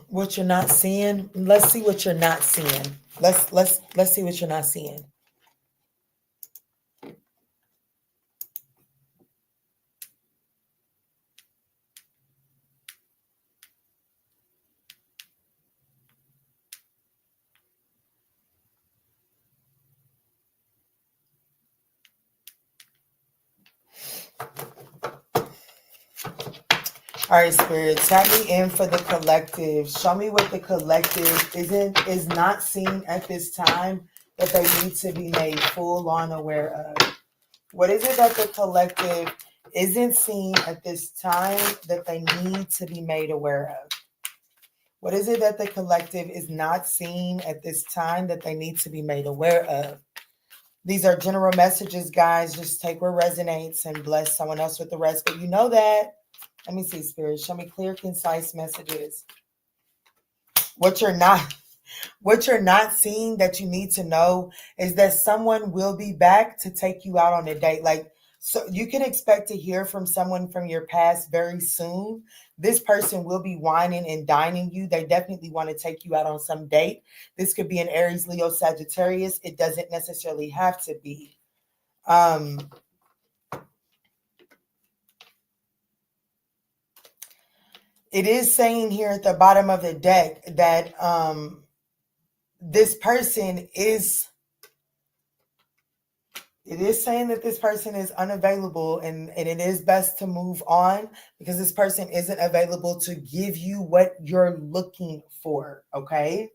What you're not seeing? Let's see what you're not seeing. Let's see what you're not seeing. All right, Spirit, tap me in for the collective. Show me what the collective is not seen at this time that they need to be made full on aware of. What is it that the collective isn't seen at this time that they need to be made aware of? What is it that the collective is not seen at this time that they need to be made aware of? These are general messages, guys. Just take what resonates and bless someone else with the rest. But you know that. Let me see, Spirit. Show me clear, concise messages. What you're not seeing that you need to know is that someone will be back to take you out on a date. So you can expect to hear from someone from your past very soon. This person will be whining and dining you. They definitely want to take you out on some date. This could be an Aries, Leo, Sagittarius. It doesn't necessarily have to be. It is saying here at the bottom of the deck that this person is, it is saying that this person is unavailable, and it is best to move on because this person isn't available to give you what you're looking for, okay?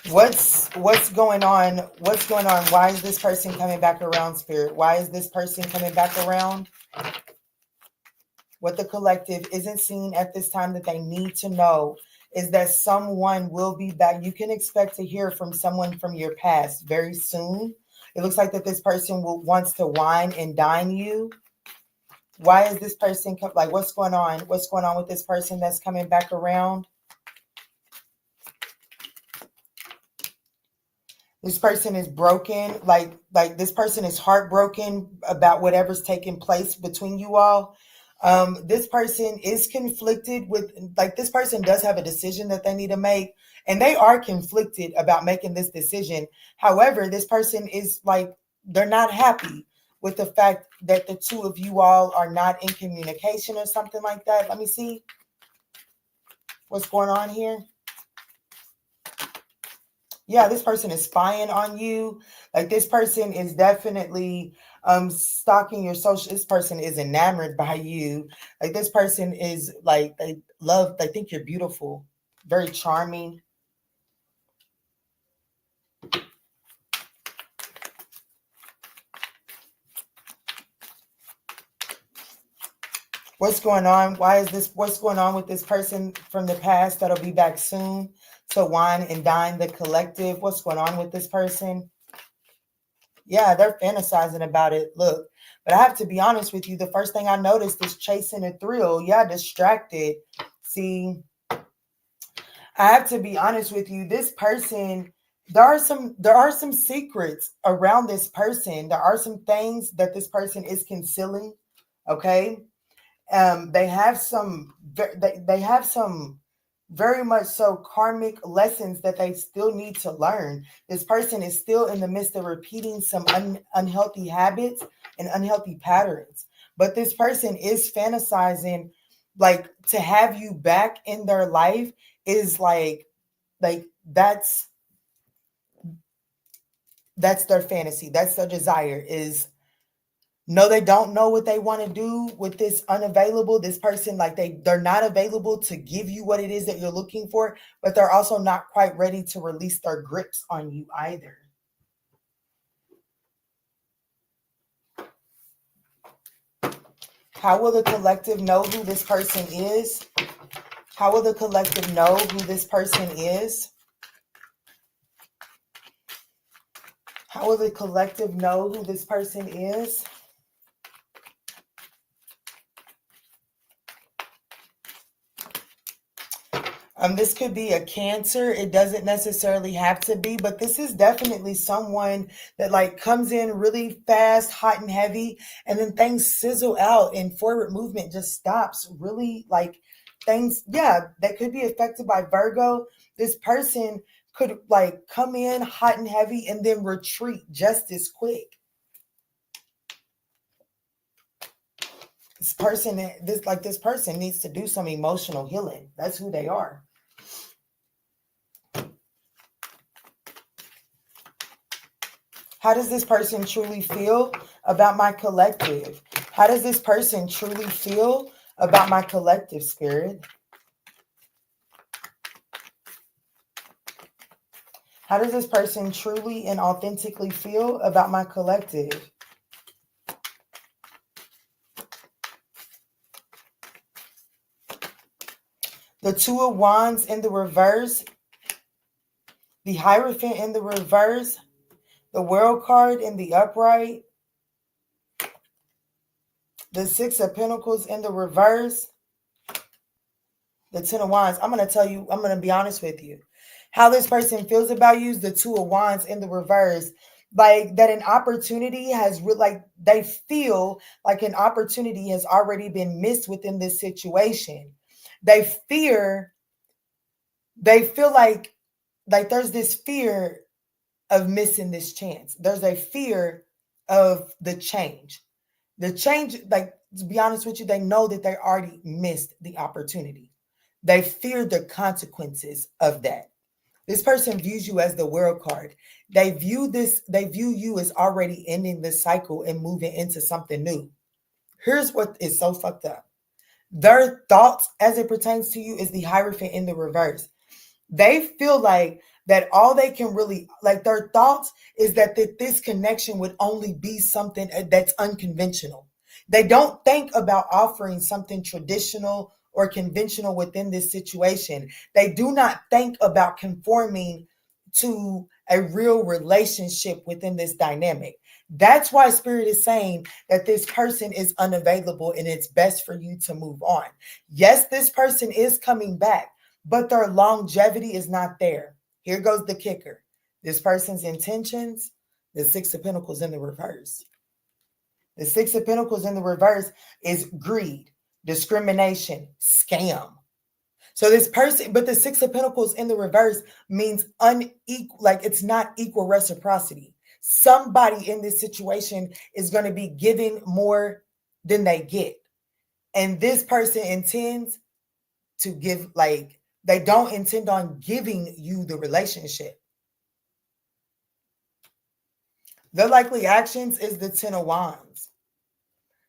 What's going on? What's going on? Why is this person coming back around, Spirit? Why is this person coming back around? What the collective isn't seeing at this time that they need to know is that someone will be back. You can expect to hear from someone from your past very soon. It looks like that this person wants to wine and dine you. Why is this person what's going on? What's going on with this person that's coming back around? This person is broken, like this person is heartbroken about whatever's taking place between you all. This person is conflicted with, this person does have a decision that they need to make, and they are conflicted about making this decision. However, this person is they're not happy with the fact that the two of you all are not in communication or something like that. Let me see what's going on here. Yeah, this person is spying on you. This person is definitely stalking your social. This person is enamored by you. This person is they think you're beautiful, very charming. What's going on? What's going on with this person from the past that'll be back soon? to wine and dine the collective. What's going on with this person? Yeah, they're fantasizing about it. Look, but I have to be honest with you. The first thing I noticed is chasing a thrill. Yeah, distracted. See, I have to be honest with you. This person, there are some secrets around this person. There are some things that this person is concealing. Okay. They have some very much so karmic lessons that they still need to learn. This person is still in the midst of repeating some unhealthy habits and unhealthy patterns, but this person is fantasizing, like, to have you back in their life is like that's their fantasy. That's their desire. Is no, they don't know what they want to do with this unavailable. This person, like, they're not available to give you what it is that you're looking for, but they're also not quite ready to release their grips on you either. How will the collective know who this person is? How will the collective know who this person is? How will the collective know who this person is? This could be a Cancer. It doesn't necessarily have to be, but this is definitely someone that, like, comes in really fast, hot and heavy, and then things sizzle out and forward movement just stops. Really, like, things, yeah, that could be affected by Virgo. This person could, like, come in hot and heavy and then retreat just as quick. This person needs to do some emotional healing. That's who they are. How does this person truly feel about my collective? How does this person truly feel about my collective, Spirit? How does this person truly and authentically feel about my collective? The Two of Wands in the reverse, the Hierophant in the reverse, the World card in the upright, the Six of Pentacles in the reverse, the Ten of Wands. I'm going to be honest with you. How this person feels about you is the Two of Wands in the reverse. Like, that an opportunity has, like, they feel like an opportunity has already been missed within this situation. They feel like there's this fear of missing this chance. There's a fear of the change. The change, like, to be honest with you, they know that they already missed the opportunity. They fear the consequences of that. This person views you as the World card. They view you as already ending this cycle and moving into something new. Here's what is so fucked up. Their thoughts as it pertains to you is the Hierophant in the reverse. They feel like that all they can really, like, their thoughts is that this connection would only be something that's unconventional. They don't think about offering something traditional or conventional within this situation. They do not think about conforming to a real relationship within this dynamic. That's why Spirit is saying that this person is unavailable and it's best for you to move on. Yes, this person is coming back, but their longevity is not there. Here goes the kicker. This person's intentions, the Six of Pentacles in the reverse. The Six of Pentacles in the reverse is greed, discrimination, scam. So this person, but the Six of Pentacles in the reverse means unequal, like, it's not equal reciprocity. Somebody in this situation is going to be giving more than they get. And this person intends to give, like, they don't intend on giving you the relationship. Their likely actions is the Ten of Wands.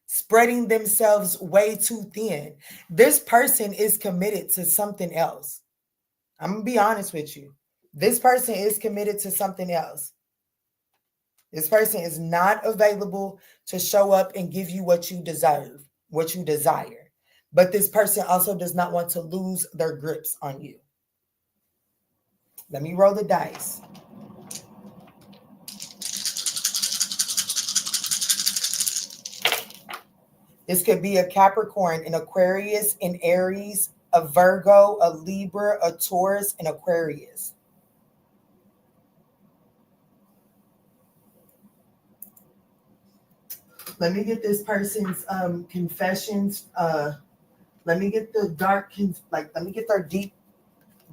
Spreading themselves way too thin. This person is committed to something else. I'm going to be honest with you. This person is committed to something else. This person is not available to show up and give you what you deserve, what you desire. But this person also does not want to lose their grips on you. Let me roll the dice. This could be a Capricorn, an Aquarius, an Aries, a Virgo, a Libra, a Taurus, an Aquarius. Let me get this person's confessions. Let me get the let me get their deep,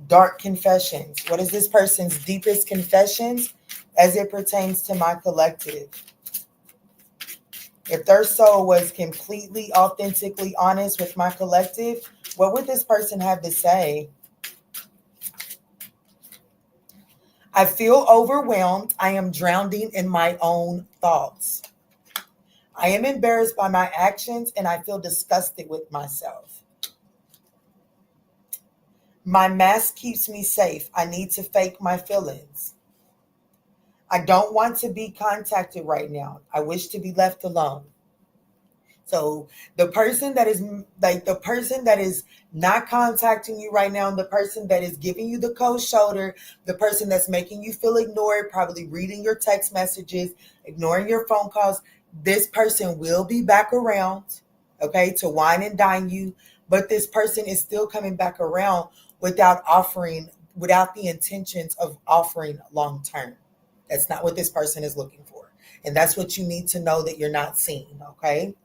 dark confessions. What is this person's deepest confessions as it pertains to my collective? If their soul was completely, authentically honest with my collective, what would this person have to say? I feel overwhelmed. I am drowning in my own thoughts. I am embarrassed by my actions and I feel disgusted with myself. My mask keeps me safe. I need to fake my feelings. I don't want to be contacted right now. I wish to be left alone. So the person that is not contacting you right now, and the person that is giving you the cold shoulder, the person that's making you feel ignored, probably reading your text messages, ignoring your phone calls, this person will be back around, okay, to wine and dine you. But this person is still coming back around without the intentions of offering long term. That's not what this person is looking for. And that's what you need to know that you're not seeing, okay?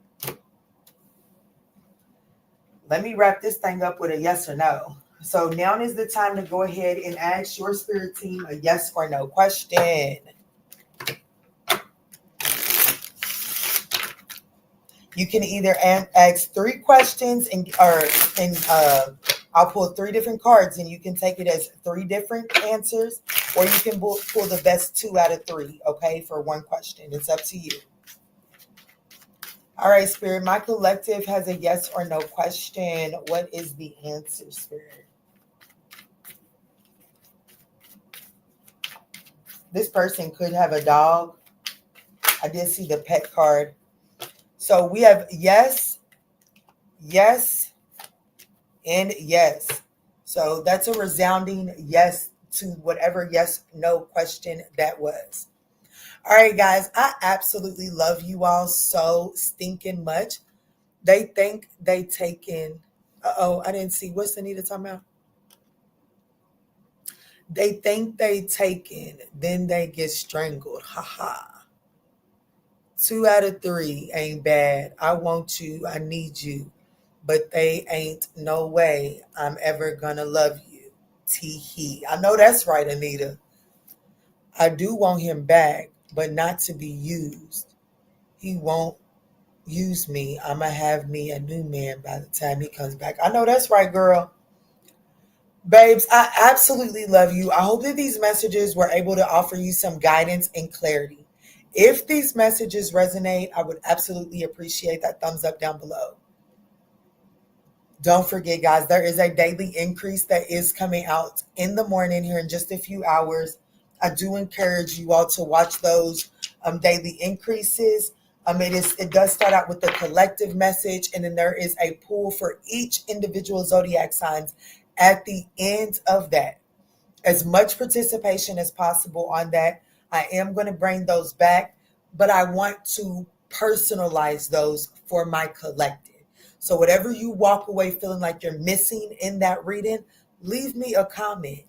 Let me wrap this thing up with a yes or no. So now is the time to go ahead and ask your spirit team a yes or no question. You can either ask 3 questions and I'll pull 3 different cards and you can take it as 3 different answers, or you can pull the best 2 out of 3, okay, for 1 question. It's up to you. All right, Spirit, my collective has a yes or no question. What is the answer, Spirit? This person could have a dog. I did see the pet card. So we have yes, yes, and yes. So that's a resounding yes to whatever yes, no question that was. All right, guys, I absolutely love you all so stinking much. They think they taken. I didn't see. What's Anita talking about? They think they taken, then they get strangled. Ha. 2 out of 3 ain't bad. I want you. I need you. But they ain't no way I'm ever gonna love you. Tee-hee. I know that's right, Anita. I do want him back, but not to be used. He won't use me. I'ma have me a new man by the time he comes back. I know that's right, girl. Babes, I absolutely love you. I hope that these messages were able to offer you some guidance and clarity. If these messages resonate, I would absolutely appreciate that thumbs up down below. Don't forget, guys, there is a daily increase that is coming out in the morning here in just a few hours. I do encourage you all to watch those daily increases. It does start out with the collective message, and then there is a pool for each individual zodiac signs at the end of that. As much participation as possible on that. I am going to bring those back, but I want to personalize those for my collective. So whatever you walk away feeling like you're missing in that reading, leave me a comment.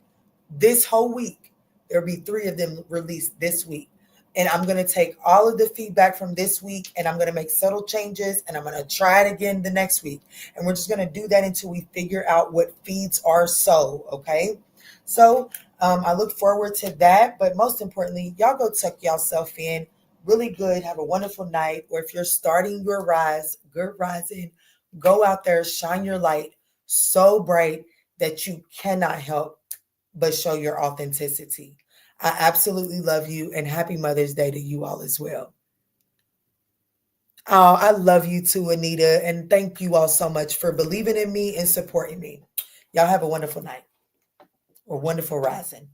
This whole week, there'll be 3 of them released this week. And I'm going to take all of the feedback from this week and I'm going to make subtle changes and I'm going to try it again the next week. And we're just going to do that until we figure out what feeds our soul, okay? So I look forward to that. But most importantly, y'all go tuck yourself in really good. Have a wonderful night. Or if you're starting your rise, good rising, go out there, shine your light so bright that you cannot help but show your authenticity. I absolutely love you and happy Mother's Day to you all as well. Oh, I love you too, Anita. And thank you all so much for believing in me and supporting me. Y'all have a wonderful night or wonderful rising.